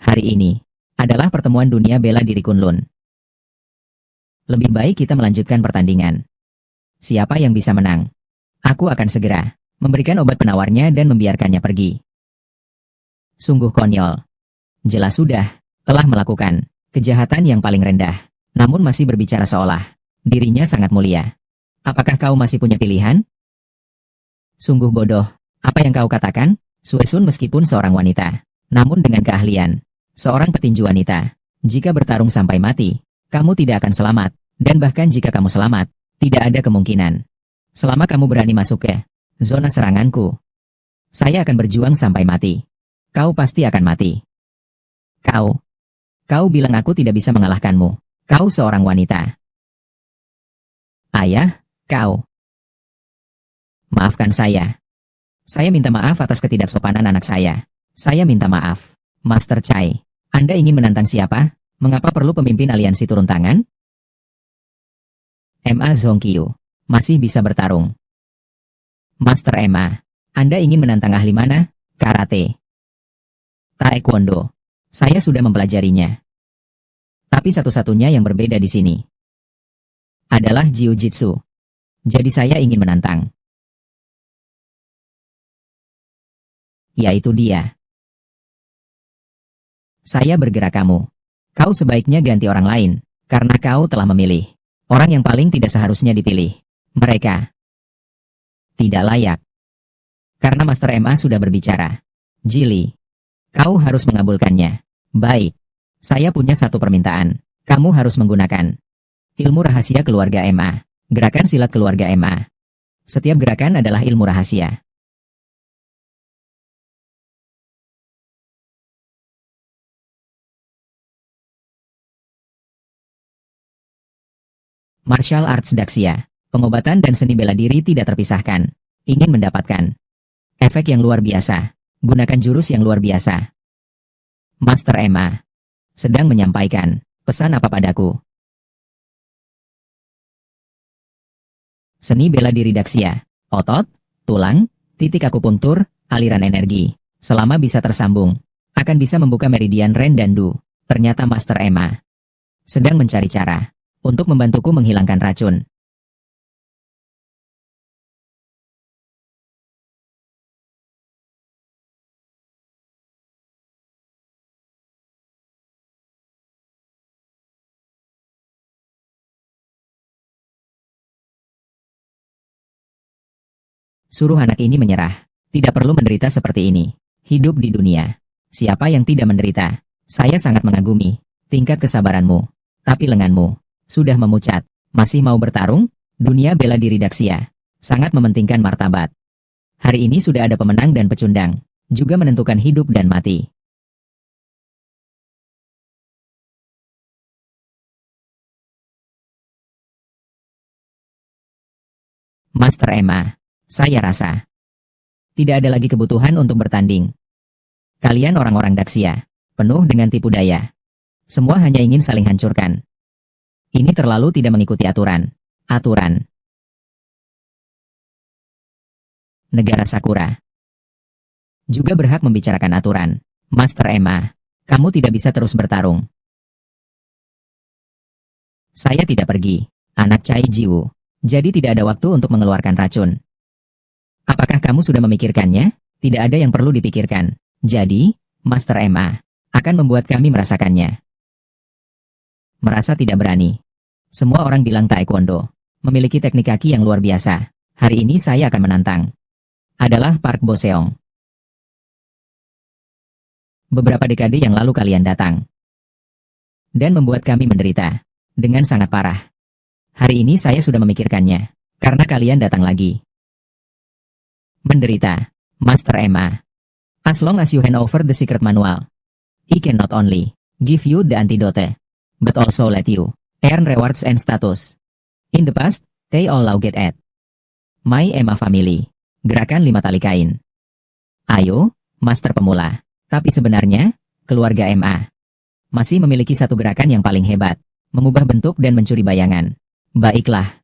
Hari ini adalah pertemuan dunia bela diri Kunlun. Lebih baik kita melanjutkan pertandingan. Siapa yang bisa menang? Aku akan segera memberikan obat penawarnya dan membiarkannya pergi. Sungguh konyol. Jelas sudah telah melakukan kejahatan yang paling rendah, namun masih berbicara seolah dirinya sangat mulia. Apakah kau masih punya pilihan? Sungguh bodoh. Apa yang kau katakan? Sue Sun meskipun seorang wanita, namun dengan keahlian Seorang petinju wanita. Jika bertarung sampai mati, kamu tidak akan selamat. Dan bahkan jika kamu selamat, tidak ada kemungkinan. Selama kamu berani masuk ke zona seranganku, saya akan berjuang sampai mati. Kau pasti akan mati. Kau bilang aku tidak bisa mengalahkanmu. Kau seorang wanita. Ayah, kau. Maafkan saya. Saya minta maaf atas ketidaksopanan anak saya. Saya minta maaf. Master Chai, Anda ingin menantang siapa? Mengapa perlu pemimpin aliansi turun tangan? Ma Zhongqiu, masih bisa bertarung. Master Ma, Anda ingin menantang ahli mana? Karate. Taekwondo. Saya sudah mempelajarinya. Tapi satu-satunya yang berbeda di sini adalah Jiu-Jitsu. Jadi saya ingin menantang. Yaitu dia. Saya bergerak kamu. Kau sebaiknya ganti orang lain, karena kau telah memilih orang yang paling tidak seharusnya dipilih. Mereka tidak layak. Karena Master Ma sudah berbicara. Jili, kau harus mengabulkannya. Baik. Saya punya satu permintaan. Kamu harus menggunakan ilmu rahasia keluarga Ma. Gerakan silat keluarga Ma. Setiap gerakan adalah ilmu rahasia. Martial Arts Daxia. Pengobatan dan seni bela diri tidak terpisahkan. Ingin mendapatkan efek yang luar biasa. Gunakan jurus yang luar biasa. Master Ma sedang menyampaikan pesan apa padaku? Seni bela diri Daxia. Otot, tulang, titik akupunktur, aliran energi. Selama bisa tersambung, akan bisa membuka meridian Ren dan Du. Ternyata Master Ma sedang mencari cara untuk membantuku menghilangkan racun. Suruh anak ini menyerah. Tidak perlu menderita seperti ini. Hidup di dunia. Siapa yang tidak menderita? Saya sangat mengagumi tingkat kesabaranmu. Tapi lenganmu sudah memucat. Masih mau bertarung? Dunia bela diri Daxia sangat mementingkan martabat. Hari ini sudah ada pemenang dan pecundang. Juga menentukan hidup dan mati. Master Ma, saya rasa tidak ada lagi kebutuhan untuk bertanding. Kalian orang-orang Daxia penuh dengan tipu daya. Semua hanya ingin saling hancurkan. Ini terlalu tidak mengikuti aturan. Aturan. Negara Sakura juga berhak membicarakan aturan. Master Ma, kamu tidak bisa terus bertarung. Saya tidak pergi. Anak Cai Jiwu. Jadi tidak ada waktu untuk mengeluarkan racun. Apakah kamu sudah memikirkannya? Tidak ada yang perlu dipikirkan. Jadi, Master Ma akan membuat kami merasakannya. Merasa tidak berani. Semua orang bilang Taekwondo memiliki teknik kaki yang luar biasa. Hari ini saya akan menantang. Adalah Park Bo Seong. Beberapa dekade yang lalu kalian datang dan membuat kami menderita dengan sangat parah. Hari ini saya sudah memikirkannya, karena kalian datang lagi. Menderita, Master Ma. As long as you hand over the secret manual, I can not only give you the antidote, but also let you earn rewards and status. In the past, they all get at my Ma family. Gerakan 5 tali kain. Ayo, Master pemula. Tapi sebenarnya, keluarga Ma masih memiliki satu gerakan yang paling hebat, mengubah bentuk dan mencuri bayangan. Baiklah.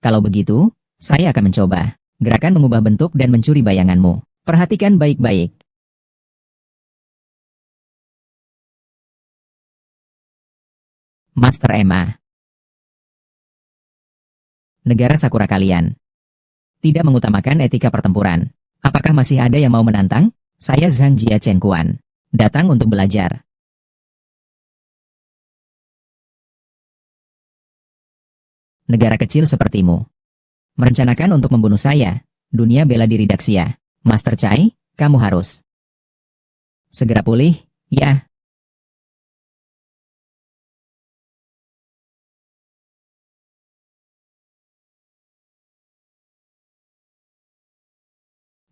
Kalau begitu, saya akan mencoba gerakan mengubah bentuk dan mencuri bayanganmu. Perhatikan baik-baik. Master Ma. Negara Sakura kalian tidak mengutamakan etika pertempuran. Apakah masih ada yang mau menantang? Saya Zhang Jia Chen Kuan. Datang untuk belajar. Negara kecil sepertimu merencanakan untuk membunuh saya. Dunia bela diri Daxia. Master Chai, kamu harus segera pulih, ya.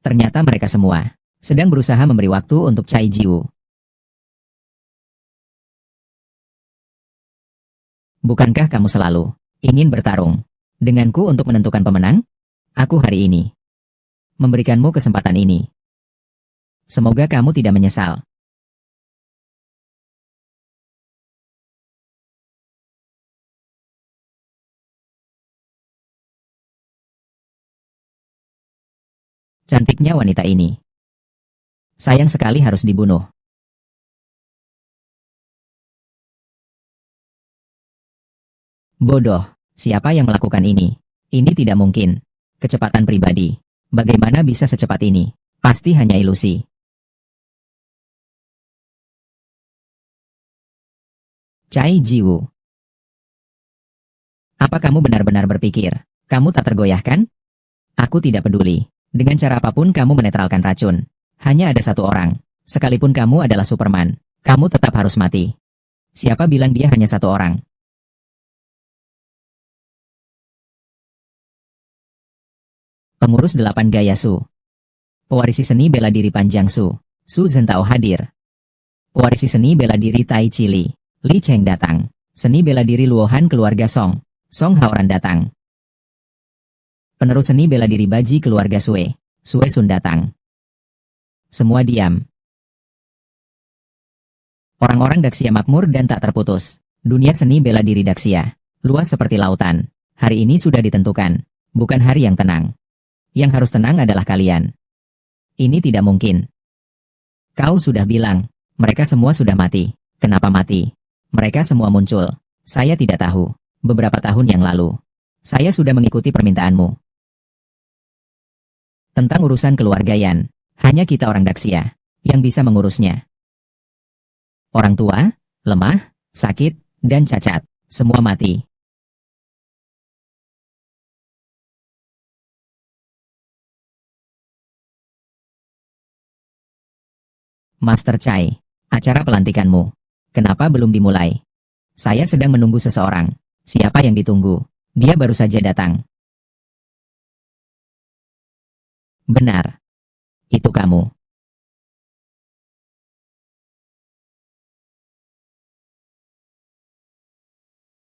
Ternyata mereka semua sedang berusaha memberi waktu untuk Cai Jiwu. Bukankah kamu selalu ingin bertarung denganku untuk menentukan pemenang? Aku hari ini memberikanmu kesempatan ini. Semoga kamu tidak menyesal. Cantiknya wanita ini. Sayang sekali harus dibunuh. Bodoh, siapa yang melakukan ini? Ini tidak mungkin. Kecepatan pribadi. Bagaimana bisa secepat ini? Pasti hanya ilusi. Cai Jiwu. Apa kamu benar-benar berpikir kamu tak tergoyahkan? Aku tidak peduli. Dengan cara apapun kamu menetralkan racun. Hanya ada satu orang. Sekalipun kamu adalah Superman, kamu tetap harus mati. Siapa bilang dia hanya satu orang? Pengurus 8 Gaya Su. Pewarisi seni bela diri Panjang Su. Su Zhentao hadir. Pewarisi seni bela diri Tai Chi Li. Li Cheng datang. Seni bela diri Luohan keluarga Song. Song Haoran datang. Penerus seni bela diri Baji keluarga Sue. Sue Sun datang. Semua diam. Orang-orang Daxia makmur dan tak terputus. Dunia seni bela diri Daxia luas seperti lautan. Hari ini sudah ditentukan. Bukan hari yang tenang. Yang harus tenang adalah kalian. Ini tidak mungkin. Kau sudah bilang, mereka semua sudah mati. Kenapa mati? Mereka semua muncul. Saya tidak tahu. Beberapa tahun yang lalu, saya sudah mengikuti permintaanmu. Tentang urusan keluarga Yan, hanya kita orang Daxia yang bisa mengurusnya. Orang tua, lemah, sakit, dan cacat, semua mati. Master Chai, acara pelantikanmu. Kenapa belum dimulai? Saya sedang menunggu seseorang. Siapa yang ditunggu? Dia baru saja datang. Benar. Itu kamu.